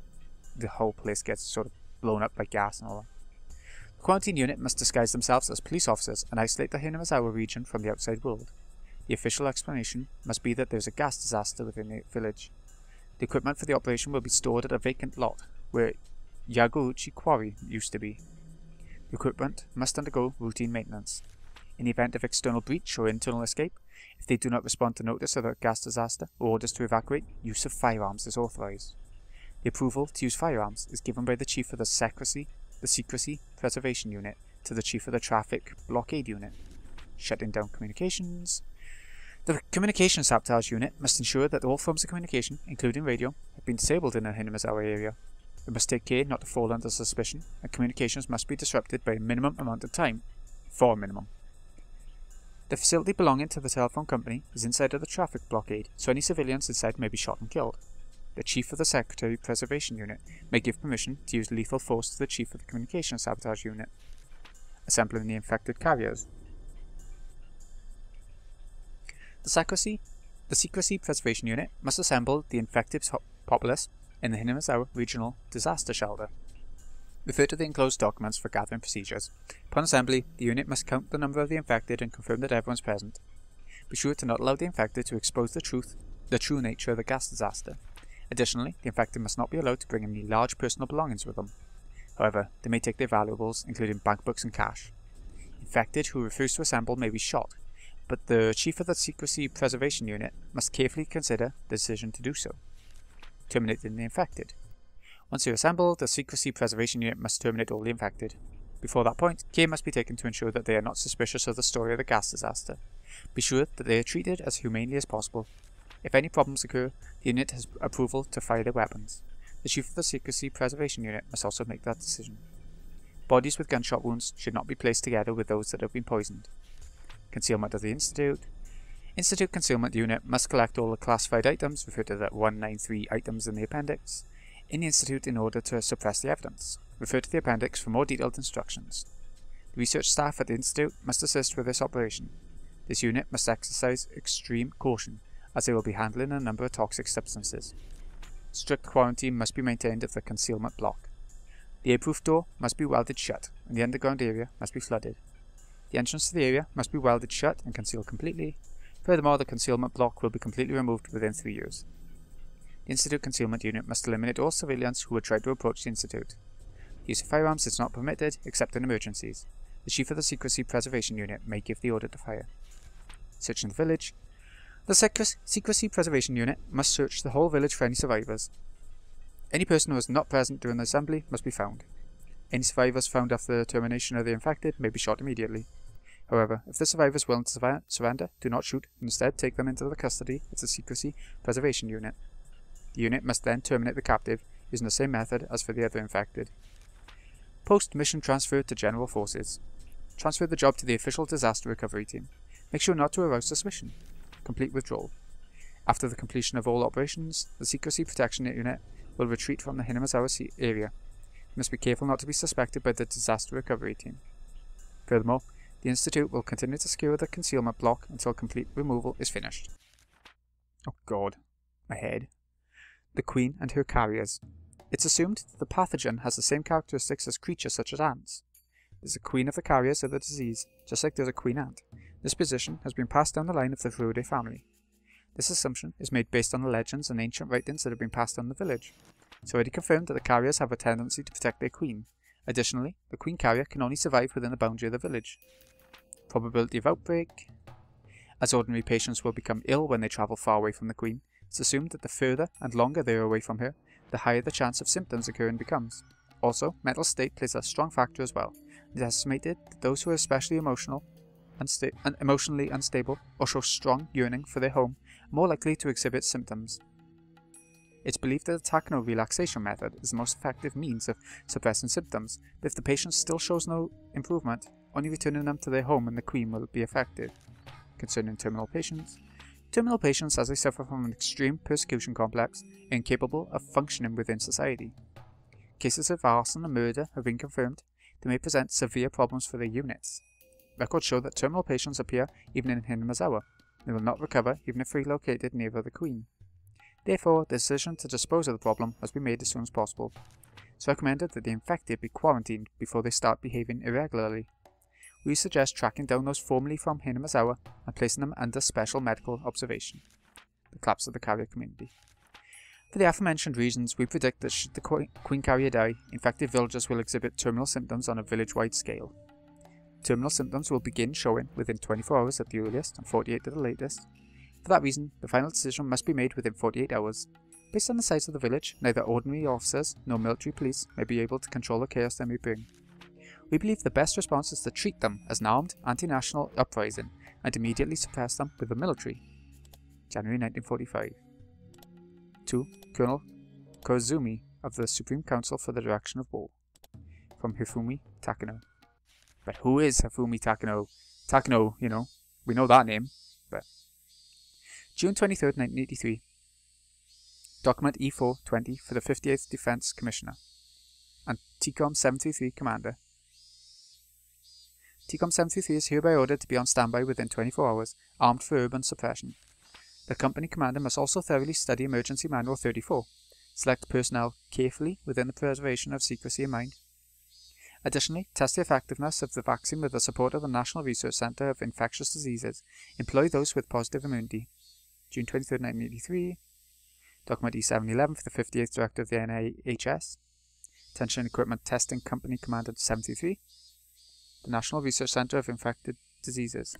the whole place gets sort of blown up by gas and all that. The quarantine unit must disguise themselves as police officers and isolate the Higurashi region from the outside world. The official explanation must be that there is a gas disaster within the village. The equipment for the operation will be stored at a vacant lot where Higurashi Quarry used to be. The equipment must undergo routine maintenance. In the event of external breach or internal escape, if they do not respond to notice of a gas disaster or orders to evacuate, use of firearms is authorized. The approval to use firearms is given by the Chief of the Secrecy Preservation Unit to the Chief of the Traffic Blockade Unit. Shutting down communications. The Communication Sabotage Unit must ensure that all forms of communication, including radio, have been disabled in the Higurashi area. It must take care not to fall under suspicion, and communications must be disrupted by a minimum amount of time, for a minimum. The facility belonging to the telephone company is inside of the traffic blockade, so any civilians inside may be shot and killed. The Chief of the Secretary Preservation Unit may give permission to use lethal force to the Chief of the Communication Sabotage Unit. Assembling the infected carriers. The Secrecy Preservation Unit must assemble the infected populace in the Higurashi Regional Disaster Shelter. Refer to the enclosed documents for gathering procedures. Upon assembly, the unit must count the number of the infected and confirm that everyone is present. Be sure to not allow the infected to expose the true nature of the gas disaster. Additionally, the infected must not be allowed to bring any large personal belongings with them. However, they may take their valuables, including bank books and cash. Infected who refuse to assemble may be shot, but the Chief of the Secrecy Preservation Unit must carefully consider the decision to do so. Terminating the infected. Once they are assembled, the Secrecy Preservation Unit must terminate all the infected. Before that point, care must be taken to ensure that they are not suspicious of the story of the gas disaster. Be sure that they are treated as humanely as possible. If any problems occur, the unit has approval to fire their weapons. The Chief of the Secrecy Preservation Unit must also make that decision. Bodies with gunshot wounds should not be placed together with those that have been poisoned. Concealment of the Institute. Institute Concealment Unit must collect all the classified items, referred to the 193 items in the appendix, in the Institute in order to suppress the evidence. Refer to the appendix for more detailed instructions. The research staff at the Institute must assist with this operation. This unit must exercise extreme caution, as they will be handling a number of toxic substances. Strict quarantine must be maintained of the concealment block. The airproof door must be welded shut, and the underground area must be flooded. The entrance to the area must be welded shut and concealed completely. Furthermore, the concealment block will be completely removed within 3 years. The Institute Concealment Unit must eliminate all civilians who would try to approach the Institute. The use of firearms is not permitted except in emergencies. The Chief of the Secrecy Preservation Unit may give the order to fire. Searching the village. The Secrecy Preservation Unit must search the whole village for any survivors. Any person who was not present during the assembly must be found. Any survivors found after the termination of the infected may be shot immediately. However, if the survivor is willing to surrender, do not shoot, and instead take them into the custody of the Secrecy Preservation Unit. The unit must then terminate the captive, using the same method as for the other infected. Post-mission transfer to General Forces. Transfer the job to the official disaster recovery team. Make sure not to arouse suspicion. Complete withdrawal. After the completion of all operations, the Secrecy Protection Unit will retreat from the Higurashi area. You must be careful not to be suspected by the disaster recovery team. Furthermore, the Institute will continue to secure the concealment block until complete removal is finished. Oh god, my head. The Queen and her carriers. It's assumed that the pathogen has the same characteristics as creatures such as ants. There's a queen of the carriers of the disease, just like there's a queen ant. This position has been passed down the line of the Furude family. This assumption is made based on the legends and ancient writings that have been passed down the village. It's already confirmed that the carriers have a tendency to protect their queen. Additionally, the queen carrier can only survive within the boundary of the village. Probability of outbreak. As ordinary patients will become ill when they travel far away from the queen, it's assumed that the further and longer they are away from her, the higher the chance of symptoms occurring becomes. Also, mental state plays a strong factor as well. It is estimated that those who are especially emotionally unstable or show strong yearning for their home are more likely to exhibit symptoms. It's believed that the Takano relaxation method is the most effective means of suppressing symptoms, but if the patient still shows no improvement, only returning them to their home and the queen will be effective. Concerning terminal patients. Terminal patients, as they suffer from an extreme persecution complex, are incapable of functioning within society. Cases of arson and murder have been confirmed. They may present severe problems for their units. Records show that terminal patients appear even in Higurashi. They will not recover even if relocated nearer the queen. Therefore, the decision to dispose of the problem must be made as soon as possible. It's recommended that the infected be quarantined before they start behaving irregularly. We suggest tracking down those formerly from Higurashi and placing them under special medical observation. The collapse of the carrier community. For the aforementioned reasons, we predict that should the queen carrier die, infected villagers will exhibit terminal symptoms on a village-wide scale. Terminal symptoms will begin showing within 24 hours at the earliest and 48 at the latest. For that reason, the final decision must be made within 48 hours. Based on the size of the village, neither ordinary officers nor military police may be able to control the chaos they may bring. We believe the best response is to treat them as an armed anti-national uprising and immediately suppress them with the military. January 1945. To Colonel Kozumi of the Supreme Council for the Direction of War. From Hifumi Takano. But who is Hifumi Takano? Takano, you know, we know that name, but... June 23rd, 1983. Document E420 for the 58th Defense Commissioner. And TCOM 733 Commander. TCOM 733 is hereby ordered to be on standby within 24 hours, armed for urban suppression. The company commander must also thoroughly study Emergency Manual 34, select personnel carefully within the preservation of secrecy in mind. Additionally, test the effectiveness of the vaccine with the support of the National Research Centre of Infectious Diseases. Employ those with positive immunity. June 23, 1983. Document E711 for the 58th Director of the NIHS. Attention Equipment Testing Company Commander 73. The National Research Centre of Infected Diseases.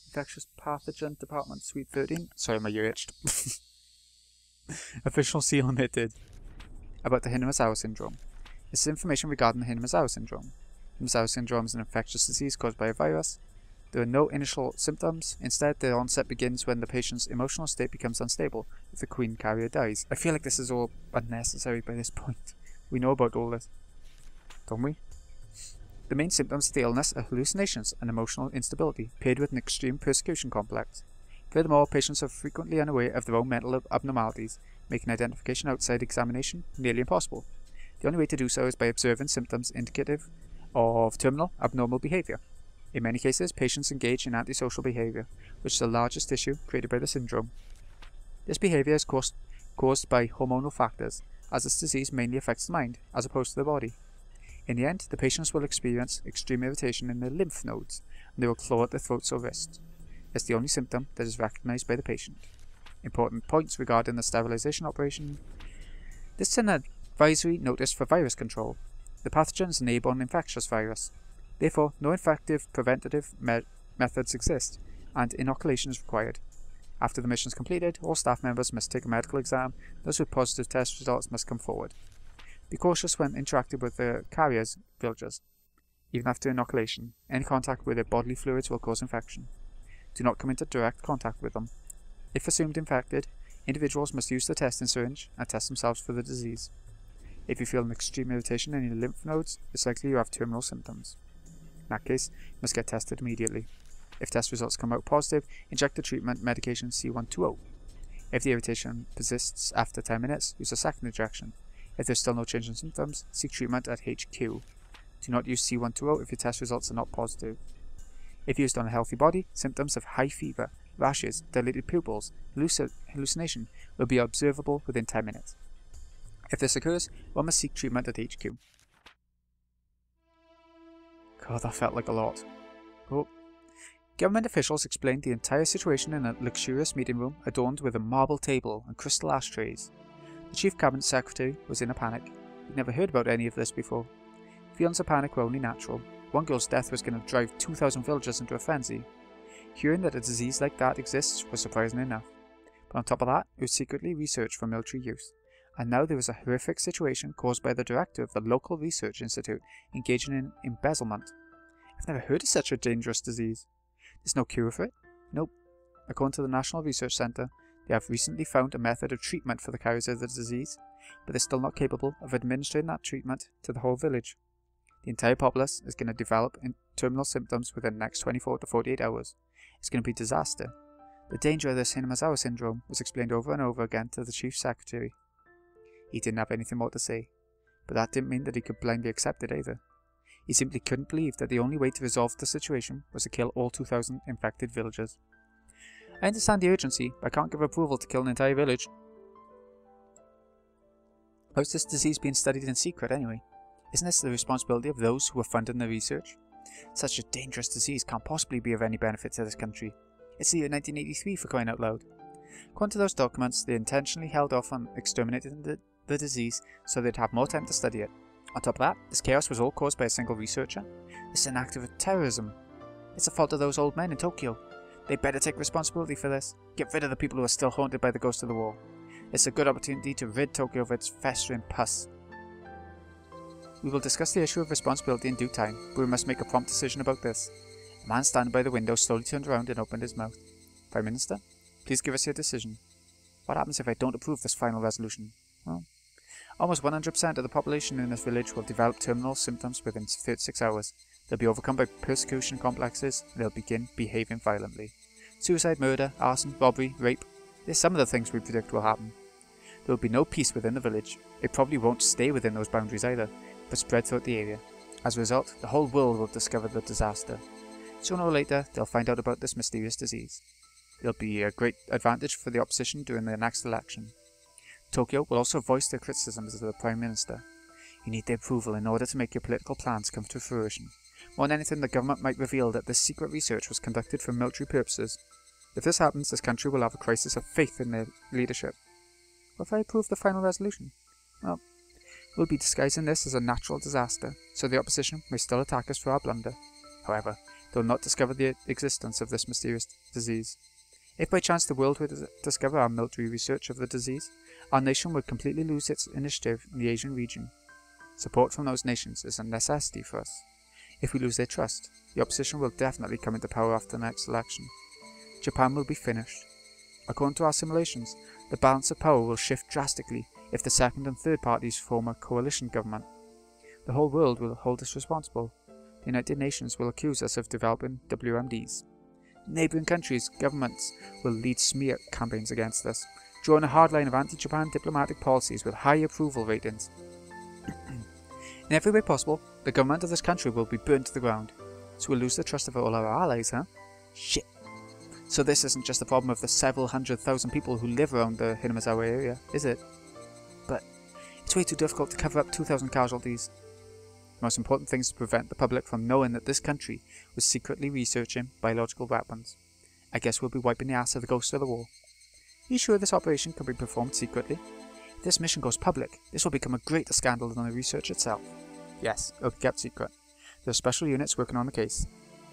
Infectious Pathogen Department, Suite 13. Sorry, my ear itched. Official seal omitted. About the Higurashi syndrome. This is information regarding the Higurashi syndrome. Higurashi syndrome is an infectious disease caused by a virus. There are no initial symptoms. Instead, the onset begins when the patient's emotional state becomes unstable if the queen carrier dies. I feel like this is all unnecessary by this point. We know about all this, don't we? The main symptoms of the illness are hallucinations and emotional instability, paired with an extreme persecution complex. Furthermore, patients are frequently unaware of their own mental abnormalities, making identification outside examination nearly impossible. The only way to do so is by observing symptoms indicative of terminal abnormal behaviour. In many cases, patients engage in antisocial behaviour, which is the largest issue created by the syndrome. This behaviour is caused by hormonal factors, as this disease mainly affects the mind, as opposed to the body. In the end, the patients will experience extreme irritation in their lymph nodes, and they will claw at their throats or wrists. It's the only symptom that is recognised by the patient. Important points regarding the sterilisation operation. This is an advisory notice for virus control. The pathogen is an airborne infectious virus. Therefore, no effective preventative methods exist, and inoculation is required. After the mission is completed, all staff members must take a medical exam. Those with positive test results must come forward. Be cautious when interacting with the carriers' villagers. Even after inoculation, any contact with their bodily fluids will cause infection. Do not come into direct contact with them. If assumed infected, individuals must use the testing syringe and test themselves for the disease. If you feel an extreme irritation in your lymph nodes, it's likely you have terminal symptoms. In that case, you must get tested immediately. If test results come out positive, inject the treatment medication C120. If the irritation persists after 10 minutes, use a second injection. If there's still no change in symptoms, seek treatment at HQ. Do not use C120 if your test results are not positive. If used on a healthy body, symptoms of high fever, rashes, dilated pupils, hallucination will be observable within 10 minutes. If this occurs, one must seek treatment at HQ. God, that felt like a lot. Oh. Government officials explained the entire situation in a luxurious meeting room adorned with a marble table and crystal ashtrays. The chief cabinet secretary was in a panic. He'd never heard about any of this before. Feelings of panic were only natural. One girl's death was going to drive 2,000 villagers into a frenzy. Hearing that a disease like that exists was surprising enough. But on top of that, it was secretly researched for military use. And now there was a horrific situation caused by the director of the local research institute engaging in embezzlement. I've never heard of such a dangerous disease. There's no cure for it? Nope. According to the National Research Centre, they have recently found a method of treatment for the carriers of the disease, but they're still not capable of administering that treatment to the whole village. The entire populace is going to develop terminal symptoms within the next 24 to 48 hours. It's going to be a disaster. The danger of the Hinamazawa syndrome was explained over and over again to the chief secretary. He didn't have anything more to say, but that didn't mean that he could blindly accept it either. He simply couldn't believe that the only way to resolve the situation was to kill all 2,000 infected villagers. I understand the urgency, but I can't give approval to kill an entire village. How is this disease being studied in secret anyway? Isn't this the responsibility of those who are funding the research? Such a dangerous disease can't possibly be of any benefit to this country. It's the year 1983 for crying out loud. According to those documents, they intentionally held off on exterminating the disease so they'd have more time to study it. On top of that, this chaos was all caused by a single researcher. This is an act of terrorism. It's the fault of those old men in Tokyo. They better take responsibility for this. Get rid of the people who are still haunted by the ghost of the war. It's a good opportunity to rid Tokyo of its festering pus. We will discuss the issue of responsibility in due time, but we must make a prompt decision about this. A man standing by the window slowly turned around and opened his mouth. Prime Minister, please give us your decision. What happens if I don't approve this final resolution? Well, almost 100% of the population in this village will develop terminal symptoms within 36 hours. They'll be overcome by persecution complexes, and they'll begin behaving violently. Suicide, murder, arson, robbery, rape. They're some of the things we predict will happen. There will be no peace within the village. It probably won't stay within those boundaries either, but spread throughout the area. As a result, the whole world will discover the disaster. Sooner or later, they'll find out about this mysterious disease. There'll be a great advantage for the opposition during the next election. Tokyo will also voice their criticisms to the Prime Minister. You need their approval in order to make your political plans come to fruition. More than anything, the government might reveal that this secret research was conducted for military purposes. If this happens, this country will have a crisis of faith in their leadership. What if I approve the final resolution? Well, we'll be disguising this as a natural disaster, so the opposition may still attack us for our blunder. However, they will not discover the existence of this mysterious disease. If by chance the world were to discover our military research of the disease, our nation would completely lose its initiative in the Asian region. Support from those nations is a necessity for us. If we lose their trust, the opposition will definitely come into power after the next election. Japan will be finished. According to our simulations, the balance of power will shift drastically if the second and third parties form a coalition government. The whole world will hold us responsible. The United Nations will accuse us of developing WMDs. Neighbouring countries' governments will lead smear campaigns against us, drawing a hard line of anti-Japan diplomatic policies with high approval ratings. In every way possible, the government of this country will be burnt to the ground, so we'll lose the trust of all our allies, huh? Shit. So this isn't just a problem of the several 100,000 people who live around the Higurashi area, is it? But it's way too difficult to cover up 2,000 casualties. The most important thing is to prevent the public from knowing that this country was secretly researching biological weapons. I guess we'll be wiping the ass of the ghost of the war. Are you sure this operation can be performed secretly? If this mission goes public, this will become a greater scandal than the research itself. Yes, it'll be kept secret. There are special units working on the case.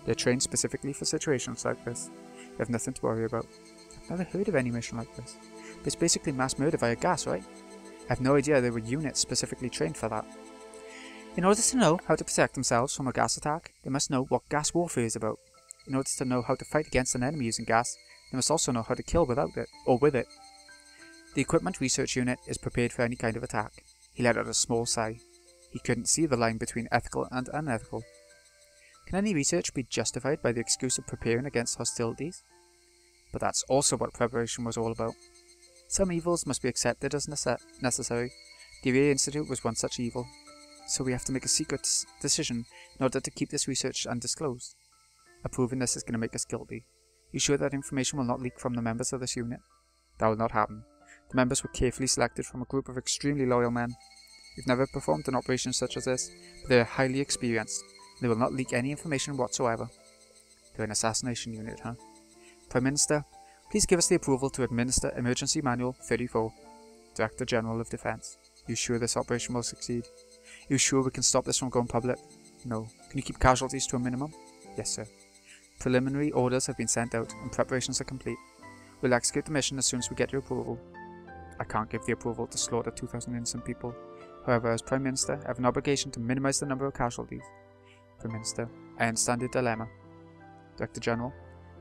They're trained specifically for situations like this. You have nothing to worry about. I've never heard of any mission like this. But it's basically mass murder via gas, right? I have no idea there were units specifically trained for that. In order to know how to protect themselves from a gas attack, they must know what gas warfare is about. In order to know how to fight against an enemy using gas, they must also know how to kill without it, or with it. The Equipment Research Unit is prepared for any kind of attack. He let out a small sigh. He couldn't see the line between ethical and unethical. Can any research be justified by the excuse of preparing against hostilities? But that's also what preparation was all about. Some evils must be accepted as necessary. The Array Institute was one such evil. So we have to make a secret decision in order to keep this research undisclosed. Approving this is going to make us guilty. You sure that information will not leak from the members of this unit? That will not happen. The members were carefully selected from a group of extremely loyal men. We've never performed an operation such as this, but they are highly experienced. They will not leak any information whatsoever. They're an assassination unit, huh? Prime Minister, please give us the approval to administer Emergency Manual 34. Director General of Defense, you sure this operation will succeed? You sure we can stop this from going public? No. Can you keep casualties to a minimum? Yes, sir. Preliminary orders have been sent out and preparations are complete. We'll execute the mission as soon as we get your approval. I can't give the approval to slaughter 2,000 innocent people. However, as Prime Minister, I have an obligation to minimize the number of casualties. Prime Minister, I understand your dilemma. Director General,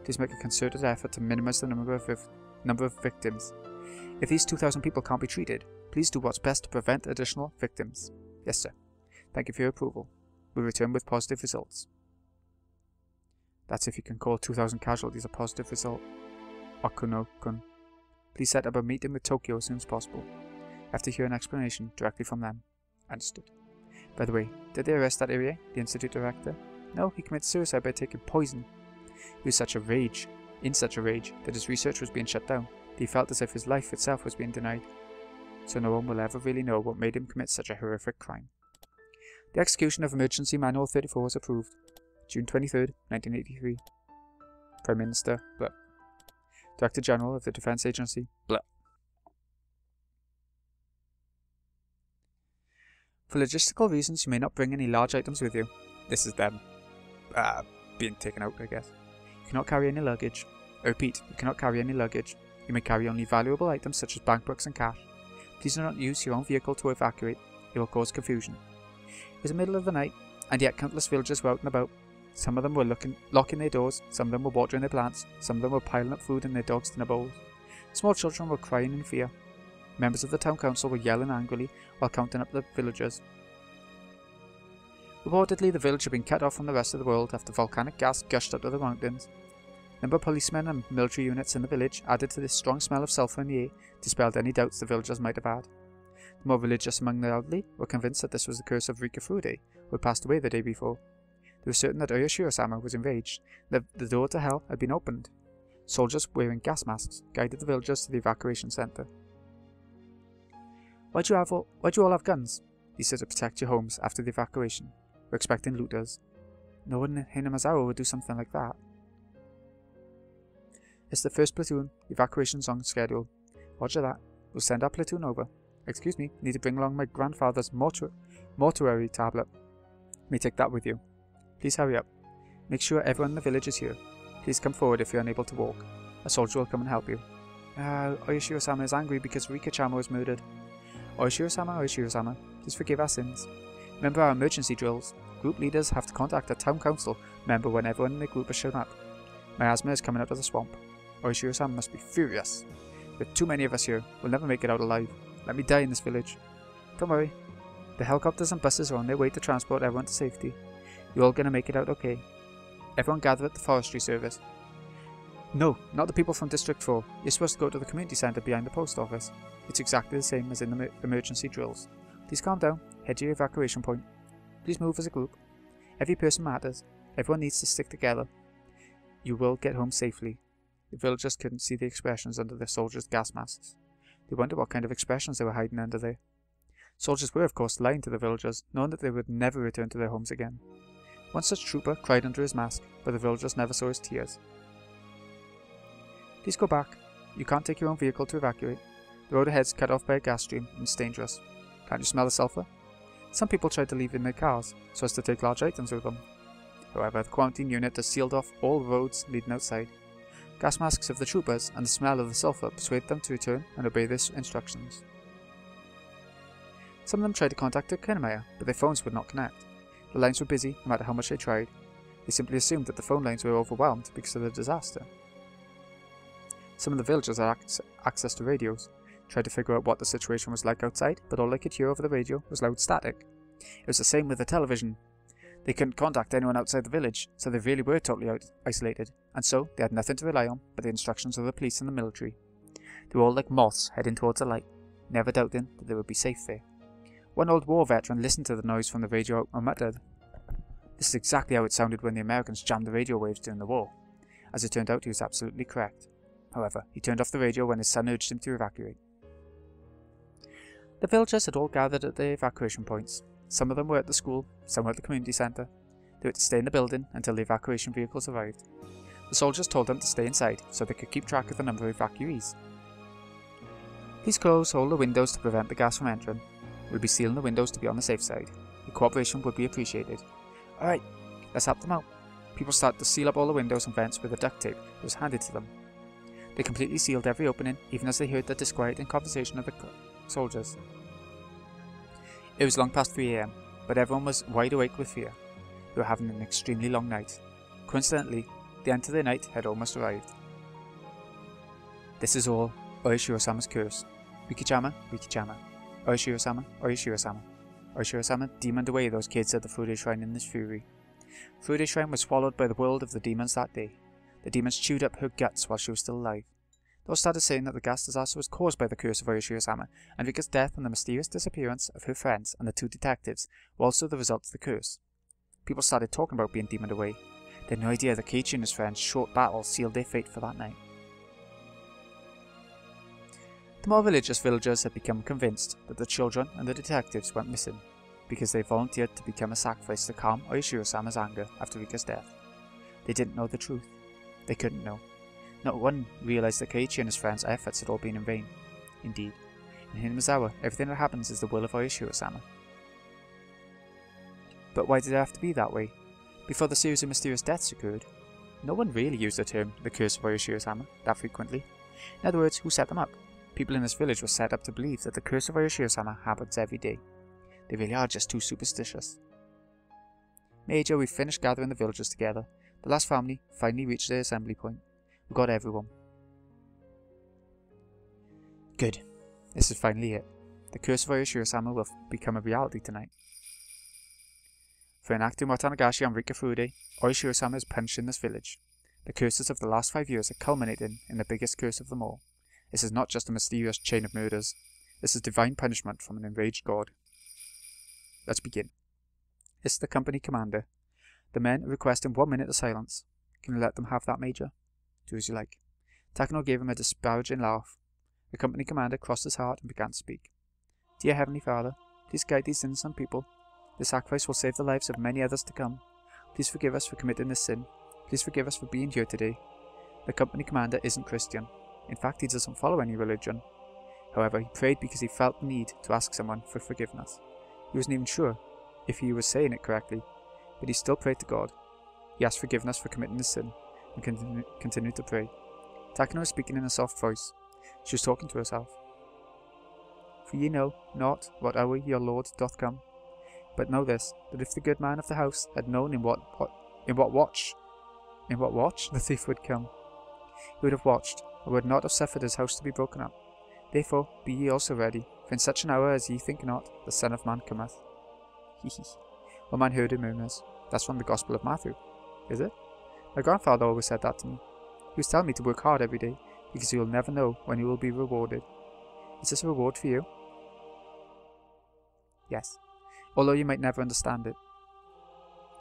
please make a concerted effort to minimize the number of victims. If these 2,000 people can't be treated, please do what's best to prevent additional victims. Yes, sir. Thank you for your approval. We'll return with positive results. That's if you can call 2,000 casualties a positive result. Okuno-kun. Please set up a meeting with Tokyo as soon as possible. I have to hear an explanation directly from them. Understood. By the way, did they arrest that Irie, the Institute Director? No, he committed suicide by taking poison. He was in such a rage, that his research was being shut down, that he felt as if his life itself was being denied. So no one will ever really know what made him commit such a horrific crime. The execution of Emergency Manual 34 was approved. June 23rd, 1983. Prime Minister, blah. Director General of the Defense Agency, blah. For logistical reasons, you may not bring any large items with you. This is them. Being taken out, I guess. You cannot carry any luggage. I repeat, you cannot carry any luggage. You may carry only valuable items such as bankbooks and cash. Please do not use your own vehicle to evacuate. It will cause confusion. It was the middle of the night, and yet countless villagers were out and about. Some of them were locking their doors, some of them were watering their plants, some of them were piling up food in their dogs' dinner bowls. Small children were crying in fear. Members of the town council were yelling angrily while counting up the villagers. Reportedly, the village had been cut off from the rest of the world after volcanic gas gushed out of the mountains. The number of policemen and military units in the village, added to the strong smell of sulphur in the air, dispelled any doubts the villagers might have had. The more religious among the elderly were convinced that this was the curse of Rika, who had passed away the day before. They were certain that Oyashiro-sama was enraged, that the door to hell had been opened. Soldiers wearing gas masks guided the villagers to the evacuation centre. Why do you all have guns? He said to protect your homes after the evacuation. We're expecting looters. No one in Higurashi would do something like that. It's the first platoon. Evacuation's on schedule. Roger that. We'll send our platoon over. Excuse me, need to bring along my grandfather's mortuary tablet. May take that with you. Please hurry up. Make sure everyone in the village is here. Please come forward if you're unable to walk. A soldier will come and help you. Oyashiro-sama is angry because Rika-chama was murdered. Oyashiro-sama, please forgive our sins. Remember our emergency drills. Group leaders have to contact a town council member when everyone in the group has shown up. Miasma is coming out of the swamp. Oishiro-san must be furious. With too many of us here, we'll never make it out alive. Let me die in this village. Don't worry. The helicopters and buses are on their way to transport everyone to safety. You're all gonna make it out okay. Everyone gather at the forestry service. No, not the people from District 4. You're supposed to go to the community centre behind the post office. It's exactly the same as in the emergency drills. Please calm down. Head to your evacuation point. Please move as a group. Every person matters. Everyone needs to stick together. You will get home safely. The villagers couldn't see the expressions under the soldiers' gas masks. They wondered what kind of expressions they were hiding under there. Soldiers were, of course, lying to the villagers, knowing that they would never return to their homes again. One such trooper cried under his mask, but the villagers never saw his tears. Please go back. You can't take your own vehicle to evacuate. The road ahead's cut off by a gas stream, and it's dangerous. Can't you smell the sulphur? Some people tried to leave in their cars, so as to take large items with them. However, the quarantine unit has sealed off all roads leading outside. Gas masks of the troopers and the smell of the sulphur persuade them to return and obey their instructions. Some of them tried to contact the Kinamaya, but their phones would not connect. The lines were busy, no matter how much they tried. They simply assumed that the phone lines were overwhelmed because of the disaster. Some of the villagers had access to radios, tried to figure out what the situation was like outside, but all they could hear over the radio was loud static. It was the same with the television. They couldn't contact anyone outside the village, so they really were totally isolated, and so they had nothing to rely on but the instructions of the police and the military. They were all like moths heading towards the light, never doubting that they would be safe there. One old war veteran listened to the noise from the radio and muttered, "This is exactly how it sounded when the Americans jammed the radio waves during the war." As it turned out, he was absolutely correct. However, he turned off the radio when his son urged him to evacuate. The villagers had all gathered at the evacuation points. Some of them were at the school, some were at the community centre. They were to stay in the building until the evacuation vehicles arrived. The soldiers told them to stay inside so they could keep track of the number of evacuees. Please close all the windows to prevent the gas from entering. We'll be sealing the windows to be on the safe side. Your cooperation would be appreciated. Alright, let's help them out. People started to seal up all the windows and vents with the duct tape that was handed to them. They completely sealed every opening, even as they heard the disquieting conversation of the soldiers. It was long past 3 AM, but everyone was wide awake with fear. They were having an extremely long night. Coincidentally, the end to their night had almost arrived. This is all Oishiro-sama's curse. Riki-chama, Riki-chama. Oishiro-sama, Oishiro-sama. Oishiro-sama demoned away those kids at the Fude Shrine in his fury. Fude Shrine was swallowed by the world of the demons that day. The demons chewed up her guts while she was still alive. Those started saying that the gas disaster was caused by the curse of Oishiro-sama, and Rika's death and the mysterious disappearance of her friends and the 2 detectives were also the result of the curse. People started talking about being demoned away. They had no idea that Keiichi and his friends' short battle sealed their fate for that night. The more religious villagers had become convinced that the children and the detectives went missing, because they volunteered to become a sacrifice to calm Oishiro-sama's anger after Rika's death. They didn't know the truth. They couldn't know. Not one realized that Keiichi and his friends' efforts had all been in vain. Indeed, in Hinamizawa, everything that happens is the will of Oishiro-sama. But why did it have to be that way? Before the series of mysterious deaths occurred, no one really used the term the curse of Oishiro-sama that frequently. In other words, who set them up? People in this village were set up to believe that the curse of Oishiro-sama happens every day. They really are just too superstitious. Major, we've finished gathering the villagers together. The last family finally reached their assembly point. We got everyone. Good. This is finally it. The curse of Oishiro-sama will become a reality tonight. For enacting Watanagashi on Rika Fude, Oishiro-sama is punished in this village. The curses of the last 5 years are culminating in the biggest curse of them all. This is not just a mysterious chain of murders. This is divine punishment from an enraged god. Let's begin. This is the company commander. The men are requesting 1 minute of silence. Can you let them have that, Major? Do as you like. Takano gave him a disparaging laugh. The company commander crossed his heart and began to speak. Dear Heavenly Father, please guide these innocent people. This sacrifice will save the lives of many others to come. Please forgive us for committing this sin. Please forgive us for being here today. The company commander isn't Christian. In fact, he doesn't follow any religion. However, he prayed because he felt the need to ask someone for forgiveness. He wasn't even sure if he was saying it correctly, but he still prayed to God. He asked forgiveness for committing this sin, and continued to pray. Takano was speaking in a soft voice. She was talking to herself. For ye know not what hour your Lord doth come. But know this, that if the good man of the house had known in what watch the thief would come, he would have watched, and would not have suffered his house to be broken up. Therefore be ye also ready, for in such an hour as ye think not, the Son of Man cometh. Hee hee. One man heard him murmurs. That's from the Gospel of Matthew. Is it? My grandfather always said that to me. He was telling me to work hard every day, because you will never know when you will be rewarded. Is this a reward for you? Yes, although you might never understand it.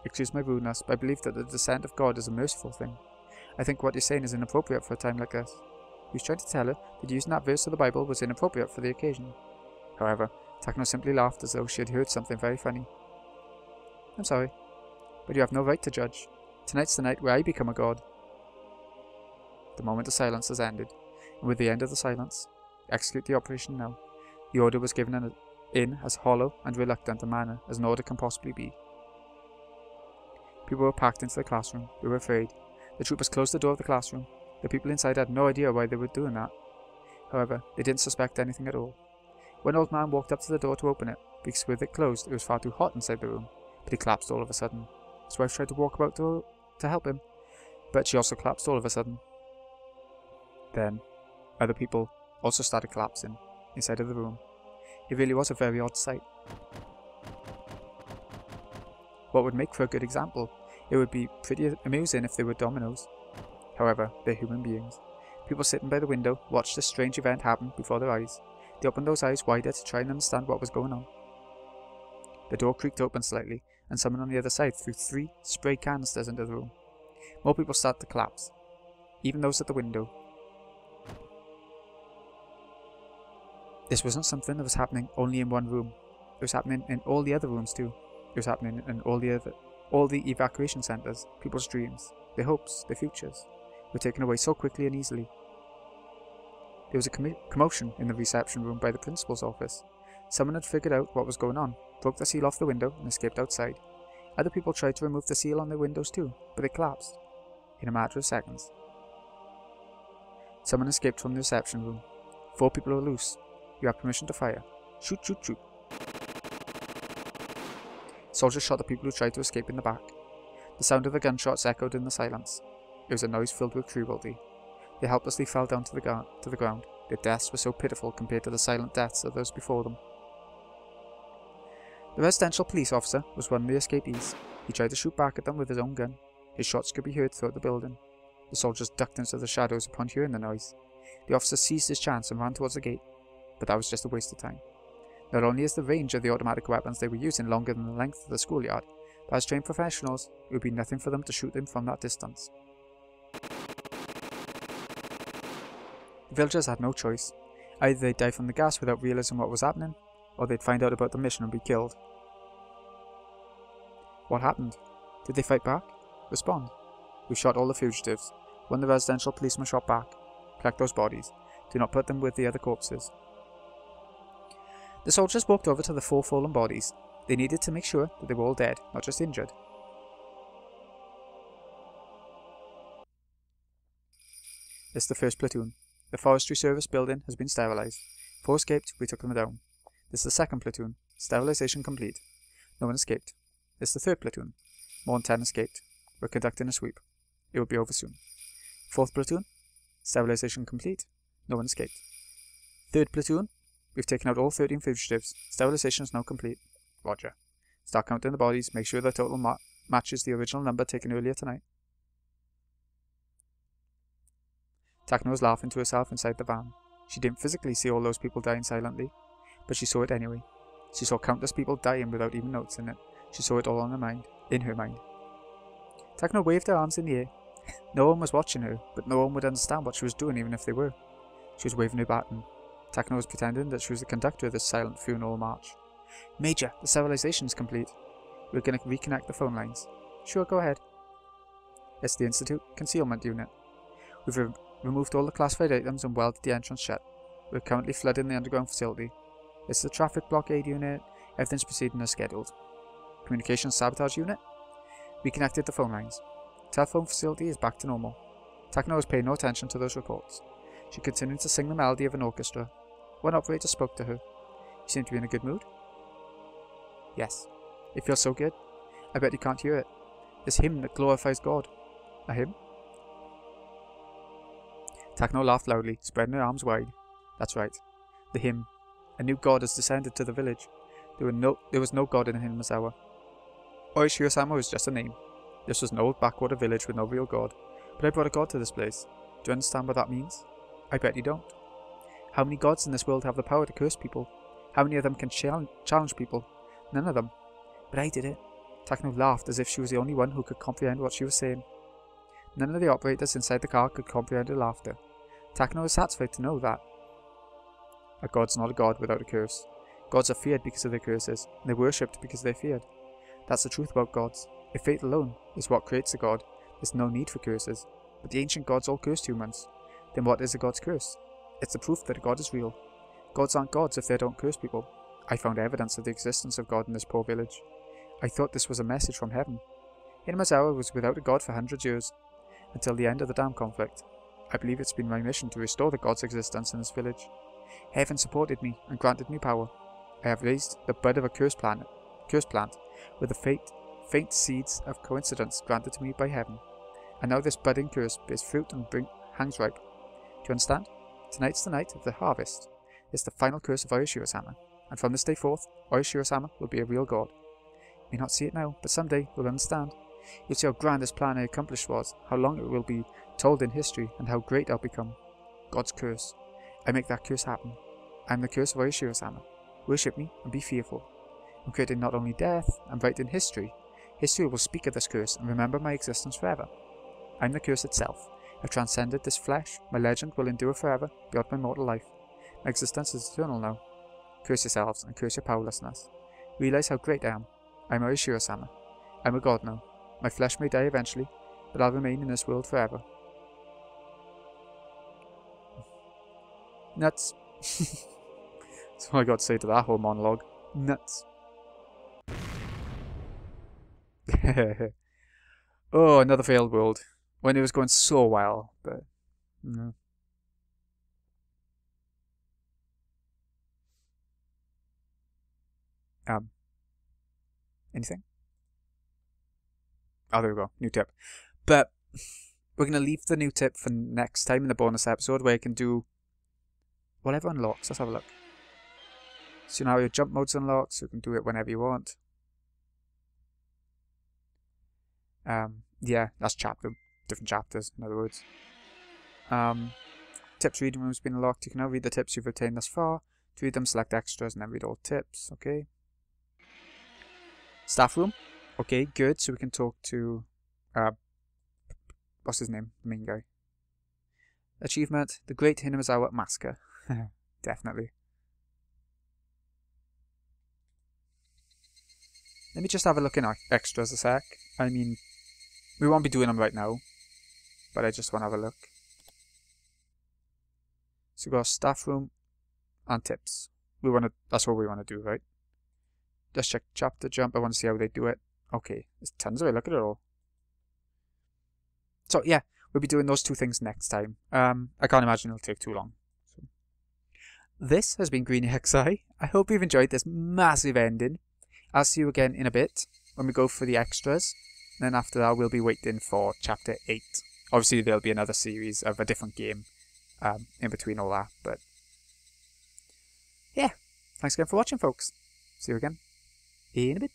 Excuse my rudeness, but I believe that the descent of God is a merciful thing. I think what you're saying is inappropriate for a time like this. He was trying to tell her that using that verse of the Bible was inappropriate for the occasion. However, Takano simply laughed as though she had heard something very funny. I'm sorry, but you have no right to judge. Tonight's the night where I become a god. The moment of silence has ended, and with the end of the silence, execute the operation now. The order was given in as hollow and reluctant a manner as an order can possibly be. People were packed into the classroom. They were afraid. The troopers closed the door of the classroom. The people inside had no idea why they were doing that. However, they didn't suspect anything at all. One old man walked up to the door to open it, because with it closed it was far too hot inside the room, but he collapsed all of a sudden. His wife tried to walk about to help him, but she also collapsed all of a sudden. Then, other people also started collapsing inside of the room. It really was a very odd sight. What would make for a good example? It would be pretty amusing if they were dominoes. However, they're human beings. People sitting by the window watched this strange event happen before their eyes. They opened those eyes wider to try and understand what was going on. The door creaked open slightly, and someone on the other side threw 3 spray canisters into the room. More people started to collapse, even those at the window. This wasn't something that was happening only in one room. It was happening in all the other rooms too. It was happening in all the evacuation centers. People's dreams, their hopes, their futures were taken away so quickly and easily. There was a commotion in the reception room by the principal's office. Someone had figured out what was going on, broke the seal off the window, and escaped outside. Other people tried to remove the seal on their windows too, but they collapsed in a matter of seconds. Someone escaped from the reception room. 4 people are loose. You have permission to fire. Shoot, shoot, shoot. Soldiers shot the people who tried to escape in the back. The sound of the gunshots echoed in the silence. It was a noise filled with cruelty. They helplessly fell down to the ground. Their deaths were so pitiful compared to the silent deaths of those before them. The residential police officer was one of the escapees. He tried to shoot back at them with his own gun. His shots could be heard throughout the building. The soldiers ducked into the shadows upon hearing the noise. The officer seized his chance and ran towards the gate, but that was just a waste of time. Not only is the range of the automatic weapons they were using longer than the length of the schoolyard, but as trained professionals, it would be nothing for them to shoot them from that distance. The villagers had no choice. Either they'd die from the gas without realizing what was happening, or they'd find out about the mission and be killed. What happened? Did they fight back? Respond. We shot all the fugitives. One of the residential policemen shot back. Collect those bodies. Do not put them with the other corpses. The soldiers walked over to the 4 fallen bodies. They needed to make sure that they were all dead, not just injured. This is the 1st platoon. The forestry service building has been sterilized. 4 escaped, we took them down. This is the 2nd platoon. Sterilization complete. No one escaped. This is the 3rd platoon. More than 10 escaped. We're conducting a sweep. It will be over soon. 4th platoon. Sterilization complete. No one escaped. 3rd platoon. We've taken out all 13 fugitives. Sterilization is now complete. Roger. Start counting the bodies. Make sure the total matches the original number taken earlier tonight. Takano was laughing to herself inside the van. She didn't physically see all those people dying silently, but she saw it anyway. She saw countless people dying without even noticing it. She saw it all in her mind. Takano waved her arms in the air. No one was watching her, but no one would understand what she was doing even if they were. She was waving her baton. Takano was pretending that she was the conductor of this silent funeral march. Major, the sterilization is complete. We're going to reconnect the phone lines. Sure, go ahead. It's the Institute Concealment Unit. We've removed all the classified items and welded the entrance shut. We're currently flooding the underground facility. It's the Traffic Blockade Unit. Everything's proceeding as scheduled. Communications Sabotage Unit. Reconnected the phone lines. Telephone facility is back to normal. Takano was paying no attention to those reports. She continued to sing the melody of an orchestra. One operator spoke to her. He seemed to be in a good mood. Yes. It feels so good. I bet you can't hear it. This hymn that glorifies God. A hymn? Takano laughed loudly, spreading her arms wide. That's right. The hymn. A new god has descended to the village. There was no god in Hinamazawa. Oishiro-sama was just a name. This was an old backwater village with no real god. But I brought a god to this place. Do you understand what that means? I bet you don't. How many gods in this world have the power to curse people? How many of them can challenge people? None of them. But I did it. Takano laughed as if she was the only one who could comprehend what she was saying. None of the operators inside the car could comprehend her laughter. Takano was satisfied to know that. A god's not a god without a curse. Gods are feared because of their curses, and they're worshipped because they're feared. That's the truth about gods. If faith alone is what creates a god, there's no need for curses. But the ancient gods all cursed humans. Then what is a god's curse? It's the proof that a god is real. Gods aren't gods if they don't curse people. I found evidence of the existence of God in this poor village. I thought this was a message from heaven. Hinamazawa was without a god for 100 years, until the end of the dam conflict. I believe it's been my mission to restore the god's existence in this village. Heaven supported me and granted me power. I have raised the bud of a cursed plant, with the faint seeds of coincidence granted to me by heaven. And now this budding curse bears fruit and hangs ripe. Do you understand? Tonight's the night of the harvest. It's the final curse of Oishiro-sama, and from this day forth, Oishiro-sama will be a real god. You may not see it now, but someday you'll understand. You'll see how grand this plan I accomplished was, how long it will be told in history, and how great I'll become. God's curse. I make that curse happen. I am the curse of Oishiro-sama. Worship me and be fearful. I'm creating not only death, I'm writing history. History will speak of this curse and remember my existence forever. I'm the curse itself. I've transcended this flesh. My legend will endure forever, beyond my mortal life. My existence is eternal now. Curse yourselves and curse your powerlessness. Realize how great I am. I'm Oishiro-sama. I'm a god now. My flesh may die eventually, but I'll remain in this world forever. Nuts. That's all I got to say to that whole monologue. Nuts. Oh, another failed world. When it was going so well, but no. Anything? Oh, there we go. New tip. But we're going to leave the new tip for next time in the bonus episode where you can do whatever unlocks. Let's have a look. Scenario jump mode's unlocked, so you can do it whenever you want. Yeah, that's different chapters, in other words. Tips reading room's been unlocked. You can now read the tips you've obtained thus far. To read them, select extras and then read all tips. Okay. Staff room. Okay, good. So we can talk to what's his name? The main guy. Achievement: The Great Hinamazawa Massacre. Definitely. Let me just have a look in our extras a sec. I mean, we won't be doing them right now, but I just want to have a look. So we've got staff room and tips. That's what we want to do, right? Just check chapter jump. I want to see how they do it. Okay, there's tons of it. Look at it all. So yeah, we'll be doing those two things next time. I can't imagine it'll take too long. So. This has been Greeny XI. I hope you've enjoyed this massive ending. I'll see you again in a bit when we go for the extras. And then after that, we'll be waiting for chapter 8. Obviously, there'll be another series of a different game in between all that. But yeah, thanks again for watching, folks. See you again in a bit.